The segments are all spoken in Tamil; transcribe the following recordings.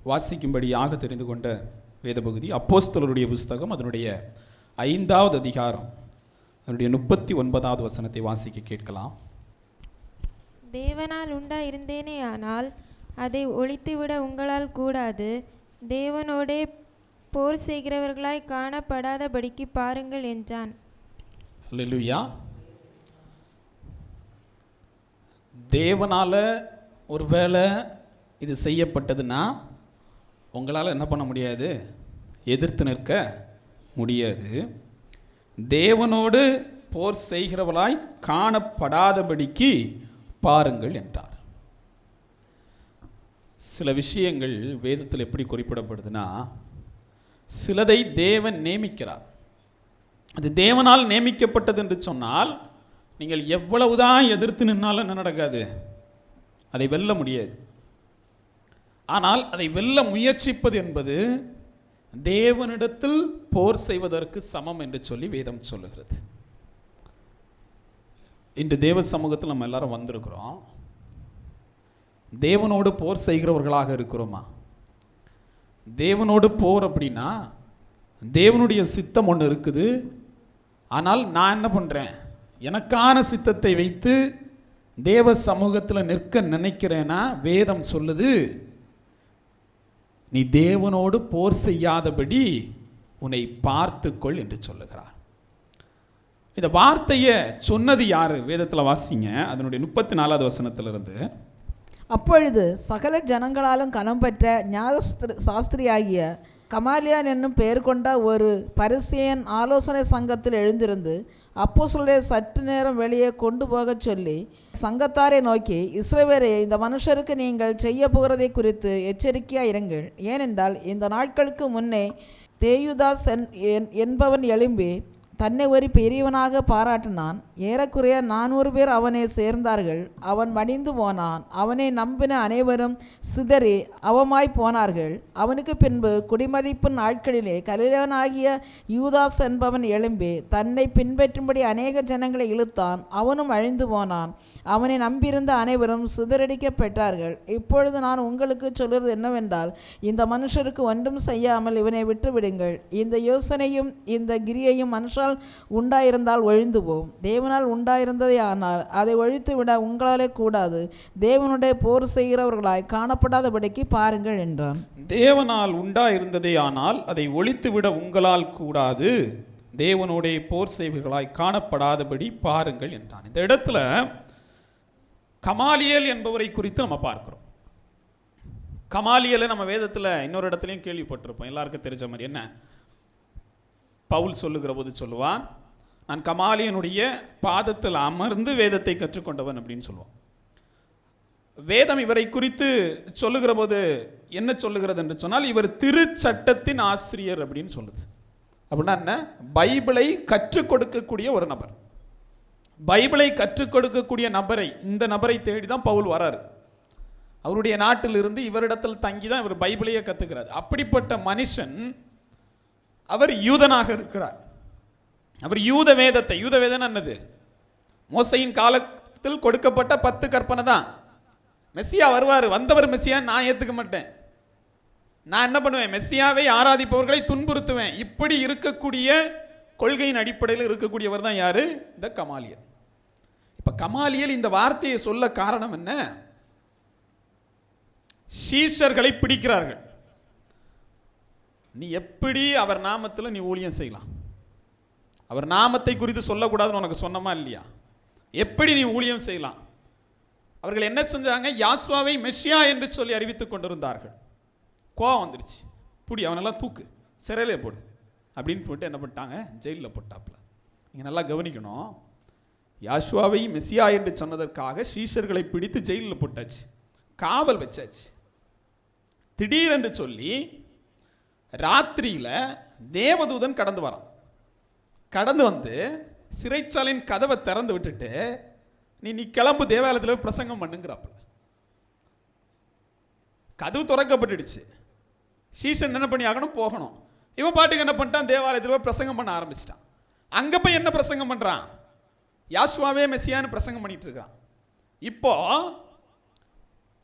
வாசிக்கும்படியாக தெரிந்து கொண்ட வேத பகுதி அப்போஸ்தலருடைய புஸ்தகம் அதனுடைய 5வது அதிகாரம் அதனுடைய 39வது வசனத்தை வாசிக்க கேட்கலாம். தேவனால் உண்டாயிருந்தேனே ஆனால் அதை ஒழித்துவிட உங்களால் கூடாது. தேவனோடே போர் செய்கிறவர்களாய் காணப்படாதபடிக்கு பாருங்கள் என்றான். அல்லேலூயா. தேவனால் ஒருவேளை இது செய்யப்பட்டதுன்னா உங்களால் என்ன பண்ண முடியாது, எதிர்த்து நிற்க முடியாது. தேவனோடு போர் செய்கிறவளாய் காணப்படாதபடிக்கு பாருங்கள் என்றார். சில விஷயங்கள் வேதத்தில் எப்படி குறிப்பிடப்படுதுன்னா, சிலதை தேவன் நியமிக்கிறார். அது தேவனால் நியமிக்கப்பட்டது என்று சொன்னால் நீங்கள் எவ்வளவுதான் எதிர்த்து நின்னாலும் என்ன நடக்காது, அதை வெல்ல முடியாது. ஆனால் அதை வெல்ல முயற்சிப்பது என்பது தேவனிடத்தில் போர் செய்வதற்கு சமம் என்று சொல்லி வேதம் சொல்லுகிறது. இன்று தேவ சமூகத்தில் நம்ம எல்லாரும் வந்திருக்கிறோம். தேவனோடு போர் செய்கிறவர்களாக இருக்கிறோமா? தேவனோடு போர் அப்படின்னா தேவனுடைய சித்தம் ஒன்று இருக்குது. ஆனால் நான் என்ன பண்ணுறேன், எனக்கான சித்தத்தை வைத்து தேவ சமூகத்தில் நிற்க நினைக்கிறேன்னா வேதம் சொல்லுது, நீ தேவனோடு போர் செய்யாதபடி உன்னை பார்த்துக்கொள் என்று சொல்லுகிறார். இந்த வார்த்தையை சொன்னது யாரு? வேதத்தில் வாசிங்க, அதனுடைய 34வது வசனத்திலிருந்து. அப்பொழுது சகல ஜனங்களாலும் கனம் பெற்ற ஞான சாஸ்திரியாகிய கமாலியான் என்னும் பெயர் கொண்ட ஒரு பரிசேயன் ஆலோசனை சங்கத்தில் எழுந்திருந்து அப்போஸ்தலரை சற்று நேரம் வெளியே கொண்டு போகச் சொல்லி சங்கத்தாரை நோக்கி, இஸ்ரவேலே, இந்த மனுஷருக்கு நீங்கள் செய்ய போகிறதை குறித்து எச்சரிக்கையாக இருங்கள். ஏனென்றால் இந்த நாட்களுக்கு முன்னே தேயுதாஸ் என்பவன் எழும்பி தன்னை ஒரு பெரியவனாக பாராட்டினான். ஏறக்குறைய 400 பேர் அவனை சேர்ந்தார்கள். அவன் மடிந்து போனான். அவனை நம்பின அனைவரும் சிதறி அவமாய் போனார்கள். அவனுக்கு பின்பு குடிமதிப்பு நாட்களிலே கலிலேயனாகிய யூதாஸ் என்பவன் எழும்பி தன்னை பின்பற்றும்படி அநேக ஜனங்களை இழுத்தான். அவனும் அழிந்து போனான். அவனை நம்பியிருந்த அனைவரும் சிதறடிக்கப்பட்டார்கள். இப்பொழுது நான் உங்களுக்கு சொல்வது என்னவென்றால், இந்த மனுஷருக்கு ஒன்றும் செய்யாமல் இவனை விட்டுவிடுங்கள். இந்த யோசனையும் இந்த கிரியையும் மனுஷ உண்டாயிருந்தால் ஒழிந்து போம். தேவனால் உண்டாயிருந்ததே ஆனால் அதை ஒழித்து விட உங்களாலே கூடாது. தேவனுடைய போர் செய்கிறவர்களாய் காணப்படாதபடிக்கு பாருங்கள் என்றான். தேவனால் உண்டாயிருந்ததே ஆனால் அதை ஒழித்து விட உங்களால் கூடாது. தேவனுடைய போர் செய்வர்களாய் காணப்படாதபடி பாருங்கள் என்றான். இந்த இடத்துல கமாலியேல் என்பவரை குறித்து நம்ம பார்க்கிறோம். கமாலியேலை நம்ம வேதத்தில் இன்னொரு இடத்துலையும் கேள்விப்பட்டிருப்போம், எல்லாருக்கும் தெரிஞ்ச மாதிரி. என்ன பவுல் சொல்லுகிற போது சொல்லுவான், நான் கமாலியனுடைய பாதத்தில் அமர்ந்து வேதத்தை கற்றுக்கொண்டவன் அப்படின்னு சொல்லுவான். வேதம் இவரை குறித்து சொல்லுகிற போது என்ன சொல்லுகிறது என்று சொன்னால், இவர் திருச்சட்டத்தின் ஆசிரியர் அப்படின்னு சொல்லுது. அப்படின்னா என்ன? பைபிளை கற்றுக் கொடுக்கக்கூடிய ஒரு நபர். பைபிளை கற்றுக் கொடுக்கக்கூடிய நபரை, இந்த நபரை தேடி தான் பவுல் வராரு. அவருடைய நாட்டிலிருந்து இவரிடத்தில் தங்கி தான் இவர் பைபிளையே கற்றுக்கிறார். அப்படிப்பட்ட மனுஷன் அவர் யூதனாக இருக்கிறார். அவர் யூத வேதத்தை, யூத வேதம் என்னது? மோசையின் காலத்தில் கொடுக்கப்பட்ட 10 கற்பனை தான். மெஸ்ஸியா வருவார், வந்தவர் மெஸ்ஸியா நான் ஏற்றுக்க மாட்டேன், நான் என்ன பண்ணுவேன், மெஸ்ஸியாவை ஆராதிப்பவர்களை துன்புறுத்துவேன். இப்படி இருக்கக்கூடிய கொள்கையின் அடிப்படையில் இருக்கக்கூடியவர் தான் யாரு? இந்த கமாலியல். இப்ப கமாலியல் இந்த வார்த்தையை சொல்ல காரணம் என்ன? சீஷர்களை பிடிக்கிறார்கள். நீ எப்படி அவர் நாமத்தில் நீ ஊழியம் செய்யலாம்? அவர் நாமத்தை குறித்து சொல்லக்கூடாதுன்னு உனக்கு சொன்னமா இல்லையா? எப்படி நீ ஊழியம் செய்யலாம்? அவர்கள் என்ன செஞ்சாங்க? யாசுவாவை மெஸ்ஸியா என்று சொல்லி அறிவித்துக் கொண்டிருந்தார்கள். கோவம் வந்துடுச்சு, புடி அவனெல்லாம் தூக்கு, சிறையிலே போடு அப்படின்னு போட்டு என்ன பண்ணிட்டாங்க? ஜெயிலில் போட்டாப்புல. நீங்கள் நல்லா கவனிக்கணும், யாசுவாவை மெஸ்ஸியா என்று சொன்னதற்காக சீஷர்களை பிடித்து ஜெயிலில் போட்டாச்சு, காவல் வச்சாச்சு. திடீரென்று சொல்லி ராத்திரியில் தேவதூதன் கடந்து வரான். கடந்து வந்து சிறைச்சாலையின் கதவை திறந்து விட்டுட்டு, நீ கிளம்பு, தேவாலயத்தில் பிரசங்கம் பண்ணுங்கிறாப்புல. கதவு திறக்கப்பட்டுடுச்சு. சீசன் என்ன பண்ணி ஆகணும்? போகணும். இவன் பாட்டுக்கு என்ன பண்ணிட்டான்? தேவாலயத்தில் பிரசங்கம் பண்ண ஆரம்பிச்சிட்டான். அங்கே போய் என்ன பிரசங்கம் பண்ணுறான்? யாசுவாவே மெஸ்ஸியான்னு பிரசங்கம் பண்ணிட்டு இருக்கிறான். இப்போ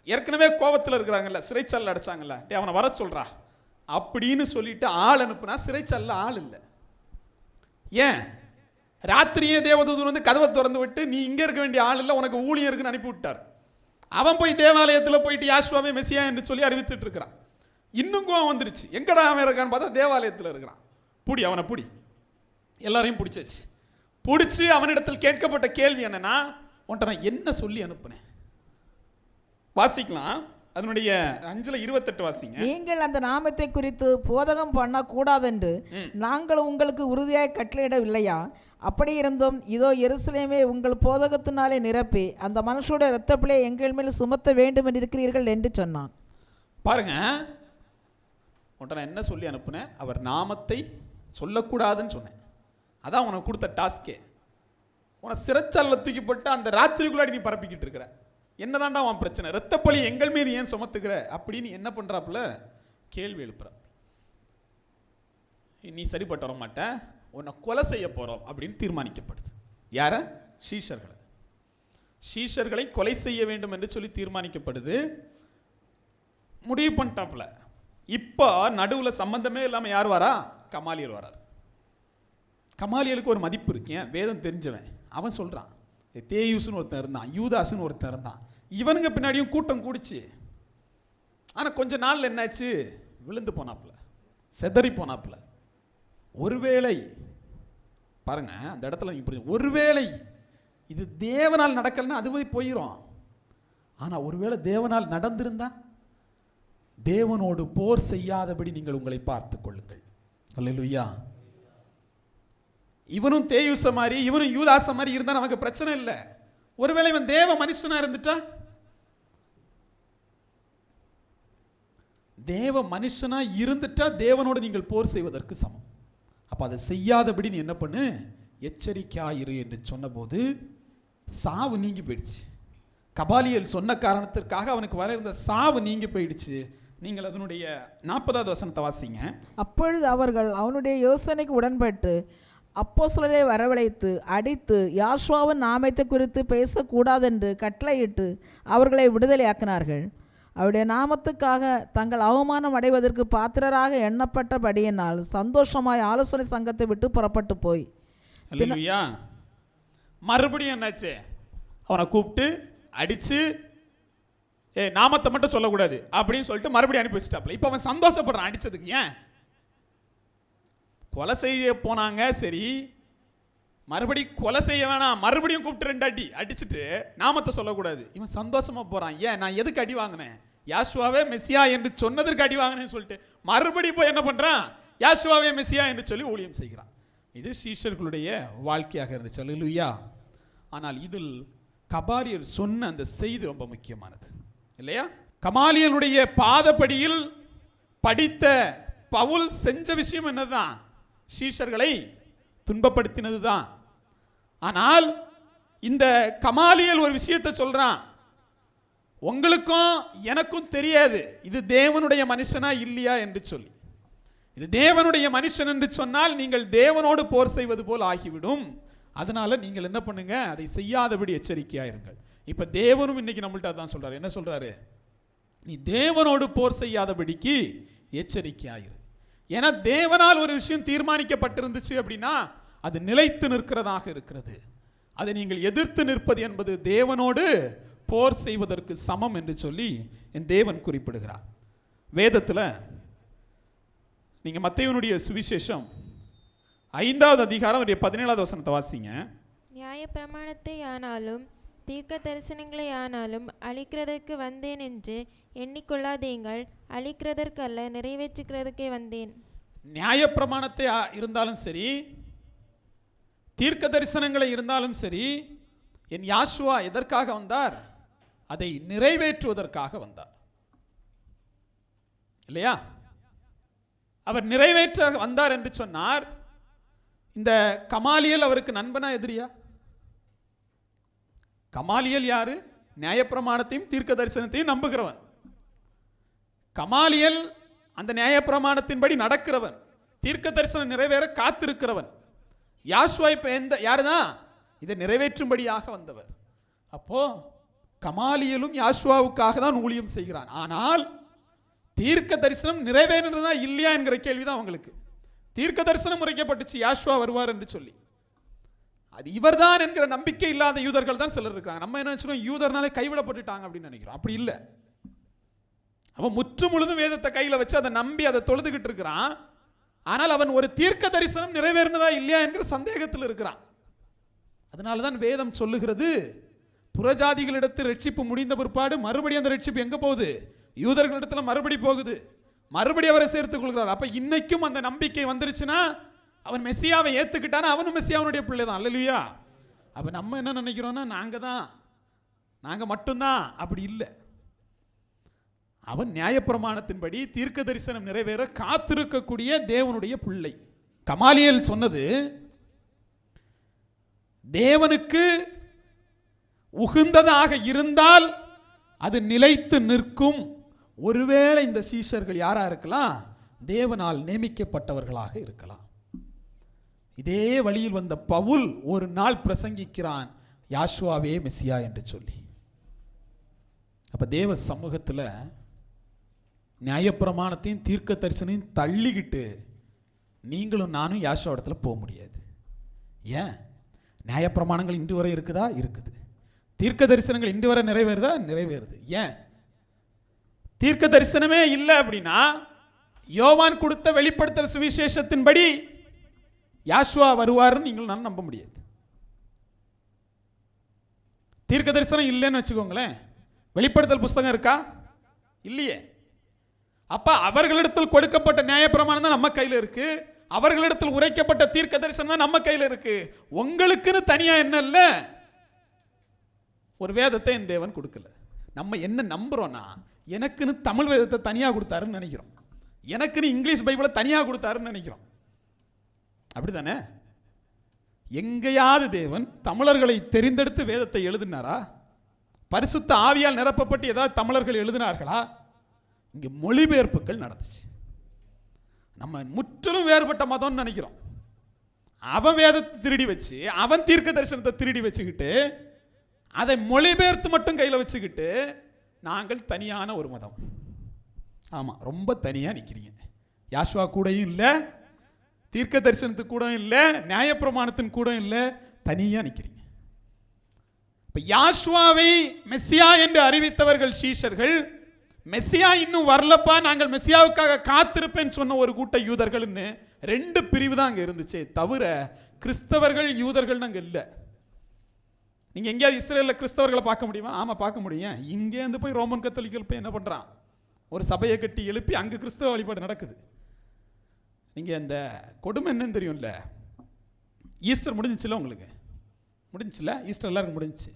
ஏற்கனவே கோபத்தில் இருக்கிறாங்கல்ல, சிறைச்சாலையில் அடைச்சாங்கல்ல, டே அவனை வர சொல்றா அப்படின்னு சொல்லிட்டு ஆள் அனுப்புனா சிறைச்சாலையில் ஆள் இல்லை. ஏன்? ராத்திரியே தேவதூதன் வந்து கதவை திறந்து விட்டு நீ இங்கே இருக்க வேண்டிய ஆள் இல்லை, உனக்கு ஊழியம் இருக்குன்னு அனுப்பி விட்டார். அவன் போய் தேவாலயத்தில் போயிட்டு யாசுவாவே மெசியா என்று சொல்லி அறிவித்துட்டு இருக்கிறான். இன்னும் கோவம் வந்துருச்சு. எங்கடா அவன் இருக்கான்னு பார்த்தா தேவாலயத்தில் இருக்கிறான். புடி அவனை, புடி. எல்லாரையும் பிடிச்சாச்சு. பிடிச்சி அவனிடத்தில் கேட்கப்பட்ட கேள்வி என்னன்னா, உன்ட்ட நான் என்ன சொல்லி அனுப்புனேன்? வாசிக்கலாம், அதனுடைய 5:28 வாசிங்க. நீங்கள் அந்த நாமத்தை குறித்து போதகம் பண்ணக்கூடாதென்று நாங்கள் உங்களுக்கு உறுதியாய் கட்டளையிடவில்லையா? அப்படி இருந்தும் இதோ எருசலேமே உங்கள் போதகத்தினாலே நிரப்பி அந்த மனுஷோட இரத்தப்பிள்ளை எங்கள் மேல் சுமத்த வேண்டும் என்று இருக்கிறீர்கள் என்று சொன்னான். பாருங்க, உன்ட்ட நான் என்ன சொல்லி அனுப்புனேன்? அவர் நாமத்தை சொல்லக்கூடாதுன்னு சொன்னேன். அதான் உனக்கு கொடுத்த டாஸ்கே. உன சிறைச்சாலையில் தூக்கிப்பட்டு அந்த ராத்திரிக்குள்ளாடி நீ பரப்பிக்கிட்டு இருக்கிற. என்னதான்டா அவன் பிரச்சனை? இரத்தப்பழி எங்கள் மீது ஏன் சுமத்துக்கிற அப்படின்னு என்ன பண்றாப்புல கேள்வி எழுப்புற. நீ சரிப்பட்டு வர மாட்ட, உன்னை கொலை செய்ய போறோம் அப்படின்னு தீர்மானிக்கப்படுது. யார? சீஷர்களை. சீஷர்களை கொலை செய்ய வேண்டும் என்று சொல்லி தீர்மானிக்கப்படுது. முடிவு பண்ணிட்டாப்புல. இப்போ நடுவில் சம்பந்தமே இல்லாமல் யார் வரா? கமாலியல் வரார். கமாலியலுக்கு ஒரு மதிப்பு இருக்கு. ஏன்? வேதம் தெரிஞ்சவன். அவன் சொல்கிறான், தேயூசுன்னு ஒருத்தன் இருந்தான், யூதாசுன்னு ஒருத்தன் இருந்தான். இவனுங்க பின்னாடியும் கூட்டம் கூடிச்சு. ஆனால் கொஞ்ச நாள் என்னாச்சு? விழுந்து போனாப்புல, செதறி போனாப்புல. ஒருவேளை பாருங்க, அந்த இடத்துல நீங்கள் புரிஞ்சு, ஒருவேளை இது தேவனால் நடக்கலன்னா அதுவே போயிடும். ஆனால் ஒருவேளை தேவனால் நடந்திருந்தா, தேவனோடு போர் செய்யாதபடி நீங்கள் உங்களை பார்த்து கொள்ளுங்கள். அல்லேலூயா. இவனும் தேயூச மாதிரி, இவனும் யூதாச மாதிரி இருந்தா நமக்கு பிரச்சனை இல்லை. ஒருவேளை இவன் தேவ மனுஷனா இருந்துட்டா, தேவ மனுஷனா இருந்துட்டா தேவனோடு நீங்கள் போர் செய்வதற்கு சமம். அப்ப அதை செய்யாதபடி நீ என்ன பண்ணு? எச்சரிக்கையாயிரு என்று சொன்னபோது சாவு நீங்கி போயிடுச்சு. கபாலியல் சொன்ன காரணத்திற்காக அவனுக்கு வர இருந்த சாவு நீங்கி போயிடுச்சு. நீங்கள் அதனுடைய 40வது வசனத்தை வாசிங்க. அப்பொழுது அவர்கள் அவனுடைய யோசனைக்கு உடன்பட்டு அப்போஸ்தலரை வரவழைத்து அடித்து யாசுவாவின் நாமத்தை குறித்து பேசக்கூடாதென்று கட்டளையிட்டு அவர்களை விடுதலையாக்கினார்கள். அவருடைய நாமத்துக்காக தங்கள் அவமானம் அடைவதற்கு பாத்திரராக எண்ணப்பட்டபடியினால் சந்தோஷமாய் ஆலோசனை சங்கத்தை விட்டு புறப்பட்டு போய். அல்லேலூயா. மறுபடியும் என்னாச்சு? அவனை கூப்பிட்டு அடிச்சு, நாமத்தை மட்டும் சொல்லக்கூடாது அப்படின்னு சொல்லிட்டு மறுபடியும் அனுப்பி வச்சுட்டாப்ல. இப்போ அவன் சந்தோஷப்படுறான் அடிச்சதுக்கு. ஏன்? கொலை செய்ய போனாங்க, சரி, மறுபடியும் கொலை செய்ய வேணாம், மறுபடியும் கூப்பிட்டு 2 அடி அடிச்சுட்டு நாமத்தை சொல்லக்கூடாது. இவன் சந்தோஷமா போறான். ஏன்? நான் எதுக்கு அடி வாங்கினேன்? யாசுவாவே மெசியா என்று சொன்னதற்கு அடி வாங்கினேன்னு சொல்லிட்டு மறுபடியும் போய் என்ன பண்றான்? யாசுவாவே மெசியா என்று சொல்லி ஊழியம் செய்கிறான். இது சீஷர்களுடைய வாழ்க்கையாக இருந்துச்சு. அல்லேலூயா. ஆனால் இதில் கபாலியல் சொன்ன அந்த செய்தி ரொம்ப முக்கியமானது இல்லையா? கமாலியனுடைய பாதப்படியில் படித்த பவுல் செஞ்ச விஷயம் என்னதான்? சீஷர்களை துன்பப்படுத்தினது தான். ஆனால் இந்த கமாலியல் ஒரு விஷயத்தை சொல்றான், உங்களுக்கும் எனக்கும் தெரியாது இது தேவனுடைய மனுஷனா இல்லையா என்று சொல்லி. இது தேவனுடைய மனுஷன் என்று சொன்னால் நீங்கள் தேவனோடு போர் செய்வது போல் ஆகிவிடும். அதனால நீங்கள் என்ன பண்ணுங்க? அதை செய்யாதபடி எச்சரிக்கையாயிருங்கள். இப்ப தேவனும் இன்னைக்கு நம்மள்ட்ட தான் சொல்றாரு. என்ன சொல்றாரு? நீ தேவனோடு போர் செய்யாதபடிக்கு எச்சரிக்கையாயிரு. ஏன்னா தேவனால் ஒரு விஷயம் தீர்மானிக்கப்பட்டிருந்துச்சு அப்படின்னா அது நிலைத்து நிற்கிறதாக இருக்கிறது. அதை நீங்கள் எதிர்த்து நிற்பது என்பது தேவனோடு போர் செய்வதற்கு சமம் என்று சொல்லி என் தேவன் குறிப்பிடுகிறார். வேதத்தில் நீங்க மத்தேயுனுடைய சுவிசேஷம் 5வது அதிகாரம் 17வது வசனத்தை வாசிங்க. நியாய பிரமாணத்தை ஆனாலும் தீர்க்க தரிசனங்களை ஆனாலும் அழிக்கிறதற்கு வந்தேன் என்று எண்ணிக்கொள்ளாதீங்கள், அழிக்கிறதற்கல்ல நிறைவேற்றுகிறதுக்கே வந்தேன். நியாய பிரமாணத்தை இருந்தாலும் சரி, தீர்க்க தரிசனங்களை இருந்தாலும் சரி, என் யாசுவா எதற்காக வந்தார்? அதை நிறைவேற்றுவதற்காக வந்தார் இல்லையா? அவர் நிறைவேற்ற வந்தார் என்று சொன்னார். இந்த கமாலியல் அவருக்கு நண்பனா எதிரியா? கமாலியல் யாரு? நியாயப்பிரமாணத்தையும் தீர்க்க தரிசனத்தையும் நம்புகிறவன். கமாலியல் அந்த நியாயப்பிரமாணத்தின்படி நடக்கிறவன், தீர்க்க தரிசனம் நிறைவேற காத்திருக்கிறவன். யாசுவா இப்ப யாருதான்? இதை நிறைவேற்றும்படியாக வந்தவர். அப்போ கமாலியலும் யாசுவாவுக்காக தான் ஊழியம் செய்கிறான். ஆனால் தீர்க்க தரிசனம் நிறைவேறினதா இல்லையா என்கிற கேள்விதான் அவங்களுக்கு. தீர்க்க தரிசனம் உரைக்கப்பட்டுச்சு யாசுவா வருவார் என்று சொல்லி, அது இவர்தான் என்கிற நம்பிக்கை இல்லாத யூதர்கள் தான் சிலர் இருக்காங்க. நம்ம என்ன நினைச்சோம், யூதர்னாலே கைவிடப்பட்டுட்டாங்க அப்படின்னு நினைக்கிறோம். அப்படி இல்லை. அவன் முற்று முழுதும் வேதத்தை கையில் வச்சு அதை நம்பி அதை தொழுதுகிட்டு இருக்கிறான். ஆனால் அவன் ஒரு தீர்க்க தரிசனம் நிறைவேறினதா இல்லையா என்கிற சந்தேகத்தில் இருக்கிறான். அதனால தான் வேதம் சொல்லுகிறது, புறஜாதிகளிடத்தில் ரட்சிப்பு முடிந்த பிற்பாடு மறுபடியும் அந்த ரட்சிப்பு எங்க போகுது? யூதர்களிடத்தில் மறுபடி போகுது. மறுபடி அவரை சேர்த்துக் கொள்கிறார். அப்ப இன்னைக்கும் அந்த நம்பிக்கை வந்துருச்சுன்னா அவன் மெசியாவை ஏத்துக்கிட்டானா அவனும் மெசியாவுடைய பிள்ளை தான். அல்லேலூயா. அப்ப நம்ம என்ன நினைக்கிறோம்னா நாங்க மட்டும்தான். அப்படி இல்லை. அவன் நியாயப்பிரமாணத்தின்படி தீர்க்க தரிசனம் நிறைவேற காத்திருக்கக்கூடிய தேவனுடைய பிள்ளை. கமாலியேல் சொன்னது தேவனுக்கு உகந்ததாக இருந்தால் அது நிலைத்து நிற்கும். ஒருவேளை இந்த சீஷர்கள் யாரா இருக்கலாம்? தேவனால் நியமிக்கப்பட்டவர்களாக இருக்கலாம். இதே வழியில் வந்த பவுல் ஒரு நாள் பிரசங்கிக்கிறான், யாசுவாவே மெசியா என்று சொல்லி. அப்ப தேவ சமூகத்தில் நியாயப்பிரமாணத்தையும் தீர்க்க தரிசனையும் தள்ளிக்கிட்டு நீங்களும் நானும் யாசுவா இடத்துல போக முடியாது. ஏன்? நியாயப்பிரமாணங்கள் இன்று வரை இருக்குதா? இருக்குது. தீர்க்க தரிசனங்கள் இன்று வரை நிறைவேறுதா? நிறைவேறுது. ஏன்? தீர்க்க தரிசனமே இல்லை அப்படின்னா யோவான் கொடுத்த வெளிப்படுத்தல் சுவிசேஷத்தின்படி யாசுவா வருவார்னு நீங்கள் நான் நம்ப முடியாது. தீர்க்க தரிசனம் இல்லைன்னு வச்சுக்கோங்களேன், வெளிப்படுத்தல் புஸ்தகம் இருக்கா? இல்லையே. அப்ப அவர்களிடத்தில் கொடுக்கப்பட்ட நியாயப்பிரமாணம் தான் நம்ம கையில் இருக்கு. அவர்களிடத்தில் உரைக்கப்பட்ட தீர்க்க தரிசனம் தான் நம்ம கையில் இருக்கு. உங்களுக்குன்னு தனியா என்ன இல்லை, ஒரு வேதத்தை என் தேவன் கொடுக்கல. நம்ம என்ன நம்புறோம்னா, எனக்குன்னு தமிழ் வேதத்தை தனியாக கொடுத்தாருன்னு நினைக்கிறோம், எனக்குன்னு இங்கிலீஷ் பைபிளை தனியாக கொடுத்தாருன்னு நினைக்கிறோம். அப்படித்தானே? எங்கேயாவது தேவன் தமிழர்களை தெரிந்தெடுத்து வேதத்தை எழுதினாரா? பரிசுத்த ஆவியால் நிரப்பப்பட்டு ஏதாவது தமிழர்கள் எழுதினார்களா? இங்கே மொழிபெயர்ப்புகள் நடந்துச்சு. நம்ம முற்றிலும் வேறுபட்ட மதம்னு நினைக்கிறோம். அவன் வேதத்தை திருடி வச்சு, அவன் தீர்க்க தரிசனத்தை திருடி வச்சுக்கிட்டு, அதை மொழிபெயர்த்து மட்டும் கையில் வச்சுக்கிட்டு நாங்கள் தனியான ஒரு மதம். ஆமாம், ரொம்ப தனியாக நிற்கிறீங்க. யாசுவா கூடயும் இல்லை, தீர்க்க தரிசனத்துக்கு கூட இல்லை, நியாயப்பிரமாணத்தின் கூட இல்லை, தனியாக நிற்கிறீங்க. இப்போ யாசுவாவை மெசியா என்று அறிவித்தவர்கள் சீஷர்கள், மெசியா இன்னும் வரலப்பா, நாங்கள் மெசியாவுக்காக காத்திருப்பேன்னு சொன்ன ஒரு கூட்ட யூதர்கள்னு ரெண்டு பிரிவு தான் அங்கே இருந்துச்சே தவிர கிறிஸ்தவர்கள் யூதர்கள்னு அங்கே இல்லை. நீங்கள் எங்கேயாவது இஸ்ரேலில் கிறிஸ்தவர்களை பார்க்க முடியுமா? ஆமாம், பார்க்க முடியும். இங்கேருந்து போய் ரோமன் கத்தோலிக்கல் போய் என்ன பண்ணுறான், ஒரு சபையை கட்டி எழுப்பி அங்கே கிறிஸ்தவ வழிபாடு நடக்குது. நீங்கள் இந்த கொடுமை என்னன்னு தெரியும்ல, ஈஸ்டர் முடிஞ்சிச்சுல, உங்களுக்கு முடிஞ்சிச்சுல, ஈஸ்டர் எல்லாருக்கும் முடிஞ்சிச்சு.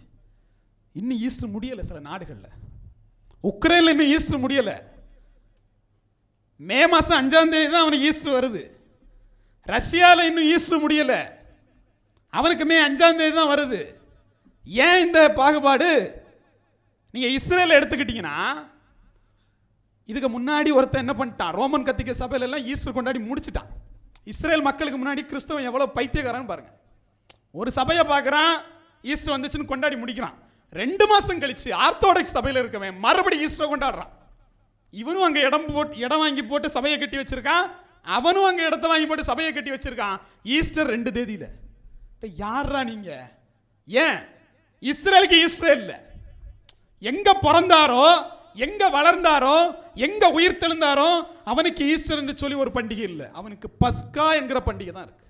இன்னும் ஈஸ்டர் முடியலை. சில நாடுகளில், உக்ரைனில் இன்னும் ஈஸ்டர் முடியலை. மே மாதம் 5ஆம் தேதி தான் அவனுக்கு ஈஸ்டர் வருது. ரஷ்யாவில் இன்னும் ஈஸ்டர் முடியலை, அவனுக்கு மே 5ஆம் தேதி தான் வருது. ஏன் இந்த பாகுபாடு? நீங்கள் இஸ்ரேல் எடுத்துக்கிட்டீங்கன்னா, இதுக்கு முன்னாடி ஒருத்தன் என்ன பண்ணிட்டான், ரோமன் கத்திக்க சபையில எல்லாம் ஈஸ்டர் கொண்டாடி முடிச்சுட்டான். இஸ்ரேல் மக்களுக்கு முன்னாடி கிறிஸ்தவன் எவ்வளோ பைத்தியக்காரன்னு பாருங்க. ஒரு சபையை பார்க்குறான், ஈஸ்டர் வந்துச்சுன்னு கொண்டாடி முடிக்கிறான். 2 மாதம் கழிச்சு ஆர்த்தோடாக்ஸ் சபையில் இருக்கவன் மறுபடி ஈஸ்டர் கொண்டாடுறான். இவனும் அங்கே இடம் வாங்கி போட்டு சபையை கட்டி வச்சிருக்கான், அவனும் அங்கே இடத்த வாங்கி போட்டு சபையை கட்டி வச்சிருக்கான். ஈஸ்டர் 2 தேதியில். யாரா நீங்க? ஏன் இஸ்ரேலுக்கு ஈஸ்டர் இல்லை? எங்க பிறந்தாரோ, எங்க வளர்ந்தாரோ, எங்க உயிர் தெழுந்தாரோ அவனுக்கு ஈஸ்டர் என்று சொல்லி ஒரு பண்டிகை இல்லை. அவனுக்கு பஸ்கா என்கிற பண்டிகை தான் இருக்கு.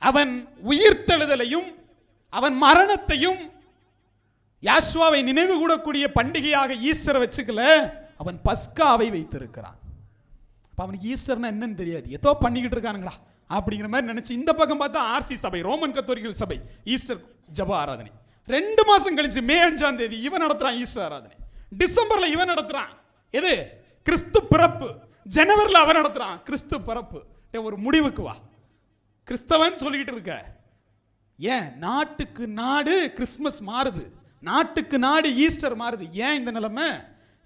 அவன் உயிர் தெழுதலையும் அவன் மரணத்தையும் யாசுவாவை நினைவு கூடக்கூடிய பண்டிகையாக ஈஸ்டரை வச்சுக்கல, அவன் பஸ்காவை வைத்திருக்கிறான். அப்ப அவனுக்கு ஈஸ்டர்னா என்னன்னு தெரியாது, ஏதோ பண்ணிக்கிட்டு இருக்கானுங்களா அப்படிங்கிற மாதிரி நினைச்சு இந்த பக்கம் பார்த்தா ஆர்சி சபை, ரோமன் கத்தோலிக்கல் சபை ஈஸ்டர் ஜப ஆராதனை. 2 மாசம் கழிச்சு மே 5ஆம் தேதி இவன் நடத்துறான் ஈஸ்டர் ஆராதனை. டிசம்பர்ல இவன் நடத்துறான் எது, கிறிஸ்து பிறப்பு. ஜனவரியில் அவன் நடத்துறான் கிறிஸ்து பிறப்பு. ஒரு முடிவுக்கு வா, கிறிஸ்தவன் சொல்லிக்கிட்டு இருக்க. ஏன் நாட்டுக்கு நாடு கிறிஸ்துமஸ் மாறுது, நாட்டுக்கு நாடு ஈஸ்டர் மாறுது. ஏன் இந்த நிலைமை?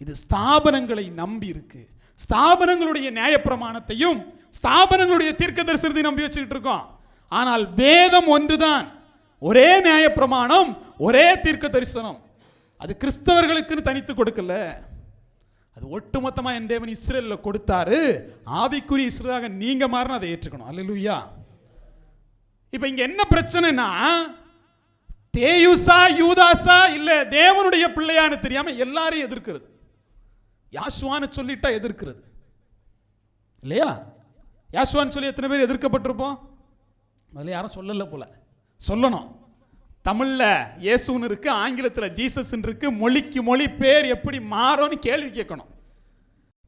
இது ஸ்தாபனங்களை நம்பி இருக்கு. ஸ்தாபனங்களுடைய நியாயப்பிரமாணத்தையும் ஸ்தாபனங்களுடைய தீர்க்க தரிசனத்தை நம்பி வச்சுக்கிட்டு இருக்கோம். ஆனால் வேதம் ஒன்றுதான், ஒரே நியாயப்பிரமாணம், ஒரே தீர்க்க தரிசனம். அது கிறிஸ்தவர்களுக்குன்னு தனித்து கொடுக்கல, அது ஒட்டுமொத்தமா என் தேவன் இஸ்ரேல்ல கொடுத்தாரு. ஆவிக்குரிய இஸ்ரேலாக நீங்க மாறினா அதை ஏற்றுக்கணும். அல்லேலூயா. இப்ப இங்க என்ன பிரச்சனைனா, தேயுசா யூதாசா இல்ல தேவனுடைய பிள்ளையான்னு தெரியாம எல்லாரையும் எதிர்க்கிறது. யாசுவான்னு சொல்லிட்டா எதிர்க்கிறது இல்லையா? யாசுவான்னு சொல்லி எத்தனை பேர் எதிர்க்கப்பட்டிருப்போம்? அதில் யாரும் சொல்லல போல. சொல்லணும். தமிழ்ல இயேசுன்னு இருக்கு, ஆங்கிலத்தில் ஜீசஸ் இருக்கு. மொழிக்கு மொழி பேர் எப்படி மாறும்னு கேள்வி கேட்கணும்.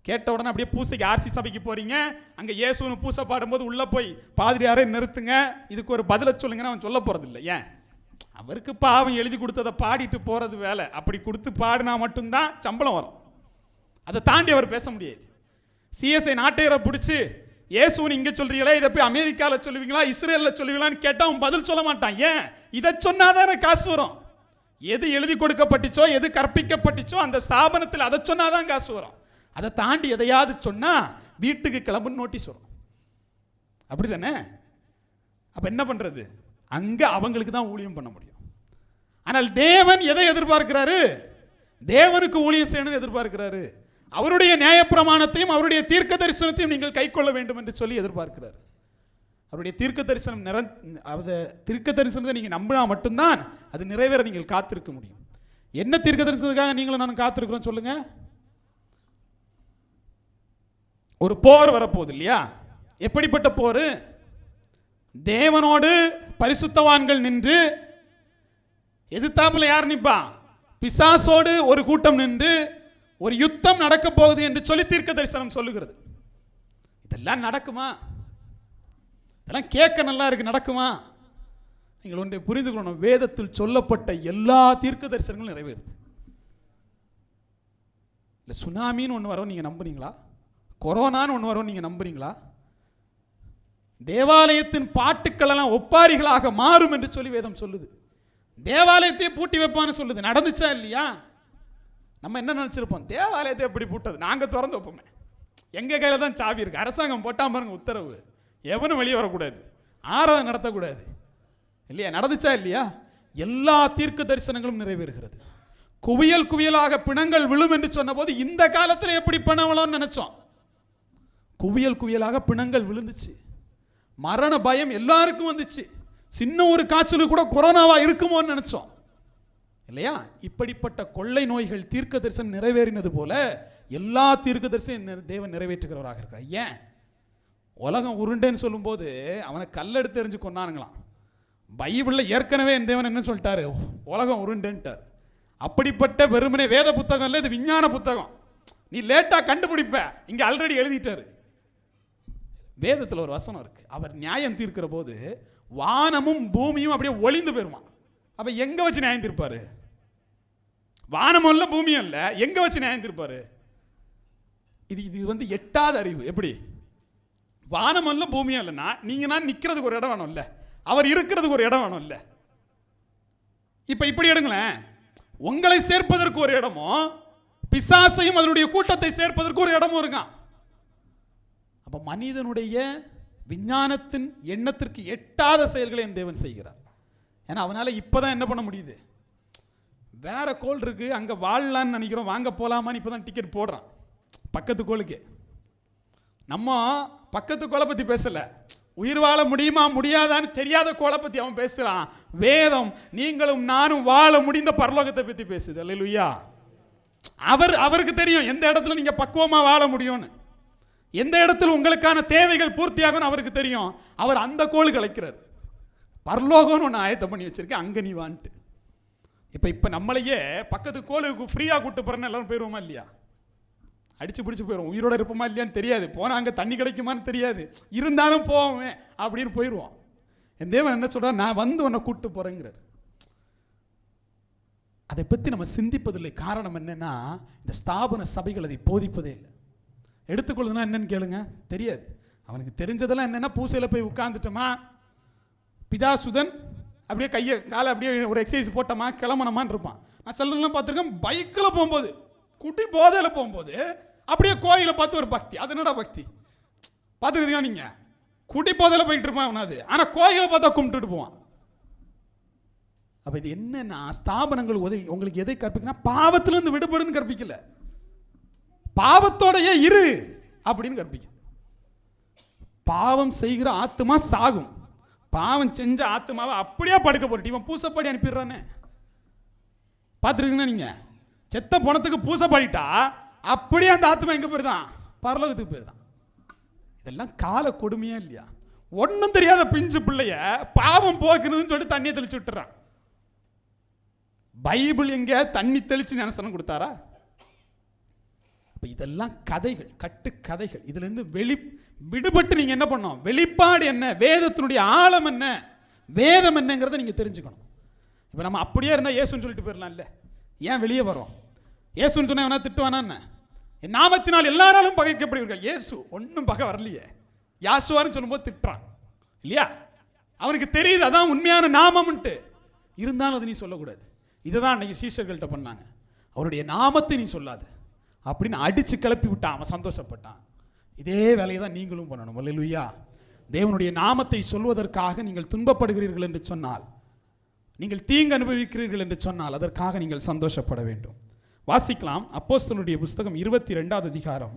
கேட்ட உடனே அப்படியே பூசைக்கு ஆர்சி சபைக்கு போறீங்க, அங்க இயேசுன்னு பூசை பாடும்போது உள்ள போய் பாதிரியாரே நிறுத்துங்க, இதுக்கு ஒரு பதில சொல்லுங்கன்னு அவன் சொல்ல போறது இல்லை. ஏன்? அவருக்கு பாவம் எழுதி கொடுத்ததை பாடிட்டு போறது வேலை. அப்படி கொடுத்து பாடினா மட்டும்தான் சம்பளம் வரும். அதை தாண்டி அவர் பேச முடியாது. சிஎஸ்ஐ நாட்டையரை பிடிச்சி இயேசுன்னு இங்கே சொல்றீங்களா, இதை போய் அமெரிக்காவில் சொல்லுவீங்களா, இஸ்ரேலில் சொல்லுவீங்களான்னு கேட்டால் அவன் பதில் சொல்ல மாட்டான். ஏன்? இதை சொன்னாதானே காசு வரும். எது எழுதி கொடுக்கப்பட்டுச்சோ, எது கற்பிக்கப்பட்டுச்சோ அந்த ஸ்தாபனத்தில் அதை சொன்னாதான் காசு வரும். அதை தாண்டி எதையாவது சொன்னா வீட்டுக்கு கிளம்புன்னு நோட்டீஸ் வரும். அப்படிதானே? அப்ப என்ன பண்றது? அங்க அவங்களுக்கு தான் ஊழியம் பண்ண முடியும். ஆனால் தேவன் எதை எதிர்பார்க்கிறாரு? தேவனுக்கு ஊழியம் செய்யணும்னு எதிர்பார்க்கிறாரு. அவருடைய நியாயப்பிரமாணத்தையும் அவருடைய தீர்க்க தரிசனத்தையும் நீங்கள் கைக்கொள்ள வேண்டும் என்று சொல்லி எதிர்பார்க்கிறார். அவருடைய தீர்க்க தரிசனம் தீர்க்க தரிசனத்தை நீங்கள் நம்பினா மட்டும்தான் அது நிறைவேற நீங்கள் காத்திருக்க முடியும். என்ன தீர்க்க தரிசனத்துக்காக நீங்களும் நான் காத்திருக்கிறோம் சொல்லுங்க? ஒரு போர் வரப்போகுது இல்லையா? எப்படிப்பட்ட போர்? தேவனோடு பரிசுத்தவான்கள் நின்று, எதிர்த்தாப்புல யார் நிற்பா? பிசாசோடு ஒரு கூட்டம் நின்று ஒரு யுத்தம் நடக்க போகுது என்று சொல்லி தீர்க்க தரிசனம் சொல்லுகிறது. இதெல்லாம் நடக்குமா? இதெல்லாம் கேட்க நல்லா இருக்கு, நடக்குமா? நீங்கள் ஒன்றை புரிந்து கொள்ளணும், வேதத்தில் சொல்லப்பட்ட எல்லா தீர்க்க தரிசனங்களும் நிறைவேறுது. இல்லை சுனாமின்னு ஒன்று வரும் நீங்கள் நம்புறீங்களா? கொரோனான்னு ஒன்று வரும் நீங்கள் நம்புறீங்களா? தேவாலயத்தின் பாட்டுக்கள் எல்லாம் ஒப்பாரிகளாக மாறும் என்று சொல்லி வேதம் சொல்லுது. தேவாலயத்தையே பூட்டி வைப்பான்னு சொல்லுது. நடந்துச்சா இல்லையா? நம்ம என்ன நினைச்சிருப்போம்? தேவாலயத்தை எப்படி பூட்டது? நாங்க திறந்து வைப்போமே, எங்க கையில தான் சாவி இருக்கு. அரசாங்கம் போட்டா பாருங்க உத்தரவு, எவனும் வெளியே வரக்கூடாது, ஆராதனை நடத்தக்கூடாது இல்லையா? நடந்துச்சா இல்லையா? எல்லா தீர்க்க தரிசனங்களும் நிறைவேறுகிறது. குவியல் குவியலாக பிணங்கள் விழும் என்று சொன்ன போது இந்த காலத்தில் எப்படி பிணம் விழும்னு நினைச்சோம். குவியல் குவியலாக பிணங்கள் விழுந்துச்சு. மரண பயம் எல்லாருக்கும் வந்துச்சு. சின்ன ஒரு காய்ச்சல் கூட கொரோனாவா இருக்குமோன்னு நினைச்சோம் இல்லையா? இப்படிப்பட்ட கொள்ளை நோய்கள் தீர்க்க தரிசனம் நிறைவேறினது போல எல்லா தீர்க்க தரிசனம் தேவன் நிறைவேற்றுகிறவராக இருக்கிறார். ஏன்? உலகம் உருண்டேன்னு சொல்லும்போது அவனை கல்லெடுத்து எறிஞ்சு கொண்டானுங்களாம். பைபிளில் ஏற்கனவே என் தேவன் என்ன சொல்லிட்டாரு? உலகம் உருண்டேன்ட்டார். அப்படிப்பட்ட வெறுமனே வேத புத்தகம் இல்லை, இது விஞ்ஞான புத்தகம். நீ லேட்டா கண்டுபிடிப்ப, இங்க ஆல்ரெடி எழுதிட்டாரு. வேதத்தில் ஒரு வசனம் இருக்கு, அவர் நியாயம் தீர்க்கிற போது வானமும் பூமியும் அப்படியே ஒளிந்து போயிருமா. அப்ப எங்க வச்சு நியாயம் தீர்ப்பாரு? வானமும் இல்லை பூமியும் இல்லை, எங்க வச்சு நியாயம் தீர்ப்பாரு? இது எட்டாவது அறிவு. எப்படி? வானம் இல்லை பூமியும் இல்லைன்னா நீங்க நான் நிக்கிறதுக்கு ஒரு இடம் வேணும் இல்ல, அவர் இருக்கிறதுக்கு ஒரு இடம் வேணும் இல்ல. இப்ப இப்படி எடுங்களேன், உங்களை சேர்ப்பதற்கு ஒரு இடமும் பிசாசையும் அதனுடைய கூட்டத்தை சேர்ப்பதற்கு ஒரு இடமும் இருக்கான். அப்ப மனிதனுடைய விஞ்ஞானத்தின் எண்ணத்திற்கு எட்டாத செயல்களை என் தேவன் செய்கிறார். ஏன்னா அவனால இப்பதான் என்ன பண்ண முடியுது? வேற கோள் இருக்கு, அங்க வாழலான்னு நினைக்கிறோம், வாங்க போலாமான்னு இப்பதான் டிக்கெட் போடுறான் பக்கத்து கோளுக்கு. நம்ம பக்கத்து கோளை பத்தி பேசல, உயிர் வாழ முடியுமா முடியாதான்னு தெரியாத கோளை பத்தி அவன் பேசுறான். வேதம் நீங்களும் நானும் வாழ முடிந்த பரலோகத்தை பத்தி பேசுது. அல்லேலூயா. அவருக்கு தெரியும் எந்த இடத்துல நீங்க பக்குவமா வாழ முடியும்னு, எந்த இடத்துல உங்களுக்கான தேவைகள் பூர்த்தியாகும் அவருக்கு தெரியும். அவர் அந்த கோளுக்கு அழைக்கிறார். பரலோகம்னு ஒன்று ஆயத்தம் பண்ணி வச்சிருக்கேன், அங்க நீ வான்ட்டு. இப்ப நம்மளையே பக்கத்து கோளுக்கு ஃப்ரீயா கூட்டு போறேன்னு எல்லாரும் போயிருவோமா இல்லையா? அடிச்சு பிடிச்சு போயிடும். உயிரோட இருப்போமா இல்லையான்னு தெரியாது, போனா அங்க தண்ணி கிடைக்குமான்னு தெரியாது, இருந்தாலும் போவோமே அப்படின்னு போயிடுவோம். என் தேவன் என்ன சொல்றார்? நான் வந்து உன்னை கூட்டு போறேங்கிறார். அதை பத்தி நம்ம சிந்திப்பதில்லை. காரணம் என்னன்னா, இந்த ஸ்தாபன சபைகள் அதை போதிப்பதே இல்லை. எடுத்துக்கொள்ளுதுன்னா என்னன்னு கேளுங்க, தெரியாது. அவனுக்கு தெரிஞ்சதெல்லாம் என்னன்னா, பூசையில போய் உட்கார்ந்துட்டோமா, பிதாசுதன் அப்படியே கையை காலை அப்படியே ஒரு எக்ஸசைஸ் போட்டோமா கிளம்பணுமான்னு இருப்பான். நான் செல்லாம் பார்த்துருக்கேன், பைக்கில் போகும்போது குட்டி போதையில் போகும்போது அப்படியே கோயிலை பார்த்து ஒரு பக்தி. அது என்னடா பக்தி? பார்த்துருக்கீங்க நீங்க? குட்டி போதையில் போயிட்டு இருப்பான் அவனாது, ஆனால் கோயிலை பார்த்தா கும்பிட்டுட்டு போவான். அப்போ இது என்னன்னா, ஸ்தாபனங்கள் உங்களுக்கு எதை கற்பிக்குன்னா பாவத்திலிருந்து விடுபடுன்னு கற்பிக்கல, பாவத்தோடையே இரு அப்படின்னு கற்பிக்க. பாவம் செய்கிற ஆத்மா சாகும், பாவம் செஞ்ச ஆத்மாவை அப்படியே படுக்க போட்டு இவன் பூசப்படி அனுப்பிடுறானே. பார்த்துருக்கீங்கன்னா நீங்க, செத்த பணத்துக்கு பூசப்படிட்டா அப்படியே அந்த ஆத்மா எங்க போயிருதான்? பரலோகத்துக்கு போயிருதான். இதெல்லாம் கால கொடுமையா இல்லையா? ஒன்றும் தெரியாத பிஞ்சு பிள்ளைய பாவம் போக்குறதுன்னு சொல்லிட்டு தண்ணியை தெளிச்சு விட்டுறான். பைபிள் எங்க தண்ணி தெளிச்சு ஞானஸ்தானம் கொடுத்தாரா? இதெல்லாம் கதைகள், கட்டு கதைகள். இதுல இருந்து விடுபட்டு நீங்க என்ன பண்ணணும்? வெளிப்பாடு என்ன, வேதத்தினுடைய ஆழம் என்ன, வேதம் என்னங்கிறத நீங்க தெரிஞ்சுக்கணும். இப்போ நம்ம அப்படியே இருந்தால் இயேசுன்னு சொல்லிட்டு போயிடலாம் இல்லை? ஏன் வெளியே வரோம்? இயேசுன்னு சொன்னா வேணா திட்டுவானா என்ன? என் நாமத்தினால் எல்லாராலும் பகைக்கப்படுவீர்கள். இயேசு ஒன்றும் பகை வரலையே, யாசுவான்னு சொல்லும்போது திட்டுறான் இல்லையா? அவனுக்கு தெரியுது அதான் உண்மையான நாமம்ன்ட்டு. இருந்தாலும் அதை நீ சொல்லக்கூடாது. இதை தான் அன்னைக்கு சீஷர்கள்ட்ட பண்ணாங்க. அவருடைய நாமத்தை நீ சொல்லாது அப்படின்னு அடிச்சு கிளப்பி விட்டான். அவன் சந்தோஷப்பட்டான். இதே வேலையை தான் நீங்களும் பண்ணணும். அல்லேலூயா. தேவனுடைய நாமத்தை சொல்வதற்காக நீங்கள் துன்பப்படுகிறீர்கள் என்று சொன்னால், நீங்கள் தீங்கு அனுபவிக்கிறீர்கள் என்று சொன்னால் அதற்காக நீங்கள் சந்தோஷப்பட வேண்டும். வாசிக்கலாம். அப்போஸ்தலருடைய புஸ்தகம் 22வது அதிகாரம்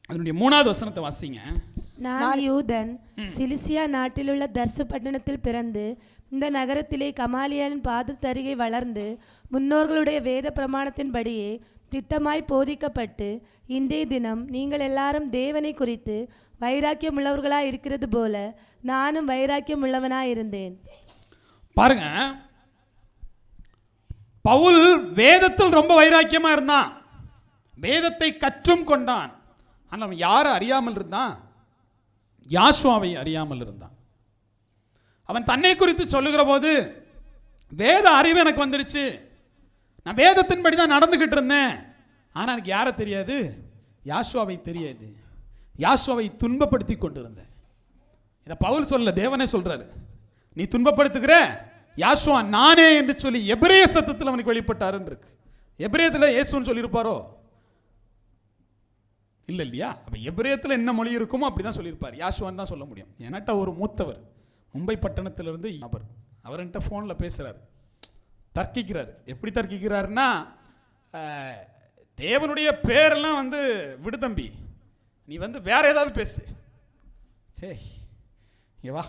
அதனுடைய 3வது வசனத்தை வாசிங்க. நான் யூதன், சிலிசியா நாட்டிலுள்ள தர்சு பட்டணத்தில் பிறந்து இந்த நகரத்திலே கமாலியாலின் பாதத்தருகே வளர்ந்து முன்னோர்களுடைய வேத பிரமாணத்தின்படியே திட்டமாய் போதிக்கப்பட்டு இன்றைய தினம் நீங்கள் எல்லாரும் தேவனை குறித்து வைராக்கியம் உள்ளவர்களாய் இருக்கிறது போல நானும் வைராக்கியம் உள்ளவனாய் இருந்தேன். பாருங்க, பவுல் வேதத்தில் ரொம்ப வைராக்கியமா இருந்தான், வேதத்தை கற்றும் கொண்டான். ஆனால் அவன் யாரை அறியாமல் இருந்தான்? யாசுவாவை அறியாமல் இருந்தான். அவன் தன்னை குறித்து சொல்லுகிற போது வேத அறிவு எனக்கு வந்துடுச்சு, நான் வேதத்தின்படி தான் நடந்துகிட்டு இருந்தேன். ஆனால் எனக்கு யாரை தெரியாது? யாசுவாவை தெரியாது. யாசுவாவை துன்பப்படுத்தி கொண்டிருந்தேன். இதை பவுல் சொல்லல, தேவனே சொல்றாரு. நீ துன்பப்படுத்துகிற யாசுவா நானே என்று சொல்லி எபிரேய சத்தத்தில் அவனுக்கு வெளிப்பட்டாருன்னு இருக்கு. எபிரேயத்தில் இயேசுன்னு சொல்லியிருப்பாரோ? இல்லை இல்லையா? அப்போ எபிரேயத்தில் என்ன மொழி இருக்குமோ அப்படி தான் சொல்லியிருப்பார். யாசுவான்னு தான் சொல்ல முடியும். என்கிட்ட ஒரு மூத்தவர் மும்பை பட்டணத்திலிருந்து நபர், அவர்கிட்ட ஃபோனில் பேசுகிறார், தர்க்கிக்கிறார். எப்படி தர்க்கிக்கிறாருன்னா, தேவனுடைய பேரெல்லாம் வந்து விடு தம்பி, நீ வந்து வேற ஏதாவது பேசு. சரி வா,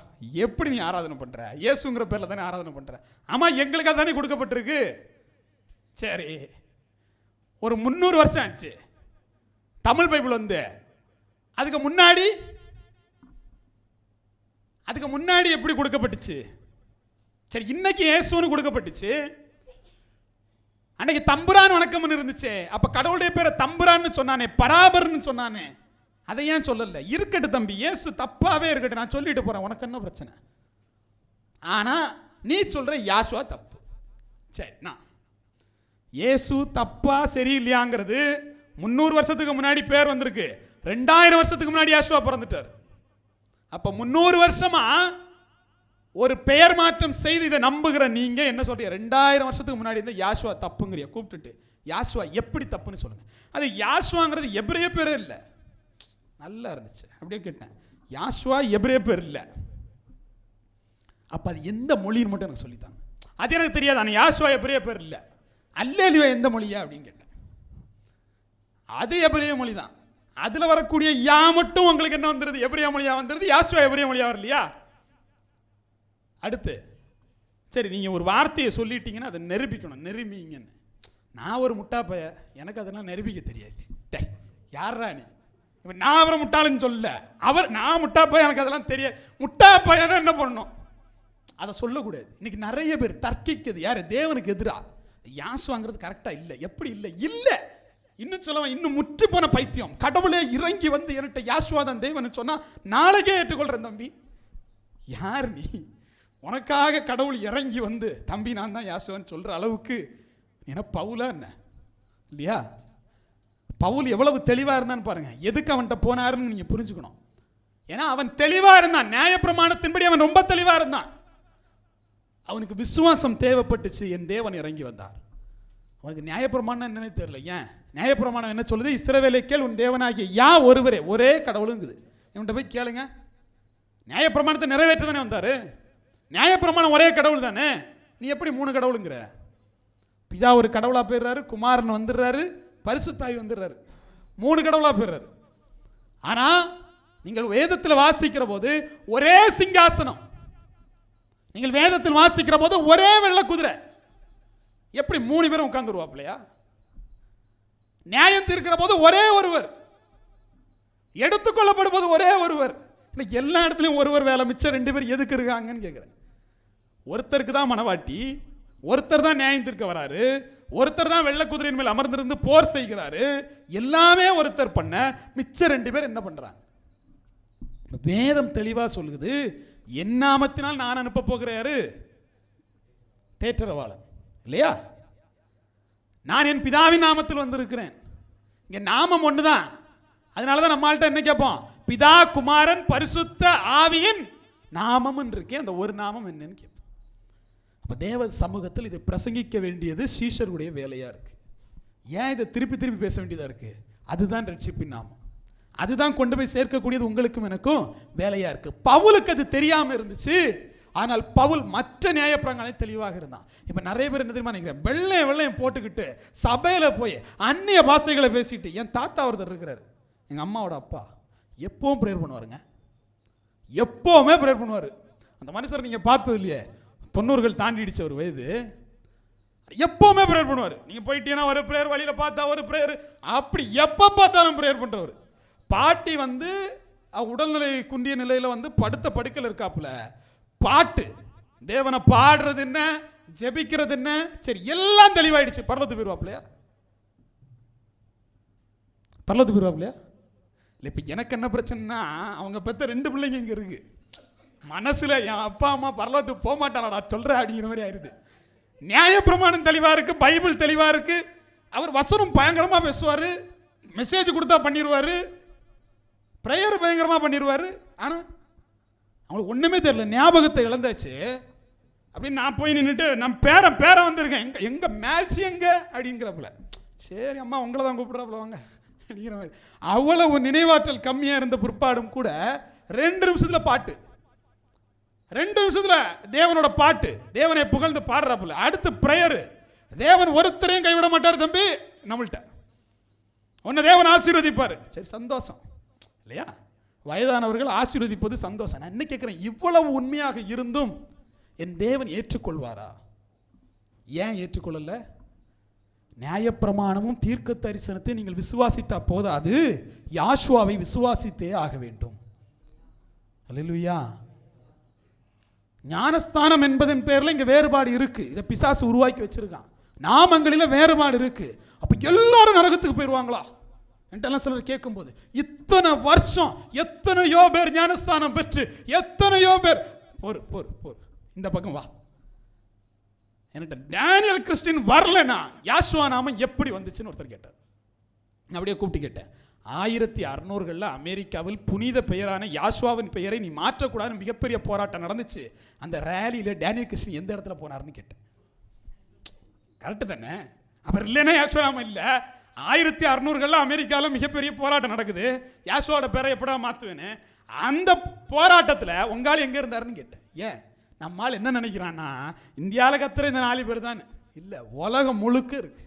எப்படி நீ ஆராதனை பண்ற? இயேசுங்கிற பேர்ல தானே ஆராதனை பண்ற. ஆமா, எங்களுக்காக தானே கொடுக்கப்பட்டிருக்கு. சரி, ஒரு 300 வருஷம் ஆச்சு தமிழ் பைபிள் வந்து. அதுக்கு முன்னாடி எப்படி கொடுக்கப்பட்டுச்சு? சரி, இன்னைக்கு இயேசுன்னு கொடுக்கப்பட்டுச்சு. அன்னைக்கு தம்புரான் வணக்கம்னு இருந்துச்சு. அப்ப கடவுளுடைய பேரை தம்புரான்னு சொன்னானே, பராபர்னு சொன்னானே, அதை ஏன் சொல்லல? இருக்கட்டு தம்பி, இயேசு தப்பாவே இருக்கட்டும், நான் சொல்லிட்டு போறேன், உனக்கு என்ன பிரச்சனை? ஆனா நீ சொல்ற யாசுவா தப்பு. சரி, நான் இயேசு தப்பா சரியில்லையாங்கிறது 300 வருஷத்துக்கு முன்னாடி பேர் வந்திருக்கு. 2000 வருஷத்துக்கு முன்னாடி யாசுவா பிறந்துட்டார். அப்ப 300 வருஷமா ஒரு பெயர் மாற்றம் செய்து இதை நம்புகிற நீங்க என்ன சொல்றீங்க? 2000 வருஷத்துக்கு முன்னாடி இருந்த யாசுவா தப்புங்கிறிய. கூப்பிட்டுட்டு யாசுவா எப்படி தப்புன்னு சொல்லுங்க. அது யாசுவாங்கிறது எபிரேய பேரே இல்லை. நல்லா இருந்துச்சு, அப்படியே கேட்டேன். யாசுவா எபிரேய பேர் இல்லை. அப்ப அது எந்த மொழின்னு மட்டும் எனக்கு சொல்லித்தாங்க. அது எனக்கு தெரியாது. ஆனால் யாசுவா எபிரேய பேர் இல்லை. அல்லேலூயா எந்த மொழியா அப்படின்னு கேட்டேன். அது எபிரேய மொழி தான். அதுல வரக்கூடிய யா மட்டும் உங்களுக்கு என்ன வந்துருது? எபிரேய மொழியா வந்துருது. யாசுவா எபிரேய மொழியா வரலையா? அடுத்து சரி, நீங்க ஒரு வார்த்தையை சொல்லிட்டீங்கன்னா அதை நிரூபிக்கணும். நிரூபிங்கன்னு. நான் ஒரு முட்டா பைய, எனக்கு அதெல்லாம் நிரூபிக்க தெரியாது. யாரா நீ? நான் அவரை முட்டாளுன்னு சொல்ல, நான் முட்டா பையன், எனக்கு அதெல்லாம் தெரியாது. முட்டா பையனா என்ன பண்ணணும்? அதை சொல்லக்கூடாது. இன்னைக்கு நிறைய பேர் தர்க்கிக்குது. யாரு? தேவனுக்கு எதிரா. யாசுவாங்கிறது கரெக்டா இல்லை. எப்படி இல்லை? இல்லை. இன்னும் சொல்லுவேன், இன்னும் முற்று போன பைத்தியம். கடவுளே இறங்கி வந்து என்கிட்ட யாசுவாதான் தேவன் சொன்னா நாளைக்கே ஏற்றுக்கொள்றேன். தம்பி, யார் நீ? உனக்காக கடவுள் இறங்கி வந்து தம்பி நான் தான் யாசுவான்னு சொல்ற அளவுக்கு என்ன பவுலா என்ன? இல்லையா? பவுல் எவ்வளவு தெளிவா இருந்தான்னு பாருங்க. எதுக்கு அவன்கிட்ட போனாருன்னு நீங்க புரிஞ்சுக்கணும். ஏன்னா அவன் தெளிவா இருந்தான். நியாயப்பிரமாணத்தின்படி அவன் ரொம்ப தெளிவா இருந்தான். அவனுக்கு விசுவாசம் தேவைப்பட்டுச்சு. என் தேவன் இறங்கி வந்தார். அவனுக்கு நியாயப்பிரமாணம் என்னன்னு தெரியல. ஏன் நியாயப்பிரமாணம் என்ன சொல்லுது? இஸ்ரவேலை கேள், உன் தேவனாகிய யா ஒருவரே, ஒரே கடவுளுங்குது. இவன்கிட்ட போய் கேளுங்க. நியாயப்பிரமாணத்தை நிறைவேற்ற தானே வந்தாரு. நியாயப்பிரமாணம் ஒரே கடவுள் தானே, நீ எப்படி 3 கடவுளுங்கிற? பிதா ஒரு கடவுளா போயிடுறாரு, குமாரன் வந்துடுறாரு, பரிசுத்தாவி வந்துடுறாரு, 3 கடவுளா போயிடுறாரு. ஆனா நீங்கள் வேதத்தில் வாசிக்கிற போது ஒரே சிங்காசனம், நீங்கள் வேதத்தில் வாசிக்கிற போது ஒரே வெள்ளை குதிரை. எப்படி 3 பேரும் உட்கார்ந்துருவாப்லையா? நியாயம் தீர்க்கிற போது ஒரே ஒருவர், எடுத்துக்கொள்ளப்படும் போது ஒரே ஒருவர். இன்னைக்கு எல்லா இடத்துலையும் ஒருவர் வேலை, மிச்சம் 2 பேர் எதுக்கு இருக்காங்கன்னு கேட்குறேன். ஒருத்தருக்கு தான் மனவாட்டி, ஒருத்தர் தான் நியாயம் தீர்க்க வராரு, ஒருத்தர் தான் வெள்ளை குதிரையின் மேல் அமர்ந்திருந்து போர் செய்கிறாரு. எல்லாமே ஒருத்தர் பண்ண, மிச்சம் 2 பேர் என்ன பண்றாங்க? வேதம் தெளிவா சொல்லுது, என் நாமத்தினால் நான் அனுப்ப போகிறாரு தேற்றரவாளன் இல்லையா? நான் என் பிதாவின் நாமத்தில் வந்திருக்கிறேன். இங்க நாமம் ஒண்ணுதான். அதனாலதான் நம்மள்ட்ட என்ன கேட்போம்? பிதா, குமாரன், பரிசுத்த ஆவியின் நாமம் இருக்கே, அந்த ஒரு நாமம் என்னன்னு கேட்போம். அப்ப தேவ சமூகத்தில் இதை பிரசங்கிக்க வேண்டியது சீஷருடைய வேலையா இருக்கு. ஏன் இதை திருப்பி திருப்பி பேச வேண்டியதா இருக்கு? அதுதான் ரட்சிப்பின் நாமம், அதுதான் கொண்டு போய் சேர்க்கக்கூடியது உங்களுக்கும் எனக்கும் வேலையா இருக்கு. பவுலுக்கு அது தெரியாம இருந்துச்சு, ஆனால் பவுல் மற்ற நியாயப்பிரகாரம் தெளிவாக இருந்தான். இப்ப நிறைய பேர் என்ன தெரியுமா நினைக்கிறேன், வெள்ளையும் போட்டுக்கிட்டு சபையில போய் அந்நிய பாஷைகளை பேசிட்டு. என் தாத்தா ஒருத்தர் இருக்கிறாரு, எங்க அம்மாவோட அப்பா, எப்பவும் ப்ரேயர் பண்ணுவாருங்க, எப்பவுமே ப்ரேயர் பண்ணுவாரு. அந்த மனுஷர் நீங்க பார்த்தது இல்லையே, 90கள் தாண்டிடுச்சு ஒரு வயது, எப்பவுமே ப்ரேயர் பண்ணுவார். நீங்க போயிட்டீங்கன்னா ஒரு ப்ரேயர், வழியில பார்த்தா ஒரு ப்ரேயர், அப்படி எப்ப பார்த்தாலும் ப்ரேயர் பண்றவர். பாட்டி வந்து உடல்நிலை குன்றிய நிலையில வந்து படுத்த படுக்கல இருக்காப்புல, பாட்டு தேவனை பாடுறது என்ன, ஜெபிக்கிறது என்ன, சரி எல்லாம் தெளிவாயிடுச்சு. பரலோகத்துக்கு போயிருவாப்லையா? பரலோகத்துக்கு போயிருவாப்லையா? இல்லை. இப்போ எனக்கு என்ன பிரச்சனைனா, அவங்க பெற்ற 2 பிள்ளைங்க இங்கே இருக்கு. மனசுல என் அப்பா அம்மா பரலோகத்துக்கு போக மாட்டானடா சொல்ற அப்படிங்கிற மாதிரி ஆயிடுது. நியாயப்பிரமாணம் தெளிவா இருக்கு, பைபிள் தெளிவா இருக்கு, அவர் வசனம் பயங்கரமா பேசுவாரு, மெசேஜ் கொடுத்தா பண்ணிடுவாரு, பிரேயர் பயங்கரமா பண்ணிடுவாரு. ஆனா அவங்களுக்கு ஒண்ணுமே தெரியல, ஞாபகத்தை இழந்தாச்சு. அப்படின்னு நான் போய் நின்றுட்டு, நான் பேரன் வந்திருக்கேன், எங்க மேல்சி எங்க அப்படிங்கிறப்பல, சரி அம்மா உங்களை தான் கூப்பிடுறாப்புல வாங்க அப்படிங்கிற மாதிரி. அவ்வளவு நினைவாற்றல் கம்மியா இருந்த பிற்பாடும் கூட 2 நிமிஷத்துல பாட்டு, 2 நிமிஷத்துல தேவனோட பாட்டு, தேவனை புகழ்ந்து பாடுறாப்புல. அடுத்து பிரேயர், தேவன் ஒருத்தரையும் கைவிட மாட்டார் தம்பி, நம்மள்கிட்ட உன்னை தேவன் ஆசீர்வதிப்பார். சரி சந்தோஷம் இல்லையா? வயதானவர்கள் ஆசீர்வதிப்பது சந்தோஷம். நான் என்ன கேட்கிறேன், இவ்வளவு உண்மையாக இருந்தும் என் தேவன் ஏற்றுக்கொள்வாரா? ஏன் ஏற்றுக்கொள்ளல? நியாயப்பிரமாணமும் தீர்க்க தரிசனத்தை நீங்கள் விசுவாசித்தா போதாது, யாஷுவாவை விசுவாசித்தே ஆக வேண்டும். அல்லேலூயா. ஞானஸ்தானம் என்பதன் பேர்ல இங்க வேறுபாடு இருக்கு. இதை பிசாசு உருவாக்கி வச்சிருக்கான். நாமங்களில வேறுபாடு இருக்கு. அப்ப எல்லாரும் நரகத்துக்கு போயிருவாங்களா என்றெல்லாம் சிலர் கேட்கும்போது, இத்தனை வருஷம் எத்தனையோ பேர் ஞானஸ்தானம் பெற்று, எத்தனையோ பேர் போர் இந்த பக்கம் வா, என்கிட்ட டேனியல் கிறிஸ்டின் வரலனா யாஷுவா நாமம் எப்படி வந்துச்சுன்னு ஒருத்தர் கேட்டார். நான் அப்படியே கூப்பிட்டு கேட்டேன், 1600களில் அமெரிக்காவில் புனித பெயரான யாஷுவாவின் பெயரை நீ மாற்றக்கூடாதுன்னு மிகப்பெரிய போராட்டம் நடந்துச்சு. அந்த ரேலியில் டேனியல் கிறிஸ்டின் எந்த இடத்துல போனார்னு கேட்டேன். கரெக்டு தானே? அவர் இல்லைன்னா யாஷுவா நாமம் இல்லை. 1600களில் அமெரிக்காவில் மிகப்பெரிய போராட்டம் நடக்குது, யாஷுவாவோட பேரை எப்படா மாற்றுவேன்னு. அந்த போராட்டத்தில் உங்கால் எங்கே இருந்தாருன்னு கேட்டேன். ஏன் நம்மால் என்ன நினைக்கிறான்னா, இந்தியாவில் கத்துற இந்த 4 பேர் தான் இல்லை, உலகம் முழுக்க இருக்கு.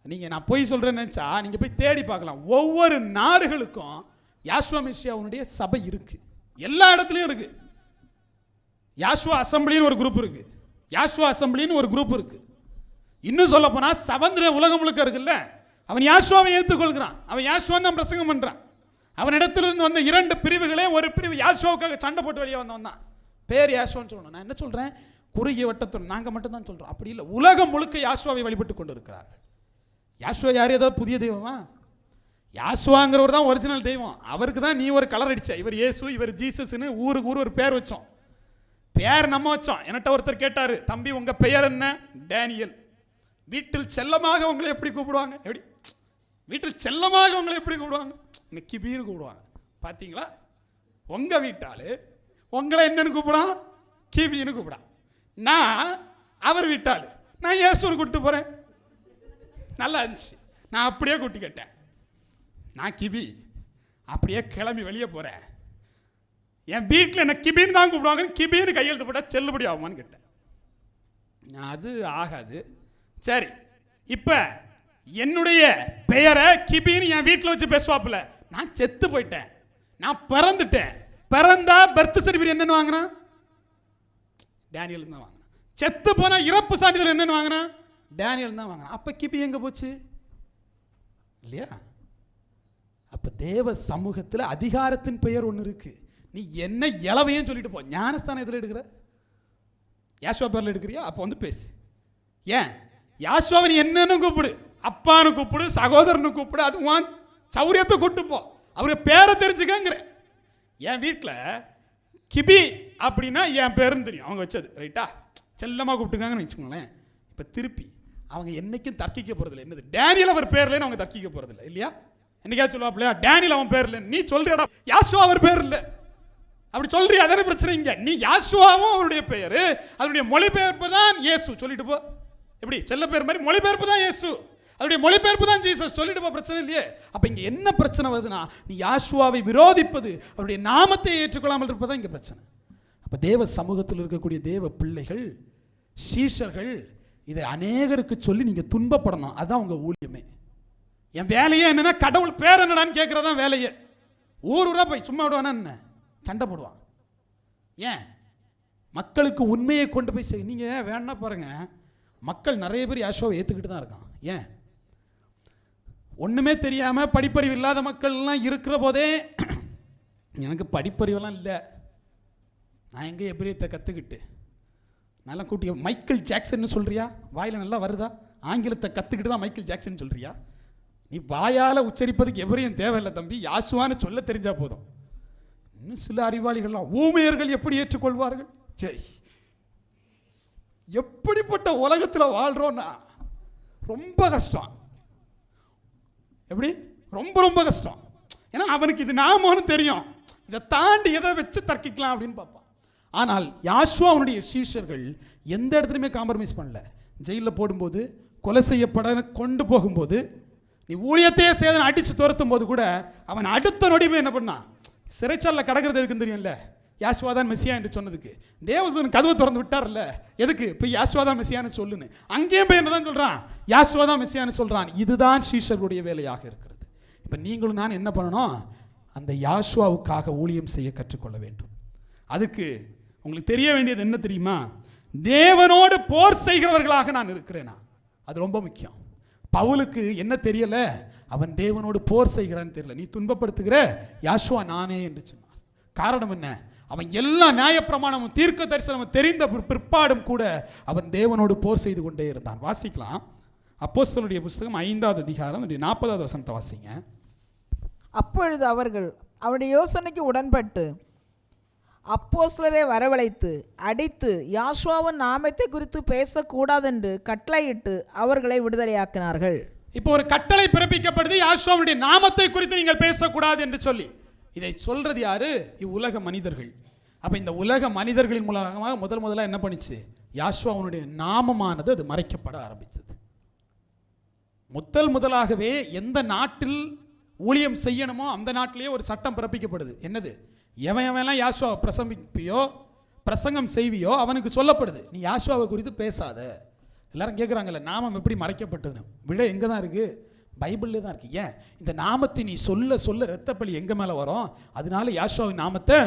நீங்க நான் போய் சொல்றேன்னு நினைச்சா நீங்க போய் தேடி பார்க்கலாம். ஒவ்வொரு நாடுகளுக்கும் யாஷுவா மெசியாவுடைய சபை இருக்கு, எல்லா இடத்துலையும் இருக்கு. யாஷுவா அசம்பிளின்னு ஒரு குரூப் இருக்கு, யாஷுவா அசம்பிளின்னு ஒரு குரூப் இருக்கு. இன்னும் சொல்ல போனா சவந்திர உலகம் முழுக்க இருக்குல்ல, அவன் யாஷுவாவை ஏற்றுக்கொள்கிறான், அவன் யாஷுவான் தான் பிரசங்கம் பண்றான். அவனிடத்திலிருந்து வந்த 2 பிரிவுகளே, ஒரு பிரிவு யாஷுவாவுக்காக சண்டை போட்டு வெளியே வந்தவன் தான், பேர் யாஷுவான்னு சொல்லணும். நான் என்ன சொல்றேன், குறுகிய வட்டத்தில் நாங்க மட்டும் தான் சொல்றோம், அப்படி இல்லை. உலகம் முழுக்க யாஷுவாவை வழிபட்டு கொண்டு இருக்கிறார்கள். யாஷுவா யார்? ஏதாவது புதிய தெய்வமா? யாஷுவாங்கிறவர் தான் ஒரிஜினல் தெய்வம். அவருக்கு தான் நீ ஒரு கலர் அடிச்ச, இவர் இயேசு இவர் ஜீசஸ்னு ஊருக்கு ஒரு பேர் வச்சோம். பேர் நம்ம வச்சோம். என்கிட்ட ஒருத்தர் கேட்டாரு, தம்பி உங்க பெயர் என்ன? டேனியல். வீட்டில் செல்லமாக உங்களை எப்படி கூப்பிடுவாங்க? எப்படி வீட்டில் செல்லமாக உங்களை எப்படி கூப்பிடுவாங்க? கிபீர் கூப்பிடுவாங்க. பார்த்தீங்களா? உங்க வீட்டாளு உங்களை என்னன்னு கூப்பிடான்? கிபின்னு கூப்பிடான். நான் அவர் வீட்டாளு, நான் இயேசுவை கூப்பிட்டு போறேன். நல்லா இருந்துச்சு. நான் அப்படியே கூட்டி கேட்டேன், நான் கிபி, அப்படியே கிளம்பி வெளியே போகிறேன். என் வீட்டில் என்ன கிபின்னு தான் கூப்பிடுவாங்க, கிபின்னு கையெழுத்து போட்டால் செல்லுபடி ஆகுமான்னு கேட்டேன். அது ஆகாது. சரி, இப்போ என்னுடைய பெயரை கிபின்னு என் வீட்டில் வச்சு பேசுவாப்புல. நான் செத்து போயிட்டேன், நான் பிறந்துட்டேன். பிறந்தா பர்த் சர்டிஃபிகேட் என்னன்னு வாங்கினேன்? டேனியல் தான் வாங்கினேன். செத்து போனா இறப்பு சான்றிதழ் என்னன்னு வாங்கினேன்? டேனியல் தான் வாங்கினேன். அப்போ கிபி எங்கே போச்சு? இல்லையா? அப்போ தேவ சமூகத்தில் அதிகாரத்தின் பெயர் ஒன்று இருக்கு. நீ என்ன இளவையும் சொல்லிட்டு போ. ஞானஸ்தானம் எதில் எடுக்கிற? யாசுவா பேரில் எடுக்கிறியா? அப்போ வந்து பேசு. ஏன் யாசுவாவை நீ என்னன்னு கூப்பிடு, அப்பான்னு கூப்பிடு, சகோதரனு கூப்பிடு, அது வான் சௌரியத்தை கூப்பிட்டு போ, அவருக்கு பேரை தெரிஞ்சுக்கங்கிற. என் வீட்டில் கிபி அப்படின்னா என் பேருன்னு தெரியும், அவங்க வச்சது ரைட்டா, செல்லமாக கூப்பிட்டுக்காங்கன்னு வச்சுக்கோங்களேன். இப்போ திருப்பி அவங்க என்னைக்கும் தர்க்கிக்க போகிறதில்ல. என்னது டேனியல் அவர் பேர்லன்னு அவங்க தர்க்கிக்க போகிறதில்ல. இல்லையா? என்னைக்கா சொல்லுவாப்லையா டேனியல் அவன் பேர் இல்லை, நீ சொல்றியாடா யாசுவா அவர் பேர் இல்லை, அப்படி சொல்றியா? அதான பிரச்சனை. இங்க நீ யாசுவாவும் அவருடைய பெயர், அதனுடைய மொழிபெயர்ப்பு தான் இயேசு, சொல்லிட்டு போ. எப்படி செல்ல பேர் மாதிரி மொழிபெயர்ப்பு தான் இயேசு, அதனுடைய மொழிபெயர்ப்பு தான் ஜீசஸ், சொல்லிட்டு போ, பிரச்சனை இல்லையே. அப்ப இங்க என்ன பிரச்சனை வருதுன்னா, நீ யாசுவாவை விரோதிப்பது, அவருடைய நாமத்தை ஏற்றுக்கொள்ளாமல் இருப்பதான் இங்க பிரச்சனை. அப்ப தேவ சமூகத்தில் இருக்கக்கூடிய தேவ பிள்ளைகள், சீஷர்கள் இதை அநேகருக்கு சொல்லி நீங்க துன்பப்படணும். அதான் உங்க ஊழியமே. என் வேலையே என்னன்னா கடவுள் பேர் என்னடான்னு கேட்கறதான் வேலையே. ஊரூரா போய் சும்மா விடுவானா என்ன, சண்டை போடுவான். ஏன்? மக்களுக்கு உண்மையை கொண்டு போய் செய். நீங்க வேணா பாருங்க, மக்கள் நிறைய பேர் யாசுவாவை ஏற்றுக்கிட்டு தான் இருக்கான். ஏன்? ஒன்றுமே தெரியாமல் படிப்பறிவு இல்லாத மக்கள்லாம் இருக்கிற போதே, எனக்கு படிப்பறிவெல்லாம் இல்லை, நான் எங்கே எபிரேயத்தை கற்றுக்கிட்டு நல்லா கூட்டி மைக்கேல் ஜாக்சன் சொல்கிறியா? வாயில் நல்லா வருதா? ஆங்கிலத்தை கற்றுக்கிட்டு தான் மைக்கேல் ஜாக்சன் சொல்கிறியா? நீ வாயால் உச்சரிப்பதுக்கு எவரையும் தேவையில்லை தம்பி, யாசுவான்னு சொல்ல தெரிஞ்சால் போதும். இன்னும் சில அறிவாளிகள்லாம் ஊமையர்கள் எப்படி ஏற்றுக்கொள்வார்கள்? சரி, எப்படிப்பட்ட உலகத்தில் வாழ்றோன்னா ரொம்ப கஷ்டம். எப்படி? ரொம்ப ரொம்ப கஷ்டம். ஏன்னா அவனுக்கு இது நாமன்னு தெரியும், இதை தாண்டி எதை வச்சு தர்க்கிக்கலாம் அப்படின்னு பார்ப்பான். ஆனால் யாசுவா அவனுடைய சீஷர்கள் எந்த இடத்துலையுமே காம்ப்ரமைஸ் பண்ணல. ஜெயிலில் போடும்போது, கொலை செய்யப்பட கொண்டு போகும்போது, நீ ஊழியத்தையே சேதனை அடித்து துரத்தும் போது கூட அவன் அடுத்த நொடிமே என்ன பண்ணான்? சிறைச்சாலில் கிடக்கிறது எதுக்குன்னு தெரியும்ல, யாசுவா தான் மெசியா என்று சொன்னதுக்கு. தேவதூதன் கதவை திறந்து விட்டார்ல, எதுக்கு? போய் யாசுவா தான் மெசியான்னு சொல்லுன்னு. அங்கேயும் போய் என்னதான் சொல்றான்? யாசுவா தான் மெசியான்னு சொல்றான். இதுதான் சீஷர்களுடைய வேலையாக இருக்கிறது. இப்போ நீங்களும் நான் என்ன பண்ணணும்? அந்த யாசுவாவுக்காக ஊழியம் செய்ய கற்றுக்கொள்ள வேண்டும். அதுக்கு உங்களுக்கு தெரிய வேண்டியது என்ன தெரியுமா? தேவனோடு போர் செய்கிறவர்களாக நான் இருக்கிறேனா, அது ரொம்ப முக்கியம். பவுலுக்கு என்ன தெரியல? அவன் தேவனோடு போர் செய்கிறான்னு தெரியல. நீ துன்பப்படுத்துகிற யாசுவா நானே என்று சொன்னார். காரணம் என்ன? அவன் எல்லா நியாயப்பிரமாணமும் தீர்க்க தரிசனமும் தெரிந்த பிற்பாடும் கூட அவன் தேவனோடு போர் செய்து கொண்டே இருந்தான். வாசிக்கலாம், அப்போஸ்தலருடைய புஸ்தகம் 5வது அதிகாரம் 40வது வசனத்தை வாசிங்க. அப்பொழுது அவர்கள் அவருடைய யோசனைக்கு உடன்பட்டு அப்போஸ்தலரை வரவழைத்து அடித்து யாசுவாவின் நாமத்தை குறித்து பேசக்கூடாதென்று கட்டளையிட்டு அவர்களை விடுதலையாக்கினார்கள். இப்போ ஒரு கட்டளை பிறப்பிக்கப்படுது, யாசுவாவுடைய நாமத்தை குறித்து நீங்கள் பேசக்கூடாது என்று சொல்லி. இதை சொல்றது யாரு? இவ்வுலக மனிதர்கள். அப்ப இந்த உலக மனிதர்களின் மூலமாக முதல்ல என்ன பண்ணிச்சு? யாசுவாவுடைய நாமமானது அது மறைக்கப்பட ஆரம்பித்தது. முதலாகவே எந்த நாட்டில் ஊழியம் செய்யணுமோ அந்த நாட்டிலேயே ஒரு சட்டம் பிறப்பிக்கப்படுது. என்னது? எவன் யாசுவாவை பிரசங்கிப்பியோ பிரசங்கம் செய்வியோ அவனுக்கு சொல்லப்படுது, நீ யாசுவாவை குறித்து பேசாத. எல்லாரும் கேட்குறாங்கல்ல, நாமம் எப்படி மறைக்கப்பட்டதுன்னு. விட எங்கே தான் இருக்குது? பைபிள்லே தான் இருக்குது. ஏன்? இந்த நாமத்தை நீ சொல்ல சொல்ல இரத்தப்பழி எங்கே மேலே வரும்? அதனால யாசுவாவின் நாமத்தை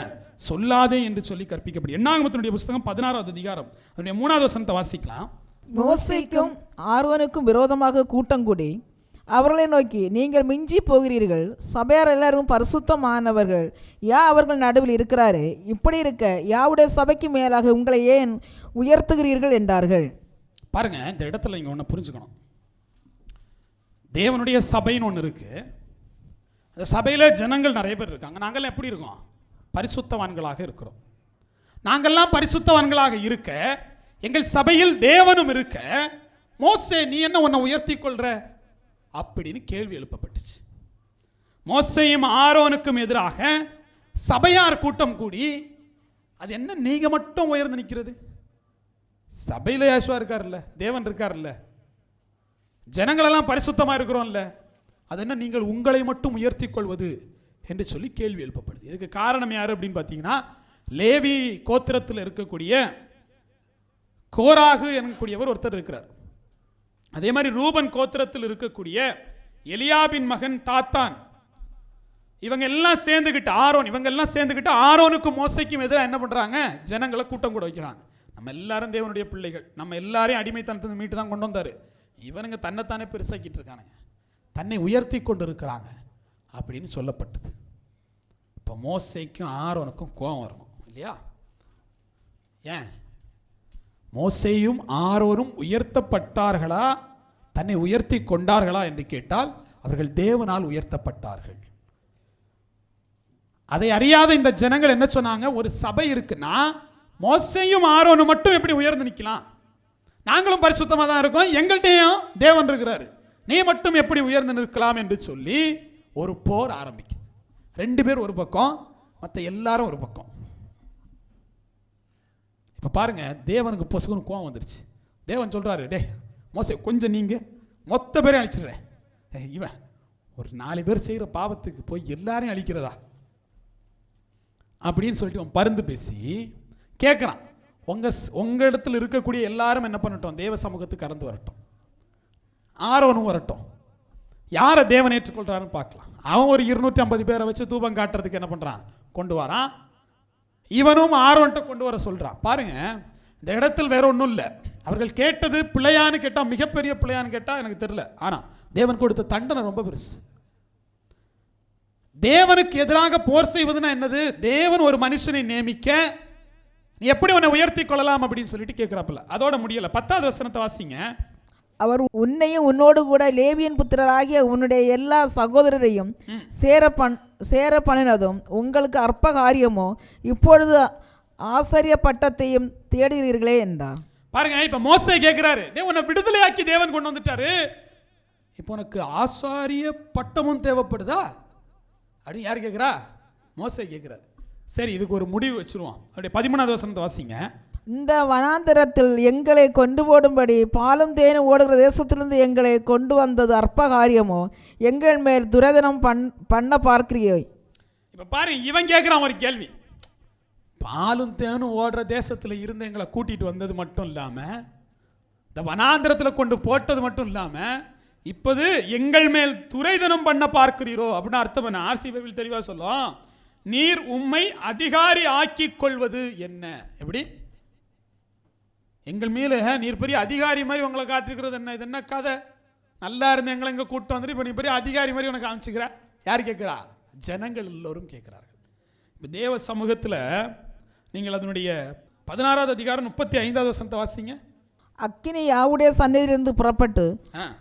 சொல்லாதே என்று சொல்லி கற்பிக்கப்படும். என்னாகமத்தினுடைய புஸ்தகம் 16வது அதிகாரம் அதனுடைய 3வது வசனத்தை வாசிக்கலாம். மோசேக்கும் ஆரோனுக்கும் விரோதமாக கூட்டம் கூடி அவர்களை நோக்கி, நீங்கள் மிஞ்சி போகிறீர்கள், சபையார் எல்லாரும் பரிசுத்தமானவர்கள், யா அவர்கள் நடுவில் இருக்கிறாரே, இப்படி இருக்க யாவுடைய சபைக்கு மேலாக உங்களை ஏன் உயர்த்துகிறீர்கள் என்றார்கள். பாருங்க, இந்த இடத்துல நீங்க ஒன்று புரிஞ்சுக்கணும். தேவனுடைய சபைன்னு ஒன்று இருக்கு. அந்த சபையில் ஜனங்கள் நிறைய பேர் இருக்காங்க. நாங்கள்லாம் எப்படி இருக்கோம்? பரிசுத்தவான்களாக இருக்கிறோம். நாங்கள்லாம் பரிசுத்தவான்களாக இருக்க, எங்கள் சபையில் தேவனும் இருக்க, மோசே நீ என்ன உன்னை உயர்த்தி கொள்ற அப்படின்னு கேள்வி எழுப்பப்பட்டுச்சு. மோசேயும் ஆரோனுக்கும் எதிராக சபையார் கூட்டம் கூடி, அது என்ன நீங்க மட்டும் உயர்ந்து நிற்கிறது? சபையில் யாசுவா இருக்கார்ல, தேவன் இருக்கார்ல, ஜனங்களெல்லாம் பரிசுத்தமாக இருக்கிறோம்ல, அது என்ன நீங்கள் உங்களை மட்டும் உயர்த்தி கொள்வது என்று சொல்லி கேள்வி எழுப்பப்படுது. இதுக்கு காரணம் யார் அப்படின்னு பார்த்தீங்கன்னா, லேவி கோத்திரத்தில் இருக்கக்கூடிய கோராகு எனக்கூடியவர் ஒருத்தர் இருக்கிறார். அதே மாதிரி ரூபன் கோத்திரத்தில் இருக்கக்கூடிய எலியாபின் மகன் தாத்தான், இவங்க எல்லாம் சேர்ந்துக்கிட்டு ஆரோன், இவங்க எல்லாம் சேர்ந்துக்கிட்டு ஆரோனுக்கும் மோசைக்கும் எதிராக என்ன பண்ணுறாங்க, ஜனங்களை கூட்டம் கூட வைக்கிறாங்க. நம்ம எல்லாரும் தேவனுடைய பிள்ளைகள், நம்ம எல்லாரையும் அடிமைத்தனத்தை மீட்டு தான் கொண்டு வந்தார். இவனுங்க தன்னைத்தானே பெருசாக்கிட்டு இருக்கானுங்க, தன்னை உயர்த்தி கொண்டு இருக்கிறாங்க அப்படின்னு சொல்லப்பட்டது. இப்போ மோசைக்கும் ஆரோனுக்கும் கோபம் வரணும் இல்லையா? ஏன் மோசேயும் ஆரோனும் உயர்த்தப்பட்டார்களா, தன்னை உயர்த்தி கொண்டார்களா என்று கேட்டால் அவர்கள் தேவனால் உயர்த்தப்பட்டார்கள். அதை அறியாத இந்த ஜனங்கள் என்ன சொன்னாங்க, ஒரு சபை இருக்குன்னா மோசேயும் ஆரோனும் மட்டும் எப்படி உயர்ந்து நிற்கலாம், நாங்களும் பரிசுத்தமாக தான் இருக்கோம், எங்கள்கிட்டையும் தேவன் இருக்கிறாரு, நீ மட்டும் எப்படி உயர்ந்து நிற்கலாம் என்று சொல்லி ஒரு போர் ஆரம்பிக்குது. 2 பேர் ஒரு பக்கம், மற்ற எல்லாரும் ஒரு பக்கம். இப்போ பாருங்க, தேவனுக்கு பொசுக்குன்னு கோவம் வந்துருச்சு. தேவன் சொல்றாரு, டே மோசே கொஞ்சம் நீங்க மொத்த பேரையும் அழிச்சிடுறேன். இவன் ஒரு 4 பேர் செய்கிற பாவத்துக்கு போய் எல்லாரையும் அழிக்கிறதா அப்படின்னு சொல்லிட்டு அவன் பருந்து பேசி கேட்குறான். உங்க இடத்துல இருக்கக்கூடிய எல்லாரும் என்ன பண்ணட்டும், தேவ சமூகத்துக்கு கறந்து வரட்டும், ஆரோனும் வரட்டும். யாரை தேவன் ஏற்றுக்கொள்றாருன்னு பார்க்கலாம். அவன் ஒரு 250 பேரை வச்சு தூபம் காட்டுறதுக்கு என்ன பண்றான், கொண்டு வரான். இவனும் ஆரோன்ட்ட கொண்டு வர சொல்றான். பாருங்க, இந்த இடத்தில் வேற ஒன்றும் இல்லை. அவர்கள் கேட்டது பிள்ளையான்னு கேட்டால், மிகப்பெரிய பிள்ளையான்னு கேட்டால் எனக்கு தெரியல. ஆனால் தேவன் கொடுத்த தண்டனை ரொம்ப பெருசு. தேவனுக்கு எதிராக போர் செய்வதுன்னா என்னது, தேவன் ஒரு மனுஷனை நியமிக்க நீ எப்படி உன்னை உயர்த்தி கொள்ளலாம் அப்படின்னு சொல்லிட்டு கேட்கிறாப்புல. அதோட முடியல. 10வது வசனத்தை வாசிங்க. அவர் உன்னையும் உன்னோடு கூட லேவியின் புத்திரராகிய உன்னுடைய எல்லா சகோதரரையும் சேர பண்ணினதும் உங்களுக்கு அற்ப காரியமோ, இப்பொழுது ஆசாரிய பட்டத்தையும் தேடுகிறீர்களே என்றார். பாருங்க, இப்ப மோசே கேட்கிறாரு, உன்னை விடுதலையாக்கி தேவன் கொண்டு வந்துட்டாரு, இப்போ உனக்கு ஆசாரிய பட்டமும் தேவைப்படுதா அப்படின்னு யார் கேட்கிறா, மோசே கேட்கிறாரு. சரி, இதுக்கு ஒரு முடிவு வச்சிருவோம். அப்படியே 13வது வசனத்தை வாசிங்க. இந்த வனாந்தரத்தில் எங்களை கொண்டு போடும்படி பாலும் தேனும் ஓடுகிற தேசத்திலிருந்து எங்களை கொண்டு வந்தது அற்ப காரியமோ, எங்கள் மேல் துரைதனம் பண்ண பார்க்கிறீ. இப்போ பாருங்க, இவன் கேட்குறான் ஒரு கேள்வி. பாலும் தேனும் ஓடுற தேசத்தில் இருந்து எங்களை கூட்டிகிட்டு வந்தது மட்டும் இல்லாமல், இந்த வனாந்திரத்தில் கொண்டு போட்டது மட்டும் இல்லாமல், இப்போது எங்கள் மேல் துரைதனம் பண்ண பார்க்கிறீரோ அப்படின்னு அர்த்தம் என்ன? ஆர்சி பைபிள் தெளிவாக சொல்லும், நீர் உம்மை அதிகாரி ஆக்கி கொள்வது என்ன. எப்படி எங்கள் மேலே நீர் பெரிய அதிகாரி மாதிரி உங்களை காட்டிருக்கிறது என்ன? இது என்ன கதை? நல்லா இருந்து எங்களை இங்கே கூட்டு வந்துட்டு இப்போ நீ பெரிய அதிகாரி மாதிரி உனக்கு காமிச்சுக்கிற. யார் கேட்குறா? ஜனங்கள் எல்லோரும் கேட்குறார்கள். இப்போ தேவ சமூகத்தில் நீங்கள் அதனுடைய 16வது அதிகாரம் 35வது வசனத்தை வாசிங்க. அக்கினி யாவுடைய சந்நிதியிலிருந்து புறப்பட்டு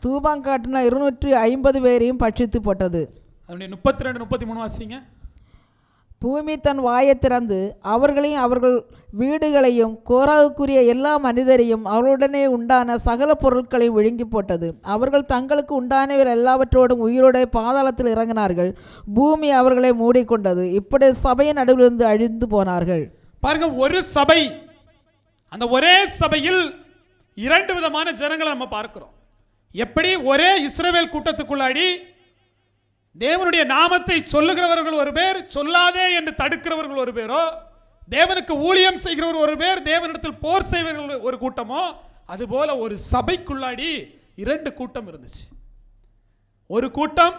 தூபம் காட்டின 250 பேரையும் பட்சித்து போட்டது. அதனுடைய 32 33 வாசிங்க. பூமி தன் வாயை திறந்து அவர்களையும் அவர்கள் வீடுகளையும் கோராகுக்குரிய எல்லா மனிதரையும் அவர்களுடனே உண்டான சகல பொருட்களையும் விழுங்கி போட்டது. அவர்கள் தங்களுக்கு உண்டானவர் எல்லாவற்றோடும் உயிரோட பாதாளத்தில் இறங்கினார்கள். பூமி அவர்களை மூடிக்கொண்டது. இப்படி சபையின் நடுவிலிருந்து அழிந்து போனார்கள். பாருங்க, ஒரு சபை, அந்த ஒரே சபையில் 2 விதமான ஜனங்களை நம்ம பார்க்கிறோம். எப்படி ஒரே இஸ்ரவேல் கூட்டத்துக்குள்ளாடி தேவனுடைய நாமத்தை சொல்லுகிறவர்கள் ஒரு பேர், சொல்லாதே என்று தடுக்கிறவர்கள் ஒரு பேரோ, தேவனுக்கு ஊழியம் செய்கிறவர் ஒரு பேர், தேவனிடத்தில் போர் செய்வர்கள் ஒரு கூட்டமோ, அதுபோல ஒரு சபைக்குள்ளாடி 2 கூட்டம் இருந்துச்சு. ஒரு கூட்டம்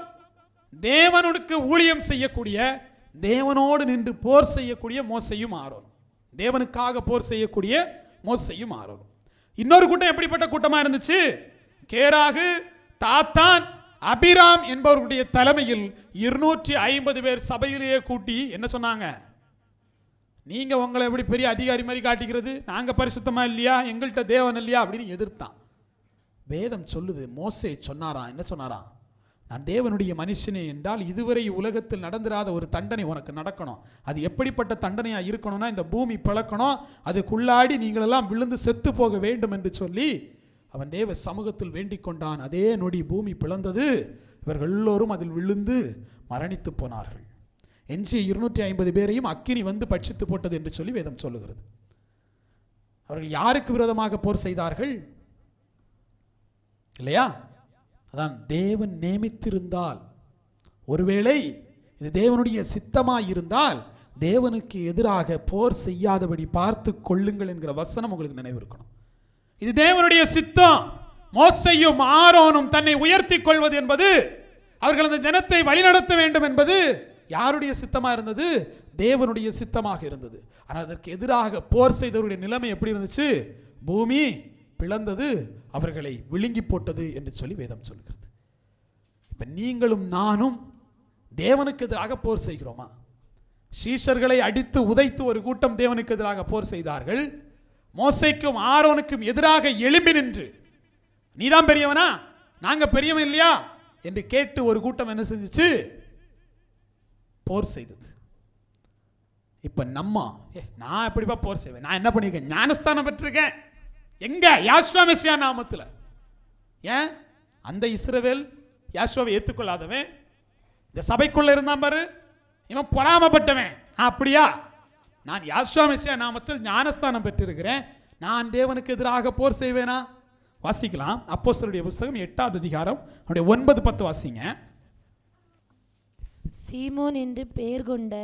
தேவனுக்கு ஊழியம் செய்யக்கூடிய, தேவனோடு நின்று போர் செய்யக்கூடிய மோசேயும் ஆரோனும், தேவனுக்காக போர் செய்யக்கூடிய மோசேயும் ஆரோனும். இன்னொரு கூட்டம் எப்படிப்பட்ட கூட்டமா இருந்துச்சு? கேராகு, தாத்தான், அபிராம் என்பவர்களுடைய தலைமையில் 250 பேர் சபையிலேயே கூட்டி என்ன சொன்னாங்க, நீங்க உங்களை எப்படி பெரிய அதிகாரி மாதிரி காட்டிக்கிறது, நாங்க பரிசுத்தமா இல்லையா, எங்கள்கிட்ட தேவன் இல்லையா அப்படின்னு எதிர்த்தான். வேதம் சொல்லுது, மோசே சொன்னாராம், என்ன சொன்னாராம், நான் தேவனுடைய மனுஷனே என்றால் இதுவரை உலகத்தில் நடந்திராத ஒரு தண்டனை உனக்கு நடக்கணும். அது எப்படிப்பட்ட தண்டனையா இருக்கணும்னா, இந்த பூமி பிளக்கணும், அதுக்குள்ளாடி நீங்களெல்லாம் விழுந்து செத்து போக வேண்டும் என்று சொல்லி அவன் தேவ சமூகத்தில் வேண்டிக் கொண்டான். அதே நொடி பூமி பிளந்தது. இவர்கள் எல்லோரும் அதில் விழுந்து மரணித்து போனார்கள். எஞ்சிய 250 பேரையும் அக்கினி வந்து பட்சித்து போட்டது என்று சொல்லி வேதம் சொல்லுகிறது. அவர்கள் யாருக்கு விரோதமாக போர் செய்தார்கள் இல்லையா? அதான் தேவன் நியமித்திருந்தால், ஒருவேளை இது தேவனுடைய சித்தமாக இருந்தால் தேவனுக்கு எதிராக போர் செய்யாதபடி பார்த்து கொள்ளுங்கள் என்கிற வசனம் உங்களுக்கு நினைவு இருக்கணும். இது தேவனுடைய சித்தம். மோசேயும் ஆரோனும் தன்னை உயர்த்தி கொள்வது என்பது, அவர்கள் அந்த ஜனத்தை வழிநடத்த வேண்டும் என்பது யாருடைய சித்தமாக இருந்தது? தேவனுடைய சித்தமாக இருந்தது. ஆனால் அதற்கு எதிராக போர் செய்தவருடைய நிலைமை எப்படி இருந்துச்சு? பூமி பிளந்தது, அவர்களை விழுங்கி போட்டது என்று சொல்லி வேதம் சொல்கிறது. இப்ப நீங்களும் நானும் தேவனுக்கு எதிராக போர் செய்கிறோமா? சீஷர்களை அடித்து உதைத்து ஒரு கூட்டம் தேவனுக்கு எதிராக போர் செய்தார்கள். மோசேக்கும் ஆரோனுக்கும் எதிராக எழும்பி நின்று, நீதான் பெரியவனா, நாங்க பெரியவன் இல்லையா என்று கேட்டு ஒரு கூட்டம் என்ன செஞ்சுச்சு? போர் செய்தது. இப்ப நம்ம நான் எப்படிப்பா போர் செய்வேன்? நான் என்ன பண்ணிருக்கேன்? ஞானஸ்தானம் பெற்றிருக்கேன். எங்க? யாசுவா மெசியா நாமத்துல. ஏன் அந்த இஸ்ரவேல் யாசுவாவை ஏற்றுக்கொள்ளாதவன் இந்த சபைக்குள்ள இருந்தான் பாரு, இவன் பொறாமப்பட்டவன். அப்படியா? நான் யாசுவா மெசியா நாமத்தில் ஞானஸ்தானம் பெற்றிருக்கிறேன், நான் தேவனுக்கு எதிராக போர் செய்வேனா? வாசிக்கலாம். அப்போஸ்தலருடைய புஸ்தகம் 8வது அதிகாரம் 9-10 வாசிங்க. சீமோன் என்று பெயர் கொண்ட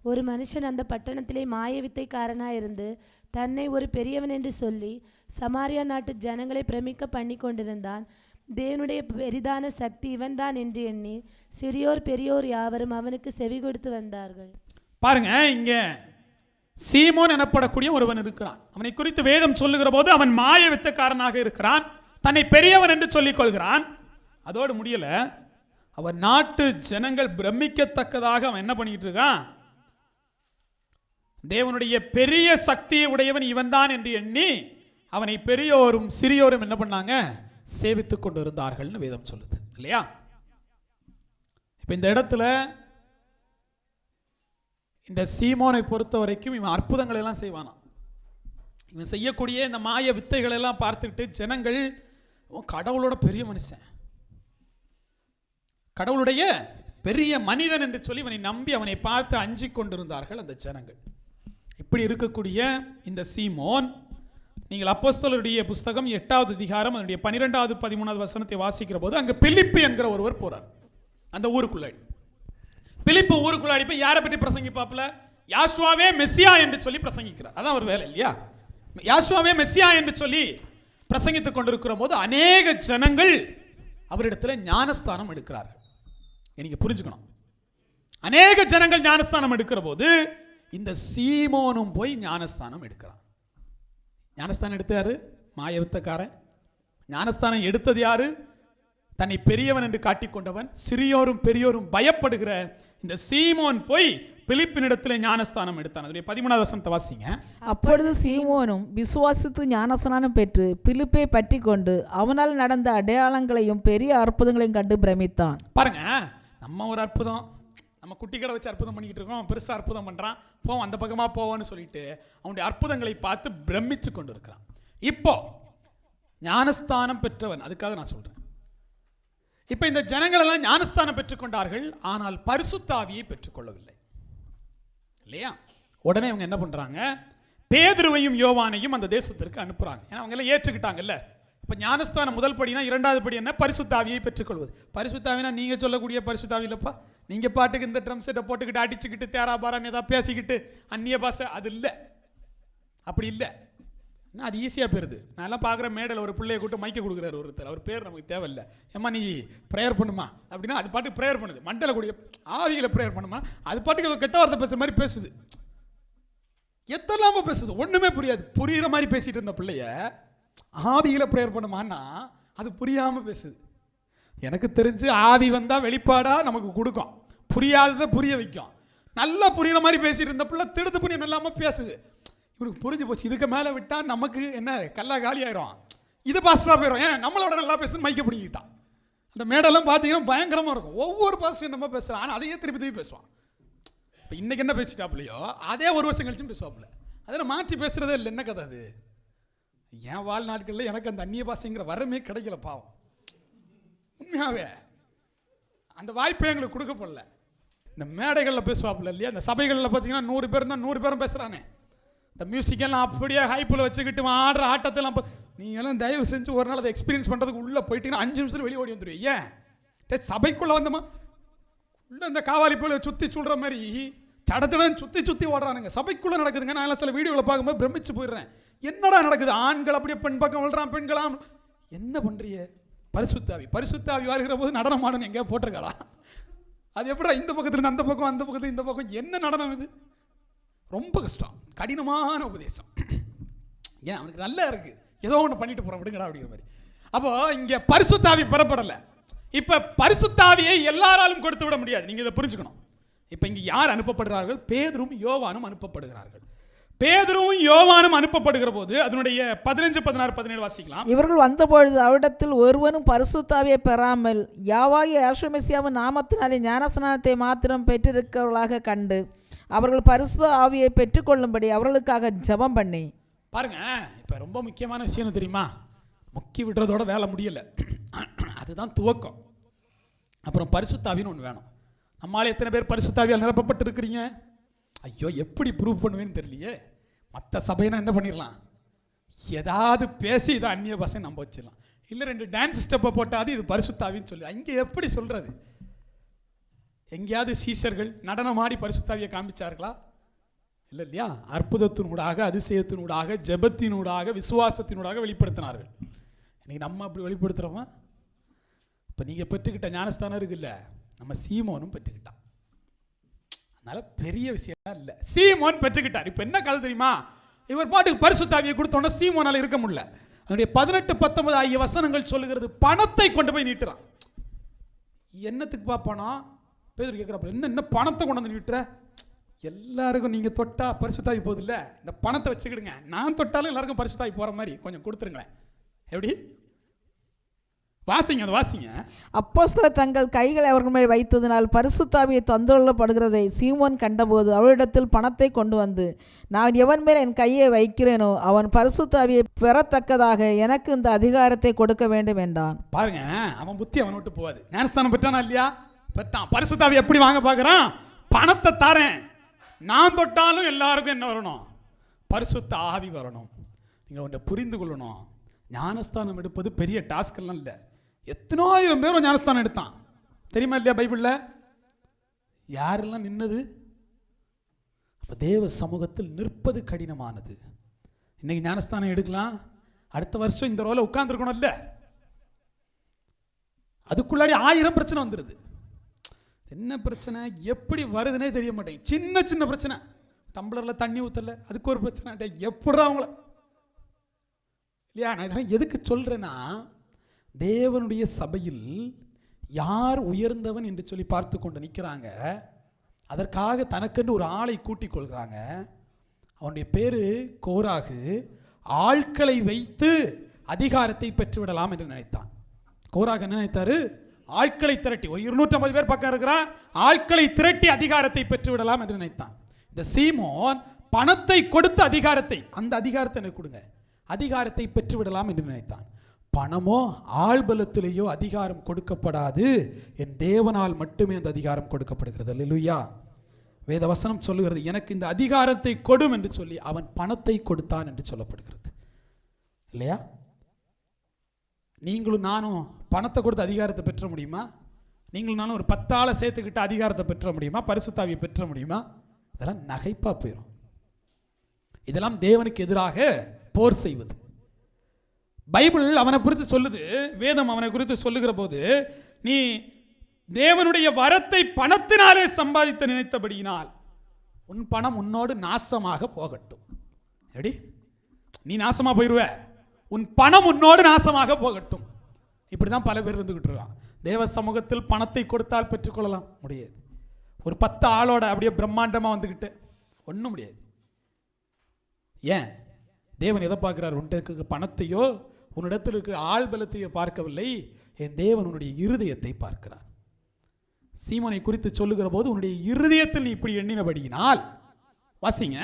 ஒரு மனுஷன் அந்த பட்டணத்திலே மாயவித்தைக்காரனாயிருந்து தன்னை ஒரு பெரியவன் என்று சொல்லி சமாரியா நாட்டு ஜனங்களை பிரமிக்க பண்ணி கொண்டிருந்தான். தேவனுடைய பெரிதான சக்தி இவன்தான் என்று எண்ணி சிறியோர் பெரியோர் யாவரும் அவனுக்கு செவி கொடுத்து வந்தார்கள். பாருங்க, இங்க சீமோன் எனப்படக்கூடிய ஒருவன் இருக்கிறான். அவனை குறித்து வேதம் சொல்லுகிற போது அவன் மாய வித்தக்காரனாக இருக்கிறான், தன்னை பெரியவன் என்று சொல்லிக் கொள்கிறான். அதோடு முடியல, அவன் நாட்டு ஜனங்கள் பிரமிக்கத்தக்கதாக அவன் என்ன பண்ணிட்டு இருக்கான்? தேவனுடைய பெரிய சக்தியை உடையவன் இவன் தான் என்று எண்ணி அவனை பெரியோரும் சிறியோரும் என்ன பண்ணாங்க? சேவித்துக் கொண்டு இருந்தார்கள் வேதம் சொல்லுது இல்லையா? இப்ப இந்த இடத்துல இந்த சீமோனை பொறுத்த வரைக்கும் இவன் அற்புதங்களை எல்லாம் செய்வானா. இவன் செய்யக்கூடிய இந்த மாய வித்தைகளை எல்லாம் பார்த்துட்டு ஜனங்கள் கடவுளோட பெரிய மனுஷன், கடவுளுடைய பெரிய மனிதன் என்று சொல்லி இவனை நம்பி அவனை பார்த்து அஞ்சிக் கொண்டிருந்தார்கள் அந்த ஜனங்கள். இப்படி இருக்கக்கூடிய இந்த சீமோன், நீங்கள் அப்போஸ்தலருடைய புஸ்தகம் 8வது அதிகாரம் அதனுடைய 12வது 13வது வசனத்தை வாசிக்கிற போது அங்க பிலிப்பு என்கிற ஒருவர் போறார் அந்த ஊருக்குள்ளாடி. பிலிப்பு ஊருக்குள்ளாடி போய் யாரை பற்றி பிரசங்கிப்பாப்புல? யாசுவாவே மெசியா என்று சொல்லி பிரசங்கிக்கிறார். அதான் ஒரு வேலை இல்லையா? யாசுவாவே மெசியா என்று சொல்லி பிரசங்கித்துக் கொண்டிருக்கிற போது அநேக ஜனங்கள் அவரிடத்தில் ஞானஸ்தானம் எடுக்கிறார்கள். நீங்க புரிஞ்சுக்கணும், அநேக ஜனங்கள் ஞானஸ்தானம் எடுக்கிற போது இந்த சீமோனும் போய் ஞானஸ்தானம் எடுக்கிறான். ஞானஸ்தானம் எடுத்து யாரு? மாயவித்தக்காரன். ஞானஸ்தானம் எடுத்தது யாரு? தன்னை பெரியவன் என்று காட்டிக்கொண்டவன், சிறியோரும் பெரியோரும் பயப்படுகிற இந்த சீமோன் போய் பிலிப்பினிடத்தில் ஞானஸ்தானம் எடுத்தான். அதனுடைய 13வது வசனத்தை வாசிங்க. அப்பொழுது சீமோனும் விசுவாசித்து ஞானஸ்நானம் பெற்று பிலிப்பை பற்றி கொண்டு அவனால் நடந்த அடையாளங்களையும் பெரிய அற்புதங்களையும் கண்டு பிரமித்தான். பாருங்க, நம்ம ஒரு அற்புதம், நம்ம குட்டி கடை வச்சு அற்புதம் பண்ணிக்கிட்டு இருக்கோம், பெருசாக அற்புதம் பண்ணுறான், போவோம் அந்த பக்கமாக போவோன்னு சொல்லிட்டு அவனுடைய அற்புதங்களை பார்த்து பிரமித்து கொண்டு இருக்கிறான். இப்போ ஞானஸ்தானம் பெற்றவன், அதுக்காக நான் சொல்கிறேன். இப்போ இந்த ஜனங்கள் எல்லாம் ஞானஸ்தானம் பெற்றுக்கொண்டார்கள், ஆனால் பரிசுத்த ஆவியை பெற்றுக்கொள்ளவில்லை இல்லையா? உடனே அவங்க என்ன பண்ணுறாங்க? பேதுருவையும் யோவானையும் அந்த தேசத்திற்கு அனுப்புகிறாங்க. ஏன்னா அவங்க எல்லாம் ஏற்றுக்கிட்டாங்கல்ல. இப்போ ஞானஸ்தானம் முதல் படினா, 2வது படி என்ன? பரிசுத்த ஆவியை பெற்றுக்கொள்வது. பரிசுத்த ஆவினா நீங்கள் சொல்லக்கூடிய பரிசுத்த ஆவி இல்லைப்பா, நீங்கள் பாட்டுக்கு இந்த ட்ரம் செட்டை போட்டுக்கிட்டு அடிச்சுக்கிட்டு தேராபாரான்னு ஏதாவது பேசிக்கிட்டு அந்நிய பாஷை, அது இல்லை, அப்படி இல்லை. அது ஈஸியாக போயிருது. நான் எல்லாம் பார்க்குற மேடையில் ஒரு பிள்ளையை கூட்டு மைக்க கொடுக்குறாரு ஒருத்தர், அவர் பேர் நமக்கு தேவையில்லை. ஏம்மா நீ ப்ரேயர் பண்ணுமா அப்படின்னா அது பாட்டுக்கு ப்ரேயர் பண்ணுது. மண்டல கூடிய ஆவிகளை ப்ரேயர் பண்ணுமா, அது பாட்டுக்கு கெட்ட வார்த்தை பேசுகிற மாதிரி பேசுது, எத்தனாம பேசுது, ஒன்றுமே புரியாது. புரிகிற மாதிரி பேசிகிட்டு இருந்த பிள்ளைய ஆவிகளை ப்ரேயர் பண்ணுமான்னா அது புரியாமல் பேசுது. எனக்கு தெரிஞ்சு ஆவி வந்தால் வெளிப்பாடாக நமக்கு கொடுக்கும், புரியாததை புரிய வைக்கும். நல்லா புரிகிற மாதிரி பேசிகிட்டு இருந்த பிள்ளை திடுத்து புரிய இல்லாமல் பேசுது. இவருக்கு புரிஞ்சு போச்சு, இதுக்கு மேலே விட்டால் நமக்கு என்ன கல்லா காலி ஆயிரும், இது பாஸ்டராக போயிடும். ஏன் நம்மளோட நல்லா பேசுன்னு மைக்க பிடிக்கிட்டான். அந்த மேடெல்லாம் பார்த்தீங்கன்னா பயங்கரமாக இருக்கும். ஒவ்வொரு பாஸ்டரும் நம்ம பேசுகிறான், ஆனால் அதையே திருப்பி திருப்பி பேசுவான். இப்போ இன்றைக்கி என்ன பேசிட்டாப்புலையோ அதே ஒரு வருஷம் கழிச்சும் பேசுவாப்புல. அதில் மாற்றி பேசுகிறதே இல்லை. என்ன கதை அது? என் வாழ்நாட்களில் எனக்கு அந்த அந்நிய பாஷைங்கிற வரமே கிடைக்கல பாவம். உண்மையாகவே அந்த வாய்ப்பை எங்களுக்கு கொடுக்கப்படல. இந்த மேடைகளில் பேசுவாப்புல இல்லையா, இந்த சபைகளில் பார்த்தீங்கன்னா 100 பேர் தான் 100 பேரும் பேசுகிறானே. இந்த மியூசிக்கெல்லாம் அப்படியே ஹைப்பில் வச்சுக்கிட்டு ஆடுற ஆட்டத்தெல்லாம் நீங்கள்லாம் தயவு செஞ்சு ஒரு நாள் அதை எக்ஸ்பீரியன்ஸ் பண்ணுறதுக்கு உள்ளே போயிட்டீங்கன்னா 5 நிமிஷத்தில் வெளியே ஓடி வந்துடுவீங்க. ஏன் சபைக்குள்ளே வந்தோமா உள்ள இந்த காவாலி போல சுற்றி சொல்கிற மாதிரி சடச்சடன் சுற்றி ஓடுறானுங்க. சபைக்குள்ளே நடக்குதுங்க. நான் எல்லாம் சில வீடியோவில் பார்க்கும்போது பிரமிச்சு போயிடுறேன். என்னடா நடக்குது? ஆண்கள் அப்படியே பெண் பக்கம் விழுறான், பெண்களாம். என்ன பண்ணுறிய? பரிசுத்தாவி வருகிற போது நடனம் ஆடணும் எங்கேயா போட்டிருக்காளா? அது எப்படா இந்த பக்கத்துலேருந்து அந்த பக்கம், அந்த பக்கத்துல இந்த பக்கம்? என்ன நடனம் இது? ரொம்ப கஷ்டம், கடினமான உபதேசம். ஏன் அவனுக்கு நல்லா இருக்கு, ஏதோ ஒன்று பண்ணிட்டு போகிறோம் விடுங்கடா அப்படிங்கிற மாதிரி. அப்போ இங்கே பரிசுத்தாவி பெறப்படலை. இப்போ பரிசுத்தாவியை எல்லாராலும் கொடுத்து விட முடியாது. நீங்கள் இதை புரிஞ்சுக்கணும். இப்போ இங்கே யார் அனுப்பப்படுகிறார்கள்? பேதுரும் யோவானும் அனுப்பப்படுகிறார்கள். பேதுருவும் யோவானும் அனுப்பப்படுகிற போது அதனுடைய 15, 16, 17 வாசிக்கலாம். இவர்கள் வந்தபொழுது அவரிடத்தில் ஒருவனும் பரிசுத்தாவியை பெறாமல் யாவாகிய யேசுமெசியாவின் நாமத்தினாலே ஞானஸ்நானத்தை மாத்திரம் பெற்றிருக்கிறவர்களாக கண்டு அவர்கள் பரிசுத்த ஆவியை பெற்றுக்கொள்ளும்படி அவர்களுக்காக ஜெபம் பண்ணி. பாருங்க, இப்போ ரொம்ப முக்கியமான விஷயம் தெரியுமா? முக்கி விடுறதோட வேலை முடியலை, அதுதான் துவக்கம். அப்புறம் பரிசுத்தாவின்னு ஒன்று வேணும். நம்மளால எத்தனை பேர் பரிசுத்தாவியால் நிரப்பப்பட்டு இருக்கிறீங்க? ஐயோ, எப்படி ப்ரூவ் பண்ணுவேன்னு தெரியலையே. மற்ற சபையினா என்ன பண்ணிடலாம், ஏதாவது பேசி இதை அந்நிய பாஷை நம்ப வச்சிடலாம். இல்லை 2 டான்ஸ் ஸ்டெப்பை போட்டாது இது பரிசுத்தாவின்னு சொல்லி. அங்கே எப்படி சொல்கிறது? எங்கேயாவது சீஷர்கள் நடனமாடி பரிசுத்தாவியை காமிச்சார்களா? இல்லை இல்லையா? அற்புதத்தினூடாக, அதிசயத்தினூடாக, ஜெபத்தினூடாக, விசுவாசத்தினூடாக வெளிப்படுத்தினார்கள். இன்னைக்கு நம்ம அப்படி வெளிப்படுத்துகிறோமா? இப்போ நீங்கள் பெற்றுக்கிட்ட ஞானஸ்தானம் இருக்குல்ல, நம்ம சீமோனும் பெற்றுக்கிட்டான். அதனால பெரிய விஷயம் இல்லை, சீமோன் பெற்றுக்கிட்டார். இப்போ என்ன கதை தெரியுமா? இவர் பாட்டுக்கு பரிசுத்தாவியை கொடுத்தோன்னா சீமோனால் இருக்க முடியல. அதனுடைய 18, 19 ஆகிய வசனங்கள் சொல்லுகிறது, பணத்தை கொண்டு போய் நீட்டுறான். என்னத்துக்கு பார்ப்போனா? பேதுரு கேட்குறப்ப, என்ன பணத்தை கொண்டு வந்து நீட்டுற? எல்லாருக்கும் நீங்கள் தொட்டா பரிசுத்தாவி போகுது இல்லை, இந்த பணத்தை வச்சுக்கிடுங்க, நான் தொட்டாலும் எல்லாருக்கும் பரிசுத்தாவி போகிற மாதிரி கொஞ்சம் கொடுத்துருங்களேன். எப்படி? வாசிங்க, அது வாசிங்க. அப்போஸ்தலர் தங்கள் கைகளை அவர்கள் மேல் வைத்ததினால் பரிசுத்தாவியை தந்துள்ளப்படுகிறதை சீமோன் கண்டபோது அவரிடத்தில் பணத்தை கொண்டு வந்து, நான் எவன் மேல் என் கையை வைக்கிறேனோ அவன் பரிசுத்தாவியை பெறத்தக்கதாக எனக்கு இந்த அதிகாரத்தை கொடுக்க வேண்டும் என்றான். பாருங்க, அவன் புத்தி அவன் விட்டு போவாது. ஞானஸ்தானம் பெற்றானா இல்லையா? பெற்றான். பரிசுத்தாவி எப்படி வாங்க பார்க்குறான்? பணத்தை தரேன், நான் தொட்டாலும் எல்லாருக்கும் என்ன வரணும்? பரிசுத்த ஆவி வரணும். நீங்கள் ஒன்றை புரிந்து கொள்ளணும். ஞானஸ்தானம் எடுப்பது பெரிய டாஸ்கெல்லாம் இல்லை. எத்தனாயிரம் பேரும் ஞானஸ்தானம் எடுத்தான் தெரியுமா இல்லையா? பைபிளில் யாரெல்லாம் நின்னது? அப்போ தேவ சமூகத்தில் நிற்பது கடினமானது. இன்னைக்கு ஞானஸ்தானம் எடுக்கலாம், அடுத்த வருஷம் இந்த ரோல உட்கார்ந்துருக்கணும் இல்லை, அதுக்குள்ளாடி 1000 பிரச்சனை வந்துடுது. என்ன பிரச்சனை, எப்படி வருதுன்னே தெரிய மாட்டேங்குது. சின்ன சின்ன பிரச்சனை, டம்ளரில் தண்ணி ஊற்றல, அதுக்கு ஒரு பிரச்சனை. எப்படி அவங்கள இல்லையா? நான் இதெல்லாம் எதுக்கு சொல்கிறேன்னா, தேவனுடைய சபையில் யார் உயர்ந்தவன் என்று சொல்லி பார்த்து கொண்டு நிற்கிறாங்க. அதற்காக தனக்கென்று ஒரு ஆளை கூட்டிக் கொள்கிறாங்க. அவனுடைய பேர் கோராகு. ஆட்களை வைத்து அதிகாரத்தை பெற்றுவிடலாம் என்று நினைத்தான். கோராகு என்ன நினைத்தாரு? ஆட்களை திரட்டி, ஒரு 250 பேர் பக்கம் இருக்கிறான், ஆட்களை திரட்டி அதிகாரத்தை பெற்றுவிடலாம் என்று நினைத்தான். இந்த சீமோன் பணத்தை கொடுத்து அதிகாரத்தை, அந்த அதிகாரத்தை எனக்கு கொடுங்க, அதிகாரத்தை பெற்றுவிடலாம் என்று நினைத்தான். பணமோ ஆள்பலத்திலேயோ அதிகாரம் கொடுக்கப்படாது, என் தேவனால் மட்டுமே அந்த அதிகாரம் கொடுக்கப்படுகிறது. அல்லேலூயா. வேத வசனம் சொல்லுகிறது, எனக்கு இந்த அதிகாரத்தை கொடும் என்று சொல்லி அவன் பணத்தை கொடுத்தான் என்று சொல்லப்படுகிறது இல்லையா? நீங்களும் நானும் பணத்தை கொடுத்து அதிகாரத்தை பெற்ற முடியுமா? நீங்களும் நானும் ஒரு 10 ஆளை சேர்த்துக்கிட்ட அதிகாரத்தை பெற்ற முடியுமா? பரிசுத்தாவியை பெற்ற முடியுமா? இதெல்லாம் நகைப்பா போயிடும். இதெல்லாம் தேவனுக்கு எதிராக போர் செய்வது. பைபிள் அவனை குறித்து சொல்லுது, வேதம் அவனை குறித்து சொல்லுகிற போது, நீ தேவனுடைய வரத்தை பணத்தினாலே சம்பாதித்து நினைத்தபடியினால் உன் பணம் உன்னோடு நாசமாக போகட்டும். எப்படி? நீ நாசமா போயிடுவ, உன் பணம் உன்னோடு நாசமாக போகட்டும். இப்படிதான் பல பேர் இருந்துகிட்டு இருக்கான். தேவ சமூகத்தில் பணத்தை கொடுத்தால் பெற்றுக்கொள்ளலாம், முடியாது. ஒரு 10 ஆளோட அப்படியே பிரம்மாண்டமா வந்துகிட்டு ஒன்றும் முடியாது. ஏன்? தேவன் எதை பார்க்கிறார்? உன்னுடைய பணத்தையோ உன்னிடத்தில் இருக்கிற ஆள் பலத்தையோ பார்க்கவில்லை, என் தேவன் உன்னுடைய இருதயத்தை பார்க்கிறார். சீமோனை குறித்து சொல்லுகிற போது, உன்னுடைய இருதயத்தில் நீ இப்படி எண்ணினபடியினால், வாசிங்க,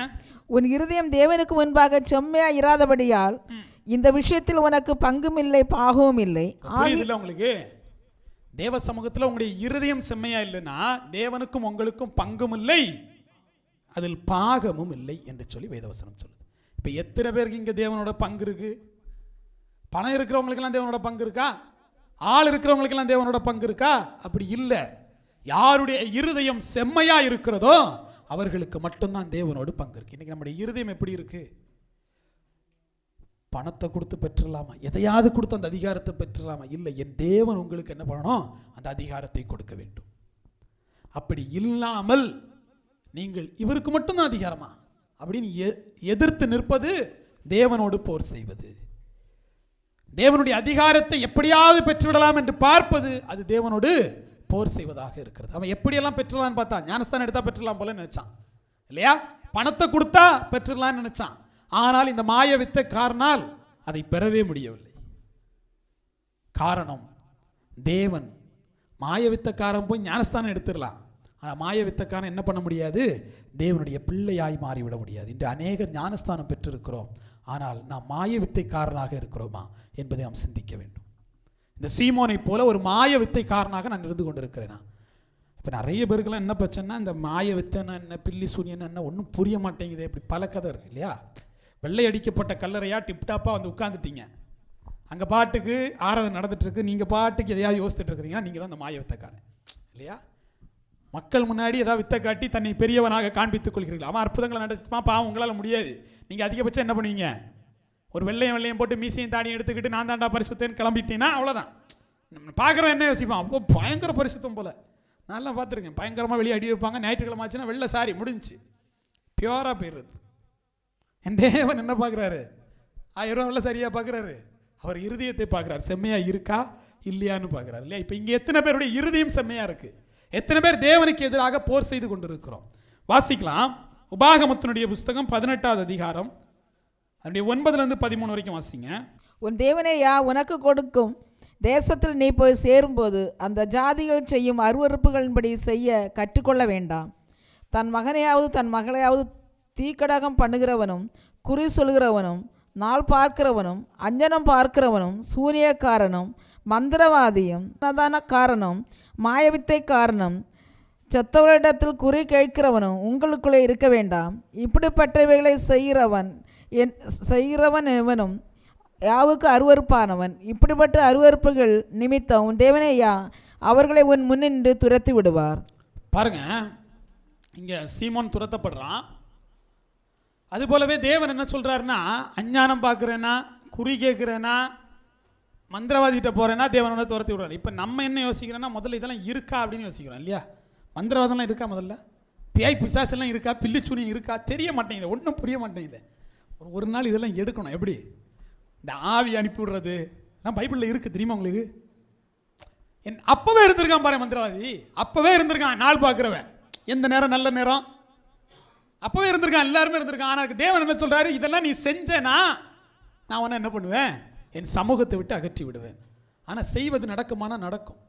உன் இருதயம் தேவனுக்கு முன்பாக செம்மையா இராதபடியால் இந்த விஷயத்தில் உனக்கு பங்கும் இல்லை பாகமும் இல்லை. புரியுதுல்ல உங்களுக்கு? தேவ சமூகத்தில் உங்களுடைய இருதயம் செம்மையா இல்லைன்னா தேவனுக்கும் உங்களுக்கும் பங்கும் இல்லை, அதில் பாகமும் இல்லை என்று சொல்லி வேதவசனம் சொல்லுது. இப்போ எத்தனை பேருக்கு இங்கே தேவனோட பங்கு இருக்கு? பணம் இருக்கிறவங்களுக்கெல்லாம் தேவனோட பங்கு இருக்கா? ஆள் இருக்கிறவங்களுக்கெல்லாம் தேவனோட பங்கு இருக்கா? அப்படி இல்லை. யாருடைய இருதயம் செம்மையா இருக்கிறதோ அவர்களுக்கு மட்டும்தான் தேவனோடு பங்கு இருக்கு. இன்னைக்கு நம்முடைய இருதயம் எப்படி இருக்கு? பணத்தை கொடுத்து பெற்றுலாமா? எதையாவது கொடுத்து அந்த அதிகாரத்தை பெற்றுலாமா? இல்லை, என் தேவன் உங்களுக்கு என்ன பண்ணணும்? அந்த அதிகாரத்தை கொடுக்க வேண்டும். அப்படி இல்லாமல் நீங்கள் இவருக்கு மட்டும்தான் அதிகாரமா அப்படின்னு எதிர்த்து நிற்பது தேவனோடு போர் செய்வது. தேவனுடைய அதிகாரத்தை எப்படியாவது பெற்றுவிடலாம் என்று பார்ப்பது அது தேவனோடு போர் செய்வதாக இருக்கிறது. அவன் எப்படியெல்லாம் பெற்றுலான்னு பார்த்தா, ஞானஸ்தானம் எடுத்தா பெற்றுலாம் போல நினைச்சான் இல்லையா? பணத்தை கொடுத்தா பெற்றுலான்னு நினைச்சான். ஆனால் இந்த மாய வித்தைக்காரனால் அதை பெறவே முடியவில்லை. காரணம், தேவன் மாய வித்தைக்காரன் போய் ஞானஸ்தானம் எடுத்துடலாம், ஆனால் மாய வித்தைக்காரன் என்ன பண்ண முடியாது? தேவனுடைய பிள்ளையாய் மாறிவிட முடியாது. இன்று அநேகர் ஞானஸ்தானம் பெற்றிருக்கிறோம், ஆனால் நாம் மாய வித்தைக்காரனாக இருக்கிறோமா என்பதை நாம் சிந்திக்க வேண்டும். இந்த சீமோனை போல ஒரு மாய வித்தைக்காரனாக நான் இருந்து கொண்டிருக்கிறேனா? இப்போ நிறைய பேருக்கெல்லாம் என்ன பிரச்சனைனா, இந்த மாய வித்தைன்னா என்ன, பில்லி சூனியன் என்ன, ஒன்றும் புரிய மாட்டேங்குது. இப்படி பல கதை இருக்குது இல்லையா? வெள்ளை அடிக்கப்பட்ட கல்லறையாக டிப்டாப்பாக வந்து உட்காந்துட்டீங்க, அங்கே பாட்டுக்கு ஆராதனை நடந்துட்டுருக்கு, நீங்கள் பாட்டுக்கு எதையாவது யோசித்துட்டு இருக்கிறீங்கன்னா நீங்கள் தான் அந்த மாய வித்தைக்காரன் இல்லையா? மக்கள் முன்னாடி ஏதாவது வித்தை காட்டி தன்னை பெரியவனாக காண்பித்துக் கொள்கிறீர்கள். அவன் அற்புதங்களை நடத்துமா, பாவம் உங்களால் முடியாது. நீங்கள் அதிகபட்சம் என்ன பண்ணுவீங்க? ஒரு வெள்ளையும் போட்டு மீசையும் தாடியும் எடுத்துக்கிட்டு நான் தாண்டா பரிசுத்தேன்னு கிளம்பிட்டீங்கன்னா அவ்வளோதான். பார்க்குறோம் என்ன யோசிப்பான், அப்போ பயங்கர பரிசுத்தம் போல். நல்லா பார்த்துருக்கேன், பயங்கரமாக வெளியே அடி வைப்பாங்க. ஞாயிற்றுக்கிழமை ஆச்சுன்னா வெள்ளை சாரி முடிஞ்சு பியூராக போயிடுறது. என் தேவன் என்ன பார்க்குறாரு? 1000 ரூபா வெள்ளை சரியாக பார்க்குறாரு? அவர் இருதயத்தை பார்க்குறாரு, செம்மையாக இருக்கா இல்லையான்னு பார்க்குறாரு இல்லையா? இப்போ இங்கே எத்தனை பேருடைய இருதயம் செம்மையாக இருக்குது? எத்தனை பேர் தேவனுக்கு எதிராக போர் செய்து கொண்டிருக்கிறோம்? வாசிக்கலாம். உபாகமத்தினுடைய புஸ்தகம் 18வது அதிகாரம், அதனுடைய 9லேருந்து 13 வரைக்கும் வாசிங்க. உன் தேவனேயா உனக்கு கொடுக்கும் தேசத்தில் நீ போய் சேரும்போது அந்த ஜாதிகள் செய்யும் அருவருப்புகளின்படி செய்ய கற்றுக்கொள்ள வேண்டாம். தன் மகனையாவது தன் மகளையாவது தீக்கடகம் பண்ணுகிறவனும், குறி சொல்கிறவனும், நாள் பார்க்கிறவனும், அஞ்சனம் பார்க்கிறவனும், சூனியக்காரனும், மந்திரவாதியும், அன்னதானக்காரனும், மாயவித்தைக்காரனும், செத்தவரிடத்தில் குறி கேட்கிறவனும் உங்களுக்குள்ளே இருக்க வேண்டாம். இப்படிப்பட்டவைகளை செய்கிறவன் எவனும் யாவுக்கு அருவருப்பானவன். இப்படிப்பட்ட அருவருப்புகள் நிமித்தம் உன் தேவனேயா அவர்களை உன் முன்னின்று துரத்தி விடுவார். பாருங்க, இங்கே சீமோன் துரத்தப்படுறான். அதுபோலவே தேவன் என்ன சொல்கிறாருன்னா, அஞ்ஞானம் பார்க்குறேன்னா, குறி கேட்குறேன்னா, மந்திரவாதிகிட்ட போகிறேன்னா தேவனோட துரத்தி விடுறாரு. இப்போ நம்ம என்ன யோசிக்கிறோன்னா, முதல்ல இதெல்லாம் இருக்கா அப்படின்னு யோசிக்கிறோம் இல்லையா? மந்திரவாதம்லாம் இருக்கா? முதல்ல பேய் பிசாசெல்லாம் இருக்கா? பில்லிச்சூனியம் இருக்கா? தெரிய மாட்டேங்குது, ஒன்றும் புரிய மாட்டேங்குது. ஒரு நாள் இதெல்லாம் எடுக்கணும். எப்படி இந்த ஆவி அனுப்பி விடுறது எல்லாம் பைபிளில் இருக்குது தெரியுமா உங்களுக்கு? அப்போவே இருந்திருக்கான் பாரு மந்திரவாதி, அப்போவே இருந்திருக்கான். நாள் பார்க்குறவன் எந்த நேரம் நல்ல நேரம் அப்போவே இருந்திருக்கான், எல்லாருமே இருந்திருக்கான். ஆனால் தேவன் என்ன சொல்கிறாரு? இதெல்லாம் நீ செஞ்சேனா நான் உன்னை என்ன பண்ணுவேன்? என் சமூகத்தை விட்டு அகற்றி விடுவேன். ஆனால் செய்வது நடக்குமானா நடக்கும்.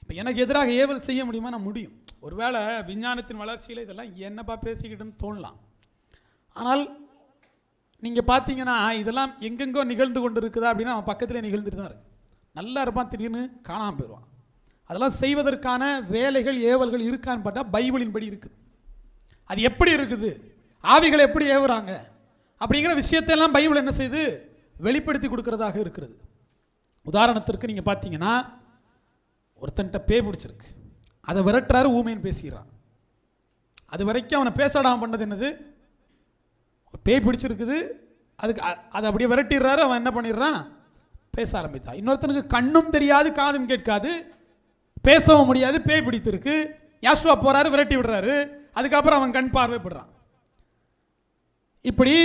இப்போ எனக்கு எதிராக ஏவல் செய்ய முடியுமா? நான் முடியும். ஒருவேளை விஞ்ஞானத்தின் வளர்ச்சியில் இதெல்லாம் என்னப்பா பேசிக்கிட்டுன்னு தோணலாம். ஆனால் நீங்கள் பார்த்தீங்கன்னா இதெல்லாம் எங்கெங்கோ நிகழ்ந்து கொண்டு இருக்குதா அப்படின்னா அவன் பக்கத்திலே நிகழ்ந்துட்டு தான் இருக்கு. நல்லா இருப்பான், திடீர்னு காணாமல் போயிடுவான். அதெல்லாம் செய்வதற்கான வேலைகள் ஏவல்கள் இருக்கான்னு பார்த்தா பைபிளின் படி இருக்குது. அது எப்படி இருக்குது, ஆவிகள் எப்படி ஏவுறாங்க அப்படிங்கிற விஷயத்தையெல்லாம் பைபிள் என்ன செய்து வெளிப்படுத்தி கொடுக்கறதாக இருக்கிறது. உதாரணத்திற்கு நீங்கள் பார்த்தீங்கன்னா, ஒருத்தன்ட்ட பேய் பிடிச்சிருக்கு, அதை விரட்டுறாரு, ஊமைன்னு பேசிக்கிறான். அது வரைக்கும் அவனை பேசாடாமல் பண்ணது என்னது? பேய் பிடிச்சிருக்குது, அதுக்கு அதை அப்படியே விரட்டிடுறாரு. அவன் என்ன பண்ணிடுறான்? பேச ஆரம்பித்தான். இன்னொருத்தனுக்கு கண்ணும் தெரியாது, காதும் கேட்காது, பேசவும் முடியாது, பேய் பிடித்திருக்கு. யாசுவா போறாரு, விரட்டி விடுறாரு. அதுக்கப்புறம் அவன் கண் பார்வைப்படுறான். இப்படி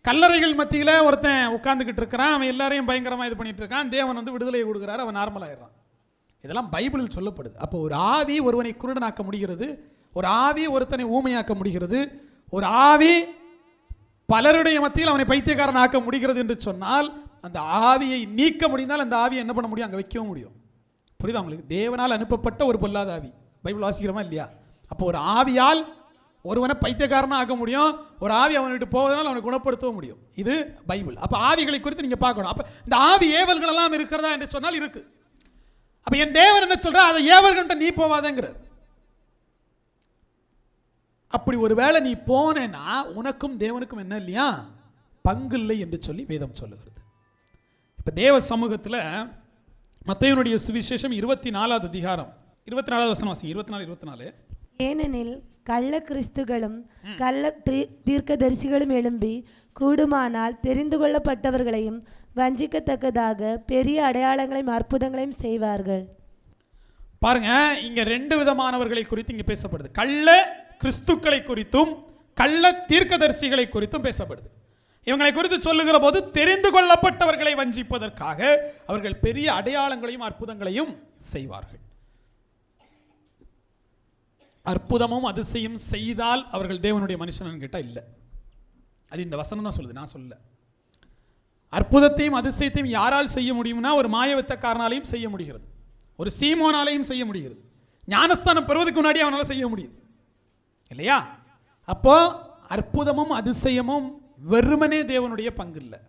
கல்லறைகள் மத்தியில் ஒருத்தன் உட்கார்ந்துக்கிட்டு இருக்கிறான். அவன் எல்லாரையும் பயங்கரமாக இது பண்ணிட்டு இருக்கான். தேவன் வந்து விடுதலை கொடுக்குறாரு, அவன் நார்மல் ஆயிடுறான். இதெல்லாம் பைபிளில் சொல்லப்படுது. அப்போ ஒரு ஆவி ஒருவனை குருடனாக்க முடிகிறது, ஒரு ஆவி ஒருத்தனை ஊமையாக்க முடிகிறது, ஒரு ஆவி பலருடைய மத்தியில் அவனை பைத்தியக்காரன் ஆக்க முடிகிறது என்று சொன்னால், அந்த ஆவியை நீக்க முடிந்தால் அந்த ஆவியை என்ன பண்ண முடியும்? அங்கே வைக்கவும் முடியும். புரியுதா உங்களுக்கு? தேவனால் அனுப்பப்பட்ட ஒரு பொல்லாத ஆவி. பைபிள் வாசிக்கிறோமா இல்லையா? அப்போ ஒரு ஆவியால் ஒருவனை பைத்தியக்காரனாக ஆக்க முடியும், ஒரு ஆவி அவன்கிட்ட போவதனால் அவனை குணப்படுத்தவும் முடியும். இது பைபிள். அப்போ ஆவிகளை குறித்து நீங்கள் பார்க்கணும். அப்போ இந்த ஆவி ஏவல்கள் எல்லாம் இருக்கிறதா என்று சொன்னால் இருக்கு. அப்போ என் தேவன் என்ன சொல்றா? அதை ஏவல்கிட்ட நீ போவாதங்கிறார். அப்படி ஒரு வேளை நீ போனேன்னா உனக்கும் தேவனுக்கும் என்ன இல்லையா? பங்கு இல்லை என்று சொல்லி வேதம் சொல்லுகிறது. இப்போ தேவ சமூகத்தில் மத்தேயுனுடைய சுவிசேஷம் 24வது அதிகாரம் 24வது வசனம் வாசிங்க. 24. ஏனெனில் கள்ள கிறிஸ்துகளும் கள்ள தீர்க்கதரிசிகளும் எழும்பி கூடுமானால் தெரிந்து கொள்ளப்பட்டவர்களையும் வஞ்சிக்கத்தக்கதாக பெரிய அடையாளங்களையும் அற்புதங்களையும் செய்வார்கள். பாருங்க, இங்க 2 விதமானவர்களை குறித்து இங்க பேசப்படுது. கள்ள கிறிஸ்துக்களை குறித்தும் கள்ள தீர்க்கதரிசிகளை குறித்தும் பேசப்படுது. இவங்களை குறித்து சொல்லுகிற போது தெரிந்து கொள்ளப்பட்டவர்களை வஞ்சிப்பதற்காக அவர்கள் பெரிய அடையாளங்களையும் அற்புதங்களையும் செய்வார்கள். அற்புதமும் அதிசயம் செய்தால் அவர்கள் தேவனுடைய மனுஷன் கேட்டா இல்லை. அது இந்த வசனம் தான் சொல்லுது, நான் சொல்ல. அற்புதத்தையும் அதிசயத்தையும் யாரால் செய்ய முடியும்னா ஒரு மாயவித்தக்காரனாலையும் செய்ய முடிகிறது, ஒரு சீமோனாலையும் செய்ய முடிகிறது. ஞானஸ்தானம் பெறுவதற்கு முன்னாடி அவனால் செய்ய முடியுது இல்லையா? அப்போ அற்புதமும் அதிசயமும் வெறுமனே தேவனுடைய பங்கு இல்லை.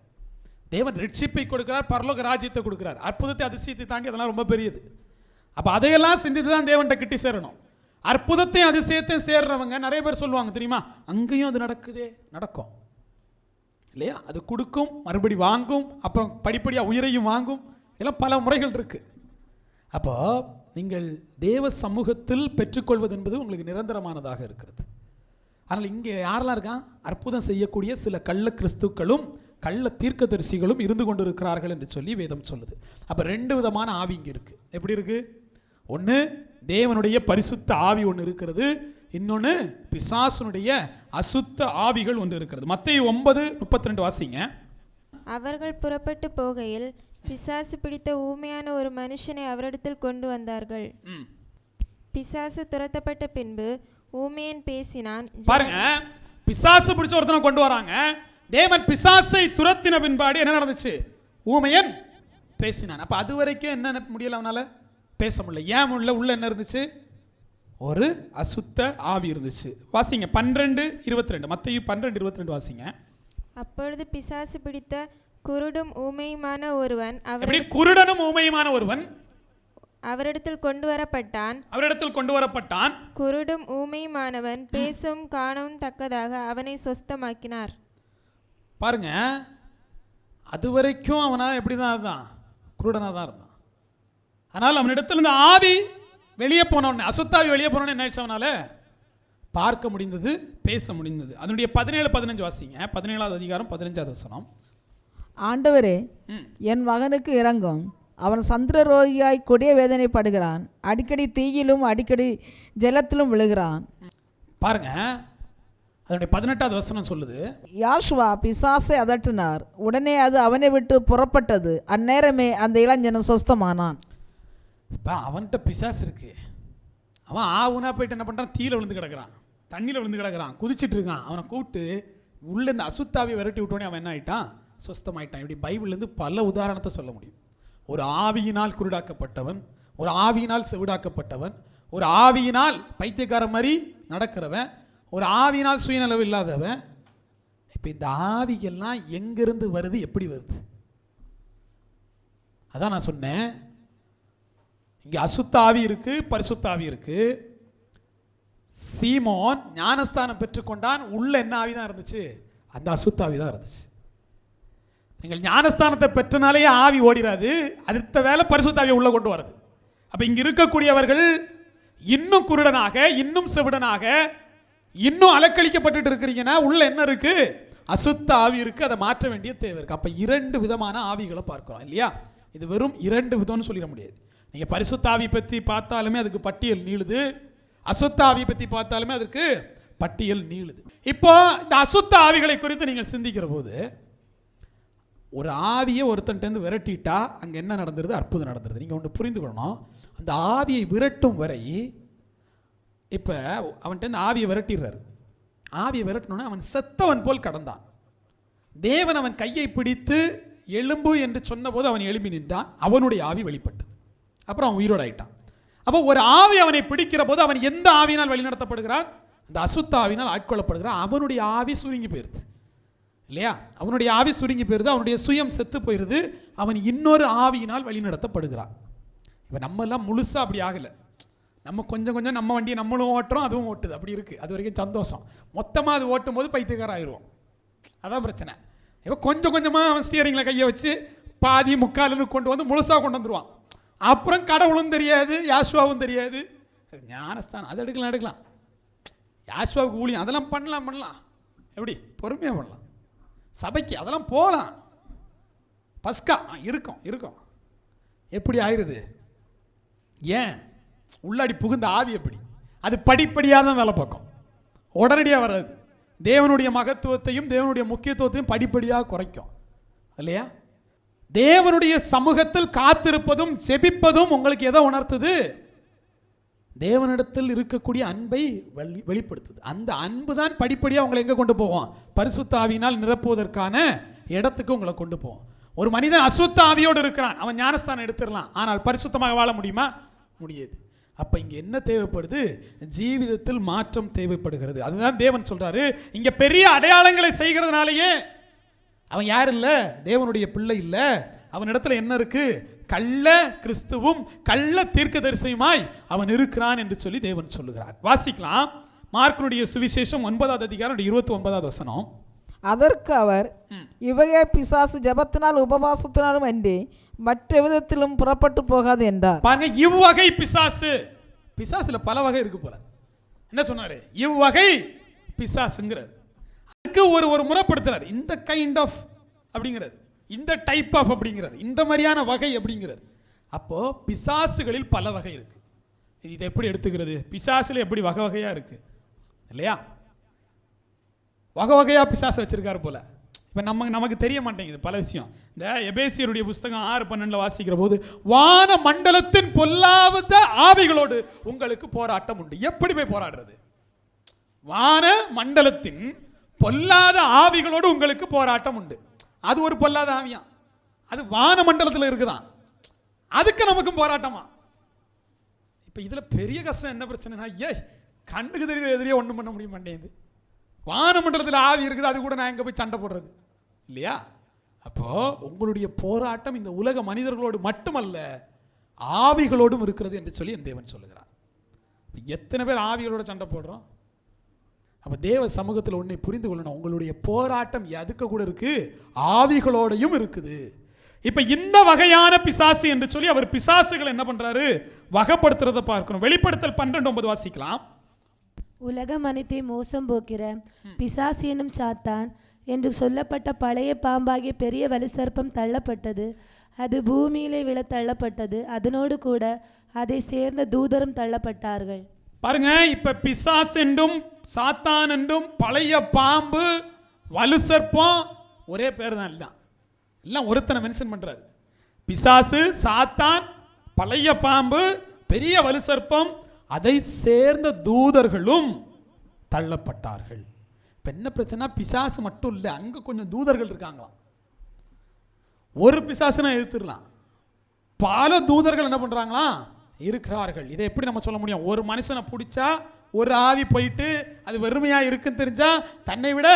தேவன் ரட்சிப்பை கொடுக்கிறார், பரலோக ராஜ்யத்தை கொடுக்கிறார். அற்புதத்தை அதிசயத்தை தாண்டி அதெல்லாம் ரொம்ப பெரியது. அப்போ அதையெல்லாம் சிந்தித்து தான் தேவன்கிட்ட கிட்டி சேரணும். அற்புதத்தையும் அதிசயத்தையும் சேர்றவங்க நிறைய பேர் சொல்லுவாங்க தெரியுமா, அங்கேயும் அது நடக்குதே, நடக்கும் இல்லையா? அது கொடுக்கும், மறுபடி வாங்கும், அப்புறம் படிப்படியாக உயிரையும் வாங்கும், எல்லாம் பல முறைகள் இருக்கு. அப்போ நீங்கள் தேவ சமூகத்தில் பெற்றுக்கொள்வது என்பது உங்களுக்கு நிரந்தரமானதாக இருக்கிறது. ஆனால் இங்கே யாரெல்லாம் இருக்கான்? அற்புதம் செய்யக்கூடிய சில கள்ள கிறிஸ்துக்களும் கள்ள தீர்க்கதரிசிகளும் இருந்து கொண்டு இருக்கிறார்கள் என்று சொல்லி வேதம் சொல்லுது. அப்போ 2 விதமான ஆவி இங்கே இருக்கு. எப்படி இருக்கு? ஒன்று தேவனுடைய பரிசுத்த ஆவி ஒன்று இருக்கிறது, இன்னொன்று பிசாசுனுடைய அசுத்த ஆவிகள் ஒன்று இருக்கிறது. மத்தேயு 9:32 வாசிங்க. அவர்கள் புறப்பட்டு போகையில் பிசாசு பிடித்த ஊமையான ஒரு மனுஷனை அவரிடத்தில் கொண்டு வந்தார்கள். பிசாசு துரத்தப்பட்ட பின்பு ஊமையன் பேசினான். பாருங்க, பிசாசு பிடிச்ச ஒருத்தனை கொண்டு வராங்க. தேவன் பிசாசை துரத்தின பின்பாடு என்ன நடந்துச்சு? ஊமையன் பேசினான். அப்ப அது வரைக்கும் என்ன முடியல, அவனால பேச முடியல. ஏன் முடியல? உள்ள என்ன இருந்துச்சு? ஒரு அசுத்த ஆவி இருந்துச்சு. வாசிங்க 12:22. மத்தேயு 12:22 வாசிங்க. அப்பொழுது பிசாசு பிடித்த குருடும் ஊமையுமான ஒருவன் குருடனும் ஊமையுமான ஒருவன் அவரிடத்தில் கொண்டு வரப்பட்டான். குருடும் ஊமையுமானவன் பேசவும் காணவும் தக்கதாக அவனை சொஸ்தமாக்கினார். பாருங்க, அது வரைக்கும் அவனா எப்படிதான் இருந்தான்? குருடனா தான் இருந்தான். ஆனால் அவனிடத்தில் இந்த ஆவி வெளியே போனோடனே, அசுத்தாவி வெளியே போனோடனே என்ன ஆயிடுச்சு? அவனால பார்க்க முடிந்தது, பேச முடிந்தது. அதனுடைய 17-15 வாசிங்க. 17வது அதிகாரம் 15வது வசனம். ஆண்டவரே, என் மகனுக்கு இரங்கும். அவன் சந்திரரோகியாய் கொடிய வேதனைப்படுகிறான். அடிக்கடி தீயிலும் அடிக்கடி ஜலத்திலும் விழுகிறான். பாருங்க, அதனுடைய 18வது வசனம் சொல்லுது, யாசுவா பிசாசை அதட்டினார், உடனே அது அவனை விட்டு புறப்பட்டது. அந்நேரமே அந்த இளைஞன் சொஸ்தமானான். இப்போ அவன்கிட்ட பிசாசு இருக்கு. அவன் ஆவுனா போயிட்டு என்ன பண்ணுறான்? தீயில விழுந்து கிடக்கிறான், தண்ணியில் விழுந்து கிடக்கிறான், குதிச்சுட்டு இருக்கான். அவனை கூப்பிட்டு உள்ள இந்த அசுத்தாவியை விரட்டி விட்டோன்னே அவன் என்ன ஆயிட்டான்? சொஸ்தமாயிட்டான். இப்படி பைபிள்லேருந்து பல உதாரணத்தை சொல்ல முடியும். ஒரு ஆவியினால் குருடாக்கப்பட்டவன், ஒரு ஆவியினால் செவிடாக்கப்பட்டவன், ஒரு ஆவியினால் பைத்தியக்கார மாதிரி நடக்கிறவன், ஒரு ஆவியினால் சுயநலவு இல்லாதவன். இப்போ இந்த ஆவிகள்லாம் எங்கிருந்து வருது, எப்படி வருது? அதான் நான் சொன்னேன், இங்கே அசுத்த ஆவி இருக்கு, பரிசுத்த ஆவி இருக்கு. சீமோன் ஞானஸ்தானம் பெற்றுக்கொண்டான். உள்ள என்ன ஆவி தான் இருந்துச்சு? அந்த அசுத்த ஆவி தான் இருந்துச்சு. நீங்கள் ஞானஸ்தானத்தை பெற்றனாலேயே ஆவி ஓடிராது, அடுத்த வேலை பரிசுத்தாவியை உள்ள கொண்டு வரது. அப்ப இங்க இருக்கக்கூடியவர்கள் இன்னும் குருடனாக, இன்னும் செவிடனாக, இன்னும் அலக்களிக்கப்பட்டு இருக்கிறீங்கன்னா உள்ள என்ன இருக்கு? அசுத்த ஆவி இருக்கு. அதை மாற்ற வேண்டிய தேவை இருக்கு. அப்ப 2 விதமான ஆவிகளை பார்க்கிறோம் இல்லையா? இது வெறும் 2 விதம்னு சொல்லிட முடியாது. நீங்க பரிசுத்த ஆவி பற்றி பார்த்தாலுமே அதுக்கு பட்டியல் நீளுது, அசுத்த ஆவி பற்றி பார்த்தாலுமே அதற்கு பட்டியல் நீளுது. இப்போ இந்த அசுத்த ஆவிகளை குறித்து நீங்கள் சிந்திக்கிற போது, ஒரு ஆவியை ஒருத்தன்ட்டு விரட்டிட்டா அங்கே என்ன நடந்துருது? அற்புதம் நடந்துருது. நீங்கள் ஒன்று புரிந்துக்கணும், அந்த ஆவியை விரட்டும் வரை, இப்போ அவன்கிட்ட ஆவியை விரட்டிடுறாரு. ஆவியை விரட்டணுன்னா அவன் செத்தவன் போல் கடந்தான். தேவன் அவன் கையை பிடித்து எலும்பு என்று சொன்னபோது அவன் எழும்பி நின்றான். அவனுடைய ஆவி வெளிப்பட்டது. அப்புறம் அவன் உயிரோடு ஆயிட்டான். அப்போ ஒரு ஆவி அவனை பிடிக்கிற போது அவன் எந்த ஆவியினால் வழிநடத்தப்படுகிறான்? அந்த அசுத்த ஆவியினால் ஆட்கொள்ளப்படுகிறான். அவனுடைய ஆவி சுருங்கி போயிருது இல்லையா? அவனுடைய ஆவி சுருங்கி போயிருது, அவனுடைய சுயம் செத்து போயிருது. அவன் இன்னொரு ஆவியினால் வழிநடத்தப்படுகிறான். இப்போ நம்ம எல்லாம் முழுசாக அப்படி ஆகலை. நம்ம கொஞ்சம் கொஞ்சம் நம்ம வண்டியை நம்மளும் ஓட்டுறோம், அதுவும் ஓட்டுது. அப்படி இருக்குது. அது வரைக்கும் சந்தோஷம். மொத்தமாக அது ஓட்டும் போது பைத்தியக்காரன் ஆயிடுவோம். அதான் பிரச்சனை. இப்போ கொஞ்சம் கொஞ்சமாக அவன் ஸ்டியரிங்கில் கையை வச்சு பாதி முக்காலுன்னு கொண்டு வந்து முழுசாக கொண்டு வந்துடுவான். அப்புறம் கடவுளும் தெரியாது, யாசுவாவும் தெரியாது. ஞானஸ்தானம் அது எடுக்கலாம். யாசுவாவுக்கு ஊழியம் அதெல்லாம் பண்ணலாம். எப்படி பொறுமையாக பண்ணலாம். சபைக்கு அதெல்லாம் போகலாம். பஸ்கா இருக்கும். எப்படி ஆயிடுது? ஏன்? உள்ளாடி புகுந்த ஆவி எப்படி? அது படிப்படியாக தான் வேலை பார்க்கும், உடனடியாக வராது. தேவனுடைய மகத்துவத்தையும் தேவனுடைய முக்கியத்துவத்தையும் படிப்படியாக குறைக்கும் இல்லையா? தேவனுடைய சமூகத்தில் காத்திருப்பதும் செபிப்பதும் உங்களுக்கு எதை உணர்த்துது? தேவனிடத்தில் இருக்கக்கூடிய அன்பை வெளிப்படுத்துது. அந்த அன்பு தான் படிப்படியாக உங்களை எங்கே கொண்டு போவோம்? பரிசுத்த ஆவியினால் நிரப்புவதற்கான இடத்துக்கு உங்களை கொண்டு போவோம். ஒரு மனிதன் அசுத்த ஆவியோடு இருக்கிறான், அவன் ஞானஸ்தானம் எடுத்துடலாம், ஆனால் பரிசுத்தமாக வாழ முடியுமா? முடியாது. அப்போ இங்கே என்ன தேவைப்படுது? ஜீவிதத்தில் மாற்றம் தேவைப்படுகிறது. அதுதான் தேவன் சொல்றாரு, இங்கே பெரிய அடையாளங்களை செய்கிறதுனாலேயே அவன் யார் இல்லை? தேவனுடைய பிள்ளை இல்லை. அவன் இடத்துல என்ன இருக்கு? கள்ள கிறிஸ்துவும் கள்ள தீர்க்கதரிசியுமாய் அவன் இருக்கிறான் என்று சொல்லி தேவன் சொல்லுகிறார். வாசிக்கலாம், மார்க்குடைய சுவிசேஷம் 9வது அதிகாரம் 29வது வசனம். அதற்கு அவர், இவையே பிசாசு ஜபத்தினால் உபவாசத்தினாலும் அன்றி மற்ற விதத்திலும் புறப்பட்டு போகாது என்றார். பாருங்க, இவ்வகை பிசாசுல பல வகை இருக்கு போல. என்ன சொன்னாரு? இவ்வகை பிசாசுங்கிறார். அதுக்கு ஒரு முறைப்படுத்துறாரு. இந்த கைண்ட் ஆஃப் அப்படிங்கிறார், இந்த டைப் ஆஃப் அப்படிங்கிறார், இந்த மாதிரியான வகை அப்படிங்கிறார். அப்போ பிசாசுகளில் பல வகை இருக்கு. இதை எப்படி எடுத்துக்கிறது? பிசாசுல எப்படி வகை வகையா இருக்கு இல்லையா? வகை வகையா பிசாசு வச்சிருக்காரு போல. இப்போ நமக்கு தெரிய மாட்டேங்குது பல விஷயம். இந்த எபேசியருடைய புஸ்தகம் 6:12 வாசிக்கிற போது, வான மண்டலத்தின் பொல்லாத ஆவிகளோடு உங்களுக்கு போராட்டம் உண்டு. எப்படி போய் போராடுறது? வான மண்டலத்தின் பொல்லாத ஆவிகளோடு உங்களுக்கு போராட்டம் உண்டு. அது ஒரு பொல்லாத ஆவியா, அது வான மண்டலத்தில் இருக்குதான், அதுக்கு நமக்கும் போராட்டமா? இப்போ இதுல பெரிய கஷ்டம் என்ன பிரச்சனைனா, கண்ணுக்கு தெரியுற எதிரியே ஒன்றும் பண்ண முடிய மாட்டேங்குது. வான மண்டலத்தில் ஆவி இருக்குது, அது கூட நான் எங்க போய் சண்டை போடுறது இல்லையா? அப்போ உங்களுடைய போராட்டம் இந்த உலக மனிதர்களோடு மட்டுமல்ல, ஆவிகளோடும் இருக்கிறது என்று சொல்லி என் தேவன் சொல்லுகிறார். எத்தனை பேர் ஆவிகளோட சண்டை போடுறோம்? அப்ப தேவ சமூகத்தில் ஒன்றை புரிந்து கொள்ளணும், உங்களுடைய போராட்டம் எதுக்கு கூட இருக்கு? ஆவிகளோடையும் இருக்குது. இப்ப இந்த வகையான பிசாசு என்று சொல்லி அவர் பிசாசுகள் என்ன பண்றாரு? வகைப்படுத்துறதை பார்க்கணும். வெளிப்படுத்தல் 12:9 வாசிக்கலாம். உலகம் அனைத்தை மோசம் போக்கிற பிசாசு என்னும் சாத்தான் என்று சொல்லப்பட்ட பழைய பாம்பாகிய பெரிய வலுசர்ப்பம் தள்ளப்பட்டது. அது பூமியிலே விழ தள்ளப்பட்டது. அதனோடு கூட அதை சேர்ந்த தூதரும் தள்ளப்பட்டார்கள். பாருங்க, இப்ப பிசாஸ் என்றும் சாத்தான் என்றும் பழைய பாம்பு வலுசர்ப்பம் ஒரே பேர் தான், எல்லாம் ஒருத்தனை மென்ஷன் பண்றாரு. பிசாசு, சாத்தான், பழைய பாம்பு, பெரிய வலுசர்ப்பம், அதை சேர்ந்த தூதர்களும் தள்ளப்பட்டார்கள். இப்போ என்ன பிரச்சனை? பிசாசு மட்டும் இல்லை, அங்கே கொஞ்சம் தூதர்கள் இருக்காங்களாம். ஒரு பிசாசுனா எதிர்த்துடலாம், பல தூதர்கள் என்ன பண்ணுறாங்களாம்? இருக்கிறார்கள். இதை எப்படி நம்ம சொல்ல முடியும்? ஒரு மனுஷனை பிடிச்சா ஒரு ஆவி போயிட்டு அது வெறுமையாக இருக்குன்னு தெரிஞ்சா தன்னை விட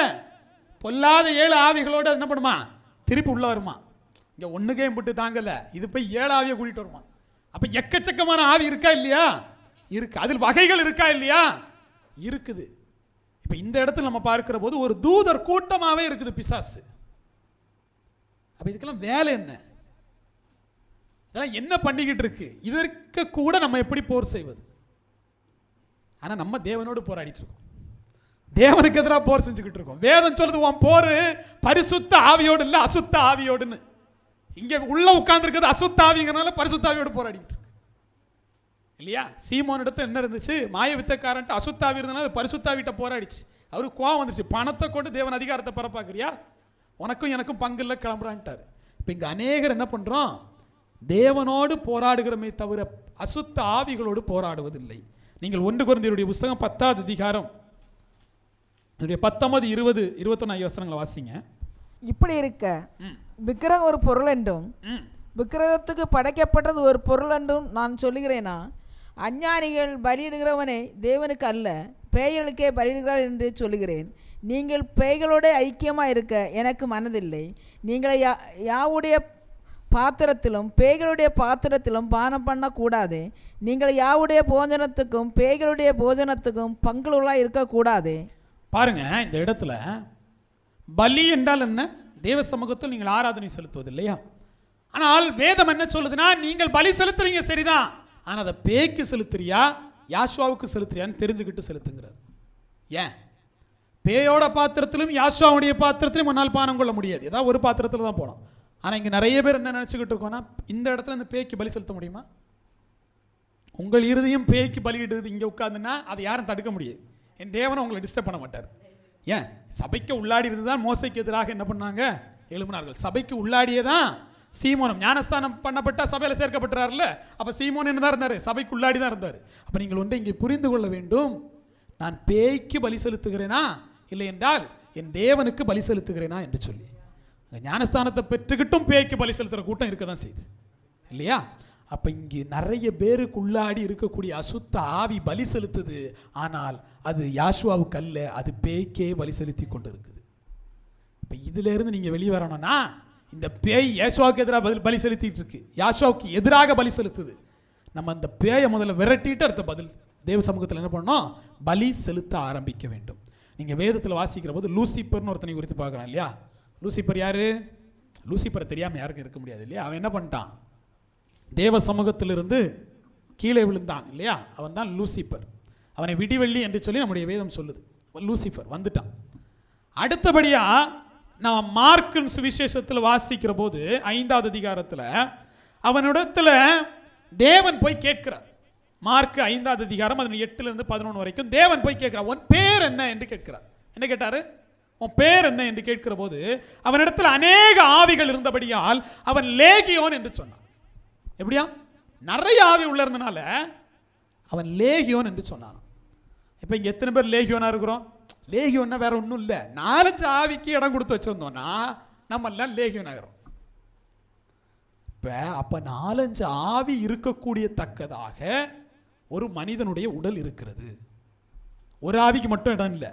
பொல்லாத 7 ஆவிகளோடு என்ன பண்ணுமா? திருப்பி உள்ள வருமா? இங்கே ஒன்றுக்கே விட்டு தாங்கல, இது போய் 7 ஆவியை கூட்டிகிட்டு வருமா? அப்போ எக்கச்சக்கமான ஆவி இருக்கா இல்லையா? இருக்கு. அதில் வகைகள் இருக்கா இல்லையா? இருக்குது. இப்போ இந்த இடத்துல நம்ம பார்க்கிற போது ஒரு தூதர் கூட்டமாகவே இருக்குது பிசாசு. அப்போ இதுக்கெல்லாம் வேலை என்ன? இதெல்லாம் என்ன பண்ணிக்கிட்டு இருக்கு? இதற்கு கூட நம்ம எப்படி போர் செய்வது? ஆனால் நம்ம தேவனோடு போராடிட்டு இருக்கோம், தேவனுக்கு எதிராக போர் செஞ்சுக்கிட்டு இருக்கோம். வேதம் சொல்லுது, உன் போர் பரிசுத்த ஆவியோடு இல்லை, அசுத்த ஆவியோடுன்னு. இங்கே உள்ள உட்கார்ந்து இருக்கிறது அசுத்த ஆவிங்கிறனால பரிசுத்த ஆவியோடு போராடிட்டு இருக்கு இல்லையா? சீமோன் இடத்துல என்ன இருந்துச்சு? மாய வித்தக்காரன்ட்டு அசுத்தாவி இருந்தனால பரிசுத்தாவிட்ட போராடிச்சு. அவருக்கு கோவம் வந்துச்சு, பணத்தை கொண்டு தேவன் அதிகாரத்தை பரப்பாக்குறியா, உனக்கும் எனக்கும் பங்கு இல்லை, கிளம்புறான்ட்டார். இப்போ இங்கே அநேகர் என்ன பண்ணுறோம்? தேவனோடு போராடுகிறமே தவிர அசுத்த ஆவிகளோடு போராடுவதில்லை. நீங்கள் 1 கொரிந்தியருடைய புஸ்தகம் 10வது அதிகாரம் 19, 20, 21 வசனங்களை வாசிங்க. இப்படி இருக்க விக்கிரகம் ஒரு பொருள் என்றும் விக்கிரகத்துக்கு படைக்கப்பட்டது ஒரு பொருள் என்றும் நான் சொல்லுகிறேனா? அஞ்ஞானிகள் பலியிடுகிறவனை தேவனுக்கு அல்ல, பேய்களுக்கே பலியிடுகிறார் என்று சொல்லுகிறேன். நீங்கள் பேய்களோட ஐக்கியமாக இருக்க எனக்கு மனதில்லை. நீங்கள் யாவுடைய பாத்திரத்திலும் பேய்களுடைய பாத்திரத்திலும் பானம் பண்ணக்கூடாது. நீங்கள் யாவுடைய போஜனத்துக்கும் பேய்களுடைய போஜனத்துக்கும் பங்குள்ளா இருக்கக்கூடாது. பாருங்க, இந்த இடத்துல பலி என்றால் என்ன? தேவ சமூகத்தில் நீங்கள் ஆராதனை செலுத்துவது இல்லையா? ஆனால் வேதம் என்ன சொல்லுதுன்னா, நீங்கள் பலி செலுத்துறீங்க சரிதான், ஆனால் அதை பேய்க்கு செலுத்துறியா யாஷுவாவுக்கு செலுத்துறியான்னு தெரிஞ்சுக்கிட்டு செலுத்துங்கிறார். ஏன்? பேயோட பாத்திரத்திலும் யாஷுவாவுடைய பாத்திரத்திலும் முன்னால் பானம் கொள்ள முடியாது, ஏதாவது ஒரு பாத்திரத்தில் தான் போனோம். ஆனால் இங்கே நிறைய பேர் என்ன நினச்சிக்கிட்டு இருக்கோன்னா, இந்த இடத்துல இந்த பேய்க்கு பலி செலுத்த முடியுமா? உங்கள் இறுதியும் பேய்க்கு பலியிடுறது இங்கே உட்காந்துன்னா அதை யாரும் தடுக்க முடியாது. என் தேவனை உங்களை டிஸ்டர்ப் பண்ண மாட்டார். ஏன்? சபைக்கு உள்ளாடி இருந்து தான் மோசைக்கு எதிராக என்ன பண்ணாங்க? எழுப்பினார்கள். சபைக்கு உள்ளாடியே தான் சீமோனம் ஞானஸ்தானம் பண்ணப்பட்ட சபையில் சேர்க்கப்பட்டார்ல, அப்போ சீமோன் என்ன தான் இருந்தார்? சபைக்கு உள்ளாடி தான் இருந்தார். அப்போ நீங்கள் ஒன்றை இங்கே புரிந்து கொள்ள வேண்டும், நான் பேய்க்கு பலி செலுத்துகிறேனா இல்லை என்றால் என் தேவனுக்கு பலி செலுத்துகிறேனா என்று சொல்லி. ஞானஸ்தானத்தை பெற்றுக்கிட்டும் பேய்க்கு பலி செலுத்துகிற கூட்டம் இருக்க தான் செய்யுது இல்லையா? அப்போ இங்கே நிறைய பேருக்கு உள்ளாடி இருக்கக்கூடிய அசுத்த ஆவி பலி செலுத்துது, ஆனால் அது யாஷுவாவுக்கு அல்ல, அது பேய்க்கே பலி செலுத்தி கொண்டு இருக்குது. இப்போ இதிலிருந்து நீங்கள் வெளியே வரணும்னா, இந்த பேய் யாஷுவாவுக்கு எதிராக பலி செலுத்திட்டு இருக்கு, யாஷுவாவுக்கு எதிராக பலி செலுத்துது. நம்ம அந்த பேயை முதல்ல விரட்டிட்டு அடுத்த பதில் தேவ சமூகத்தில் என்ன பண்ணணும்? பலி செலுத்த ஆரம்பிக்க வேண்டும். நீங்கள் வேதத்தில் வாசிக்கிற போது லூசிபர்னு ஒருத்தனை குறித்து பார்க்குறான் இல்லையா? லூசிபர் யாரு? லூசிபரை தெரியாமல் யாருக்கும் இருக்க முடியாது இல்லையா? அவன் என்ன பண்ணிட்டான்? தேவ சமூகத்திலிருந்து கீழே விழுந்தான் இல்லையா? அவன் தான் லூசிபர். அவனை விடிவெள்ளி என்று சொல்லி நம்முடைய வேதம் சொல்லுது. லூசிபர் வந்துட்டான். அடுத்தபடியா நான் மார்க்கின் சுவிசேஷத்தில் வாசிக்கிற போது 5வது அதிகாரத்தில் அவனிடத்துல தேவன் போய் கேட்கிறார். மார்க் 5வது அதிகாரம் அது 8லிருந்து 11 வரைக்கும் தேவன் போய் கேட்கிறார், உன் பேர் என்ன என்று கேட்கிறார். என்ன கேட்டாரு? உன் பேர் என்ன என்று கேட்கிற போது அவனிடத்தில் அநேக ஆவிகள் இருந்தபடியால் அவன் லேகியோன் என்று சொன்னான். எப்படியா? நிறைய ஆவி உள்ள இருந்தனால அவன் லேகியோன் என்று சொன்னான். இப்போ இங்கே எத்தனை பேர் லேகியோனா இருக்கிறோம்? லேகியோன்னா வேற ஒன்றும் இல்லை, 4-5 ஆவிக்கு இடம் கொடுத்து வச்சிருந்தோம்னா நம்ம எல்லாம் லேகியோன் ஆகிறோம். இப்போ அப்போ 4-5 ஆவி இருக்கக்கூடிய தக்கதாக ஒரு மனிதனுடைய உடல் இருக்கிறது. ஒரு ஆவிக்கு மட்டும் இடம் இல்லை,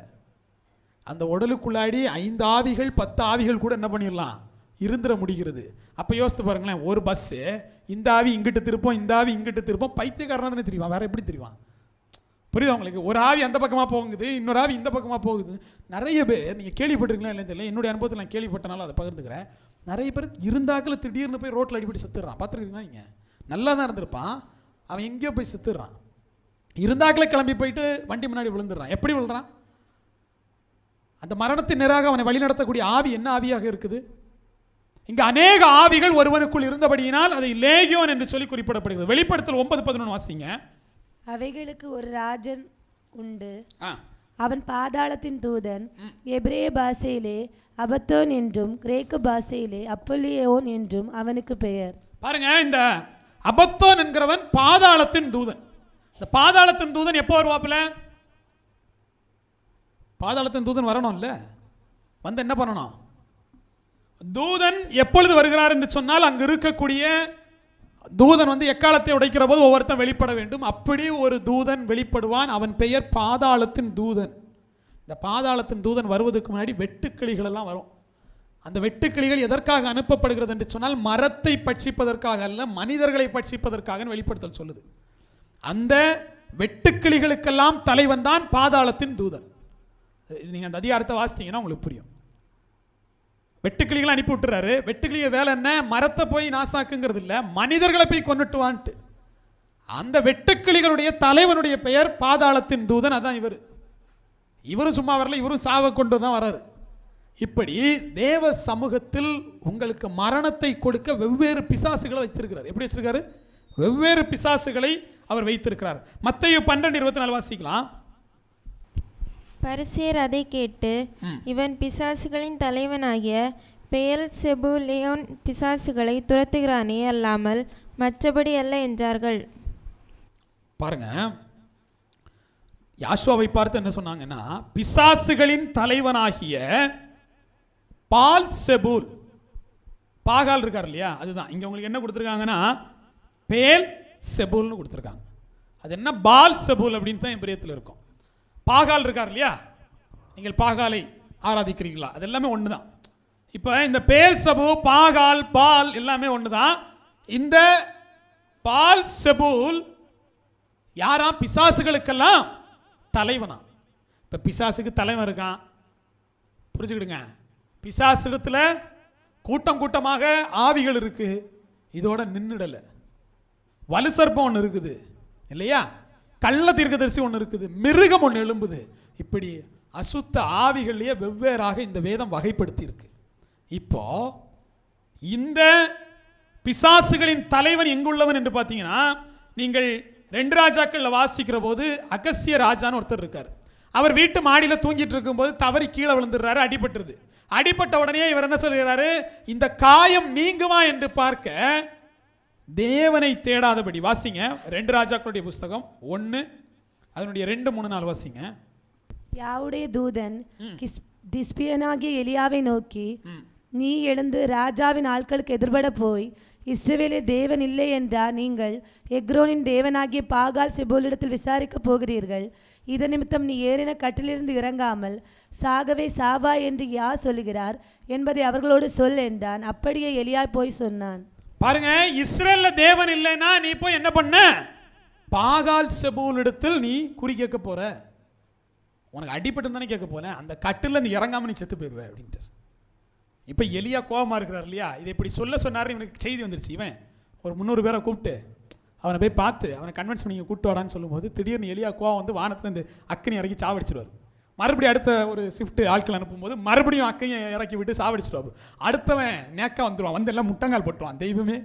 அந்த உடலுக்குள்ளாடி 5 ஆவிகள் 10 ஆவிகள் கூட என்ன பண்ணிடலாம்? இருந்துட முடிகிறது. அப்போ யோசித்து பாருங்களேன், ஒரு பஸ்ஸு இந்த ஆவி இங்கிட்டு திருப்போம், இந்த ஆவி இங்கிட்டு திருப்போம், பைத்தியக்காரனா தானே தெரியுவான், வேற எப்படி தெரியுவான்? புரியுது உங்களுக்கு? ஒரு ஆவி அந்த பக்கமாக போகுது, இன்னொரு ஆவி இந்த பக்கமாக போகுது. நிறைய பேர் நீங்கள் கேள்விப்பட்டிருக்கலாம் இல்லைன்னு தெரியல, என்னுடைய அனுபவத்தில் நான் கேள்விப்பட்டனால அதை பகிர்ந்துக்கிறேன். நிறைய பேர் இருந்தாக்கில் திடீர்னு போய் ரோட்டில் அடிப்படி செத்துடுறான். பார்த்துருக்கீங்களா? நீங்கள் நல்லா தான் இருந்திருப்பான், அவன் எங்கேயோ போய் செத்துடுறான். இருந்தாக்கில் கிளம்பி போயிட்டு வண்டி முன்னாடி விழுந்துடுறான். எப்படி விழுறான்? அந்த மரணத்தின் நேராக அவனை வழிநடத்தக்கூடிய ஆவி என்ன ஆவியாக இருக்குது? இங்கு அநேக ஆவிகள் ஒருவனுக்குள் இருந்தபடியினால் அதை லேகியோன் என்று சொல்லி குறிப்பிடப்படுகிறது. வெளிப்படுத்தல் 9:11 வாசிங்க. அவைகளுக்கு ஒரு ராஜன் உண்டு, ஆ, அவன் பாதாளத்தின் தூதன். எபிரேய பாஷையிலே அபத்தோன் என்றும் கிரேக்க பாஷையிலே அப்பொல்லியோன் என்றும் அவனுக்கு பெயர். பாருங்க, இந்த அபத்தோன் என்கிறவன் பாதாளத்தின் தூதன். இந்த பாதாளத்தின் தூதன் எப்போ வருவாப்புல? பாதாளத்தின் தூதன் வரணும் இல்ல, வந்து என்ன பண்ணணும்? தூதன் எப்பொழுது வருகிறார் என்று சொன்னால் அங்கு இருக்கக்கூடிய தூதன் வந்து எக்காலத்தை உடைக்கிற போது ஒவ்வொருத்தன் வெளிப்பட வேண்டும். அப்படி ஒரு தூதன் வெளிப்படுவான், அவன் பெயர் பாதாளத்தின் தூதன். இந்த பாதாளத்தின் தூதன் வருவதற்கு முன்னாடி வெட்டுக்கிளிகள் எல்லாம் வரும். அந்த வெட்டுக்கிளிகள் எதற்காக அனுப்பப்படுகிறது என்று சொன்னால் மரத்தை பட்சிப்பதற்காக அல்ல, மனிதர்களை பட்சிப்பதற்காக வெளிப்படுத்தல் சொல்லுது. அந்த வெட்டுக்கிளிகளுக்கெல்லாம் தலைவன் தான் பாதாளத்தின் தூதன். நீங்கள் அந்த அதிகாரத்தை வாசித்தீங்கன்னா உங்களுக்கு புரியும். வெட்டுக்கிளிகளை அனுப்பி விட்டுறாரு. வெட்டுக்கிளிய வேலை என்ன? மரத்தை போய் நாசாக்குங்கிறது இல்லை, மனிதர்களை போய் கொண்டுட்டுவான்ட்டு. அந்த வெட்டுக்கிளிகளுடைய தலைவனுடைய பெயர் பாதாளத்தின் தூதன். அதான் இவரும் சும்மா வரல, இவரும் சாவை கொண்டு தான் வராரு. இப்படி தேவ சமூகத்தில் உங்களுக்கு மரணத்தை கொடுக்க வெவ்வேறு பிசாசுகளை வைத்திருக்கிறார். எப்படி வச்சிருக்காரு? வெவ்வேறு பிசாசுகளை அவர் வைத்திருக்கிறார். மத்தேயு 12:24 வாசிக்கலாம். பரிசேயர் அதை கேட்டு, இவன் பிசாசுகளின் தலைவனாகிய பெயல்செபூலியோன் பிசாசுகளை துரத்துகிறானே அல்லாமல் மற்றபடி அல்ல என்றார்கள். பாருங்க, யாஷுவாவை பார்த்து என்ன சொன்னாங்கன்னா, பிசாசுகளின் தலைவனாகிய பால்செபூல், பாகால் இருக்கார் இல்லையா, அதுதான் இங்க உங்களுக்கு என்ன கொடுத்துருக்காங்கன்னா பேல் செபூல்னு கொடுத்துருக்காங்க. அது என்ன? பால் செபூல் அப்படின்னு தான் பிரியத்தில் இருக்கும். பாகால் இருக்கார் இல்லையா, நீங்கள் பாகாலை ஆராதிக்கிறீங்களா? அது எல்லாமே ஒன்று தான். இப்போ இந்த பேல் செபு, பாகால், பால் எல்லாமே ஒன்று தான். இந்த பால் செபூல் யாரா? பிசாசுகளுக்கெல்லாம் தலைவனா. இப்போ பிசாசுக்கு தலைவன் இருக்கான், புரிஞ்சுக்கிடுங்க. பிசாசு இடத்துல கூட்டம் கூட்டமாக ஆவிகள் இருக்கு. இதோட நின்றுடலை. வலு சர்ப்பம் ஒன்று இருக்குது இல்லையா, கள்ள தீர்க்கதரிசி ஒன்று இருக்குது, மிருகம் ஒன்று எழும்புது. இப்படி அசுத்த ஆவிகளையே வெவ்வேறாக இந்த வேதம் வகைப்படுத்தி இருக்கு. இப்போ இந்த பிசாசுகளின் தலைவன் எங்குள்ளவன் என்று பார்த்தீங்கன்னா, நீங்கள் 2 ராஜாக்களில் வாசிக்கிற போது அகசிய ராஜான்னு ஒருத்தர் இருக்கார். அவர் வீட்டு மாடியில் தூங்கிட்டு இருக்கும்போது தவறி கீழே விழுந்துடுறாரு, அடிபட்டுருது. அடிபட்ட உடனே இவர் என்ன சொல்கிறாரு, இந்த காயம் நீங்குமா என்று பார்க்க தேவனை தேடாதபடி. வாசிங்க 2 ராஜாக்களுடைய புஸ்தகம் 1 அதனுடைய 2, 3, 4 வாசிங்க. யாவுடைய தூதன் திஸ்பியனாகிய எலியாவை நோக்கி, நீ எழுந்து ராஜாவின் ஆட்களுக்கு எதிர்பட போய், இஸ்ரவேலில் தேவன் இல்லை என்றா நீங்கள் எக்ரோனின் தேவனாகிய பாகால் செபோலிடத்தில் விசாரிக்கப் போகிறீர்கள். இதன் நிமித்தம் நீ ஏறின கட்டிலிருந்து இறங்காமல் சாகவே சாவா என்று யார் சொல்லுகிறார் என்பதை அவர்களோடு சொல் என்றான். அப்படியே எலியா போய் சொன்னான். பாருங்க, இஸ்ரேல்ல தேவன் இல்லைன்னா நீ போய் என்ன பண்ண, பாகால் செபூலிடத்தில் நீ குறி கேட்க போற. உனக்கு அடிபட்டு தானே கேட்க போல, அந்த கட்டில நீ இறங்காம நீ செத்து போயிடுவ அப்படின்ட்டு. இப்போ எலியா கோபமா இருக்கிறார் இல்லையா, இதை இப்படி சொல்ல சொன்னாரு. இவனுக்கு செய்தி வந்துருச்சு. இவன் ஒரு 300 பேரை கூப்பிட்டு அவனை போய் பார்த்து அவனை கன்வின்ஸ் பண்ணி கூப்பிட்டு வாடான்னு சொல்லும்போது, திடீர்னு எலியா கோவம் வந்து வானத்துல இந்த அக்கினி இறக்கி சாவடிச்சிருவார். மறுபடியும் அடுத்த ஒரு ஷிஃப்ட் ஆட்கள் அனுப்பும்போது மறுபடியும் அக்கையை இறக்கி விட்டு சாவடிச்சிடுவார். அடுத்தவன் நேக்கா வந்துடுவான், வந்து எல்லாம் முட்டங்கால் போட்டுருவான். தெய்வமே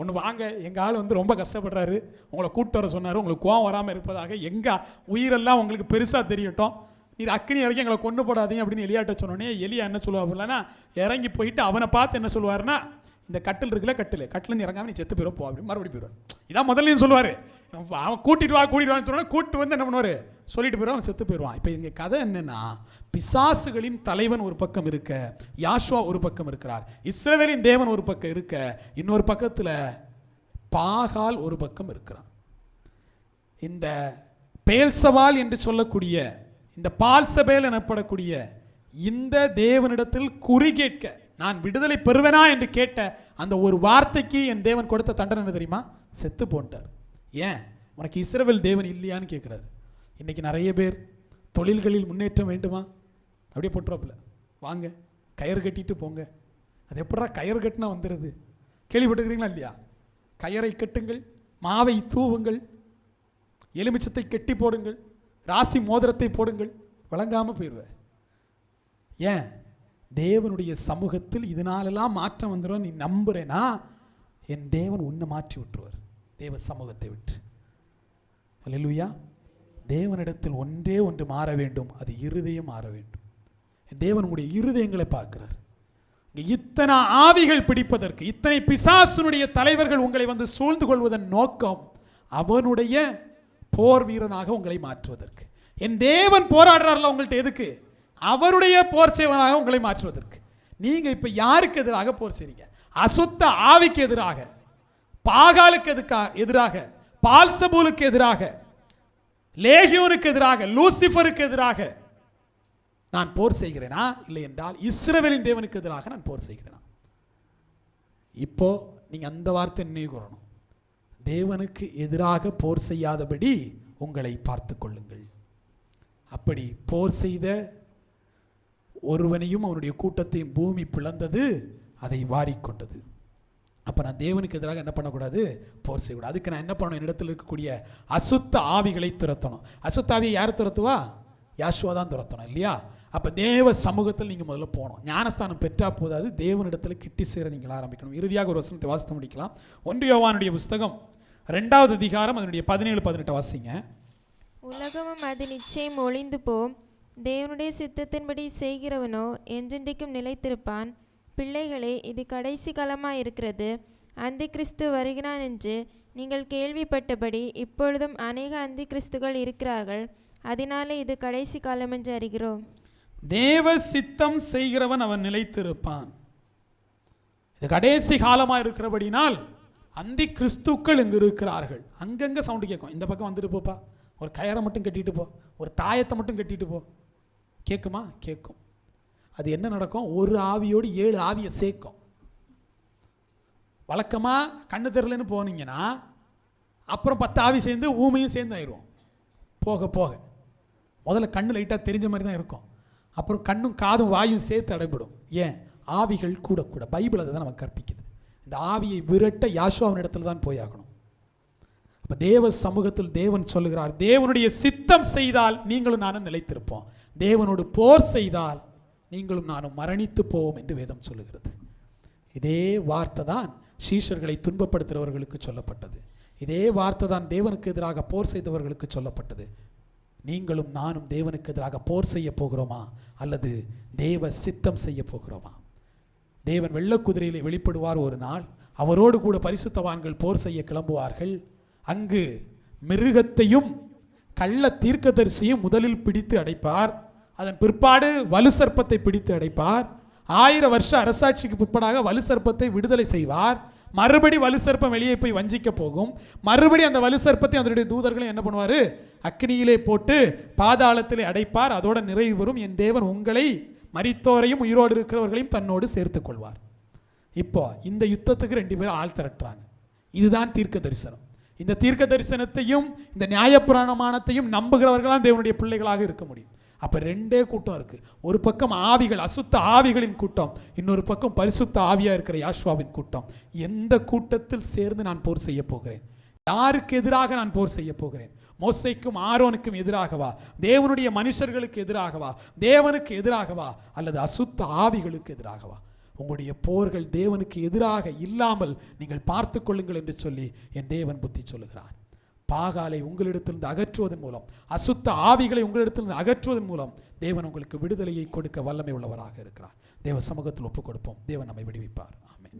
ஒன்று வாங்க, எங்கள் ஆள் வந்து ரொம்ப கஷ்டப்படுறாரு, உங்களை கூப்பிட்டு வர சொன்னார், உங்களுக்கு கோவம் வராமல் இருப்பதாக, எங்கள் உயிரெல்லாம் உங்களுக்கு பெருசாக தெரியட்டும், நீர் அக்கினி இறக்கி எங்களை கொண்டு போடாதீங்க அப்படின்னு எலியாட்ட சொன்னோன்னே எலியா என்ன சொல்லுவாப்புலன்னா, இறங்கி போயிட்டு அவனை பார்த்து என்ன சொல்லுவாருன்னா, இந்த கட்டில் இருக்குல்ல, கட்டிலேருந்து இறங்காம நீ செத்து போயிடும் போ அப்படின்னு மறுபடியும் போயிடுவார். இதான் முதல்ல சொல்லுவார். அவன் கூட்டிட்டு வான்னு சொன்னா கூப்பிட்டு வந்து என்ன பண்ணுவார், சொல்லிட்டு போயிடுவான், அவன் செத்து போயிடுவான். இப்போ இங்கே கதை என்னன்னா, பிசாசுகளின் தலைவன் ஒரு பக்கம் இருக்க, யாஷுவா ஒரு பக்கம் இருக்கிறார், இஸ்ரவேலின் தேவன் ஒரு பக்கம் இருக்க, இன்னொரு பக்கத்தில் பாகால் ஒரு பக்கம் இருக்கிறான். இந்த பேல்சவால் என்று சொல்லக்கூடிய, இந்த பால்சபேல் எனப்படக்கூடிய இந்த தேவனிடத்தில் குறி கேட்க, நான் விடுதலை பெறுவேனா என்று கேட்ட அந்த ஒரு வார்த்தைக்கு என் தேவன் கொடுத்த தண்டனை என்ன தெரியுமா, செத்து போன்ட்டார். ஏன், உனக்கு இஸ்ரவேல் தேவன் இல்லையான்னு கேட்குறாரு. இன்றைக்கி நிறைய பேர் தொழில்களில் முன்னேற்றம் வேண்டுமா, அப்படியே போட்டுருவாப்புல, வாங்க கயிறு கட்டிட்டு போங்க. அது எப்படா கயிறு கட்டினா வந்துடுது, கேள்விப்பட்டுக்கிறீங்களா இல்லையா? கயரை கட்டுங்கள், மாவை தூவுங்கள், எலுமிச்சத்தை கெட்டி போடுங்கள், ராசி மோதிரத்தை போடுங்கள், வழங்காமல் போயிடுவேன். ஏன், தேவனுடைய சமூகத்தில் இதனாலெல்லாம் மாற்றம் வந்துடும் நீ நம்புறேனா, என் தேவன் உன்னை மாற்றி விட்டுருவார் தேவ சமூகத்தை விட்டு. அல்லேலூயா. தேவனிடத்தில் ஒன்றே ஒன்று மாற வேண்டும், அது இருதயம் மாற வேண்டும். தேவன் உங்களுடைய இருதயங்களை பார்க்கிறார். இத்தனை ஆவிகள் பிடிப்பதற்கு, இத்தனை பிசாசுனுடைய தலைவர்கள் உங்களை வந்து சூழ்ந்து கொள்வதன் நோக்கம் அவனுடைய போர் வீரனாக உங்களை மாற்றுவதற்கு. என் தேவன் போராடுறார்ல உங்கள்கிட்ட, எதுக்கு? அவருடைய போர் சேவனாக உங்களை மாற்றுவதற்கு. நீங்க இப்ப யாருக்கு எதிராக போர் செய்றீங்க? அசுத்த ஆவிக்கு எதிராக, பாகாலுக்கு எதிராக, பால்சபூலுக்கு எதிராக, லேகியோனுக்கு எதிராக, லூசிஃபருக்கு எதிராக நான் போர் செய்கிறேனா, இல்லை என்றால் இஸ்ரவேலின் தேவனுக்கு எதிராக நான் போர் செய்கிறேனா? இப்போ நீங்க அந்த வார்த்தை நினைவு கூறணும். தேவனுக்கு எதிராக போர் செய்யாதபடி உங்களை பார்த்து கொள்ளுங்கள். அப்படி போர் செய்த ஒருவனையும் அவனுடைய கூட்டத்தையும் பூமி பிளந்தது, அதை வாரிக்கொண்டது. அப்போ நான் தேவனுக்கு எதிராக என்ன பண்ணக்கூடாது, போர் செய்யக்கூடாது. அதுக்கு நான் என்ன பண்ணணும், என்னிடத்தில் இருக்கக்கூடிய அசுத்த ஆவிகளை துரத்தணும். அசுத்த ஆவியை யார் துரத்துவா? யாஷுவா தான் துரத்தணும் இல்லையா? அப்போ தேவ சமூகத்தில் நீங்கள் முதல்ல போகணும். ஞானஸ்தானம் பெற்றா போதாது, தேவனிடத்தில் கிட்டி சேர நீங்கள் ஆரம்பிக்கணும். இறுதியாக ஒரு வசனத்தை வாசித்து முடிக்கலாம். 1 யோவானுடைய புஸ்தகம் 2வது அதிகாரம் அதனுடைய 17-18 வாசிங்க. உலகமும் அது நிச்சயம் ஒளிந்து போம், தேவனுடைய சித்தத்தின்படி செய்கிறவனோ என்றென்றைக்கும் நிலைத்திருப்பான். பிள்ளைகளே, இது கடைசி காலமாக இருக்கிறது. அந்தி கிறிஸ்து வருகிறான் என்று நீங்கள் கேள்விப்பட்டபடி இப்பொழுதும் அநேக அந்தி கிறிஸ்துகள் இருக்கிறார்கள். அதனாலே இது கடைசி காலம் என்று அறிகிறோம். தேவ சித்தம் செய்கிறவன் அவன் நிலைத்திருப்பான். இது கடைசி காலமாக இருக்கிறபடினால் அந்தி கிறிஸ்துக்கள் இங்கு இருக்கிறார்கள். அங்கங்கே சவுண்டு கேட்கும், இந்த பக்கம் வந்துட்டு போப்பா, ஒரு கயரை மட்டும் கட்டிட்டு போ, ஒரு தாயத்தை மட்டும் கட்டிட்டு போ. கேட்குமா? கேட்கும். அது என்ன நடக்கும்? ஒரு ஆவியோடு 7 ஆவியை சேர்க்கும். வழக்கமாக கண்ணு தெரியலன்னு போனீங்கன்னா அப்புறம் 10 ஆவி சேர்ந்து ஊமையும் சேர்ந்து ஆயிடுவோம். போக போக முதல்ல கண்ணு லைட்டாக தெரிஞ்ச மாதிரி தான் இருக்கும், அப்புறம் கண்ணும் காதும் வாயும் சேர்த்து அடைபடும். ஏன்? ஆவிகள் கூட கூட. பைபிள் அதை தான் நமக்கு கற்பிக்குது. இந்த ஆவியை விரட்ட யாஷோவாவின் இடத்துல தான் போயாகணும். அப்ப தேவ சமூகத்தில் தேவன் சொல்லுகிறார், தேவனுடைய சித்தம் செய்தால் நீங்களும் நானும் நிலைத்திருப்போம், தேவனோடு போர் செய்தால் நீங்களும் நானும் மரணித்து போவோம் என்று வேதம் சொல்லுகிறது. இதே வார்த்தை தான் சீஷர்களை துன்பப்படுத்துகிறவர்களுக்கு சொல்லப்பட்டது. இதே வார்த்தை தான் தேவனுக்கு எதிராக போர் செய்தவர்களுக்கு சொல்லப்பட்டது. நீங்களும் நானும் தேவனுக்கு எதிராக போர் செய்ய போகிறோமா அல்லது தேவ சித்தம் செய்ய போகிறோமா? தேவன் வெள்ளக்குதிரையிலே வெளிப்படுவார் ஒரு நாள். அவரோடு கூட பரிசுத்தவான்கள் போர் செய்ய கிளம்புவார்கள். அங்கு மிருகத்தையும் கள்ள தீர்க்கதரிசியும் முதலில் பிடித்து அடைப்பார். அதன் பிற்பாடு வலு சர்ப்பத்தை பிடித்து அடைப்பார். 1000 வருஷ அரசாட்சிக்கு பிற்படாக வலு சர்ப்பத்தை விடுதலை செய்வார். மறுபடி வலு சர்ப்பம் வெளியே போய் வஞ்சிக்க போகும். மறுபடி அந்த வலு சர்ப்பத்தை அதனுடைய தூதர்களும் என்ன பண்ணுவார்? அக்னியிலே போட்டு பாதாளத்திலே அடைப்பார். அதோட நிறைவு வரும், என் தேவன் உங்களை மரித்தோரையும் உயிரோடு இருக்கிறவர்களையும் தன்னோடு சேர்த்துக் கொள்வார். இப்போ இந்த யுத்தத்துக்கு 2 பேரும் ஆள் திரட்டுறாங்க. இதுதான் தீர்க்க தரிசனம். இந்த தீர்க்க தரிசனத்தையும் இந்த நியாயப்பிரமாணத்தையும் நம்புகிறவர்களாம் தேவனுடைய பிள்ளைகளாக இருக்க முடியும். அப்போ 2 கூட்டம் இருக்கு. ஒரு பக்கம் ஆவிகள், அசுத்த ஆவிகளின் கூட்டம், இன்னொரு பக்கம் பரிசுத்த ஆவியா இருக்கிற யாஷோவாவின் கூட்டம். எந்த கூட்டத்தில் சேர்ந்து நான் போர் செய்ய போகிறேன்? யாருக்கு எதிராக நான் போர் செய்ய போகிறேன்? மோசேக்கும் ஆரோனுக்கும் எதிராகவா? தேவனுடைய மனுஷர்களுக்கு எதிராகவா? தேவனுக்கு எதிராகவா? அல்லது அசுத்த ஆவிகளுக்கு எதிராகவா? உங்களுடைய போர்கள் தேவனுக்கு எதிராக இல்லாமல் நீங்கள் பார்த்து கொள்ளுங்கள் என்று சொல்லி என் தேவன் புத்தி சொல்லுகிறார். பாகாலை உங்களிடத்திலிருந்து அகற்றுவதன் மூலம், அசுத்த ஆவிகளை உங்களிடத்திலிருந்து அகற்றுவதன் மூலம் தேவன் உங்களுக்கு விடுதலையை கொடுக்க வல்லமை உள்ளவராக இருக்கிறார். தேவ சமூகத்தில் ஒப்புக் கொடுப்போம். தேவன் நம்மை விடுவிப்பார். ஆமென்.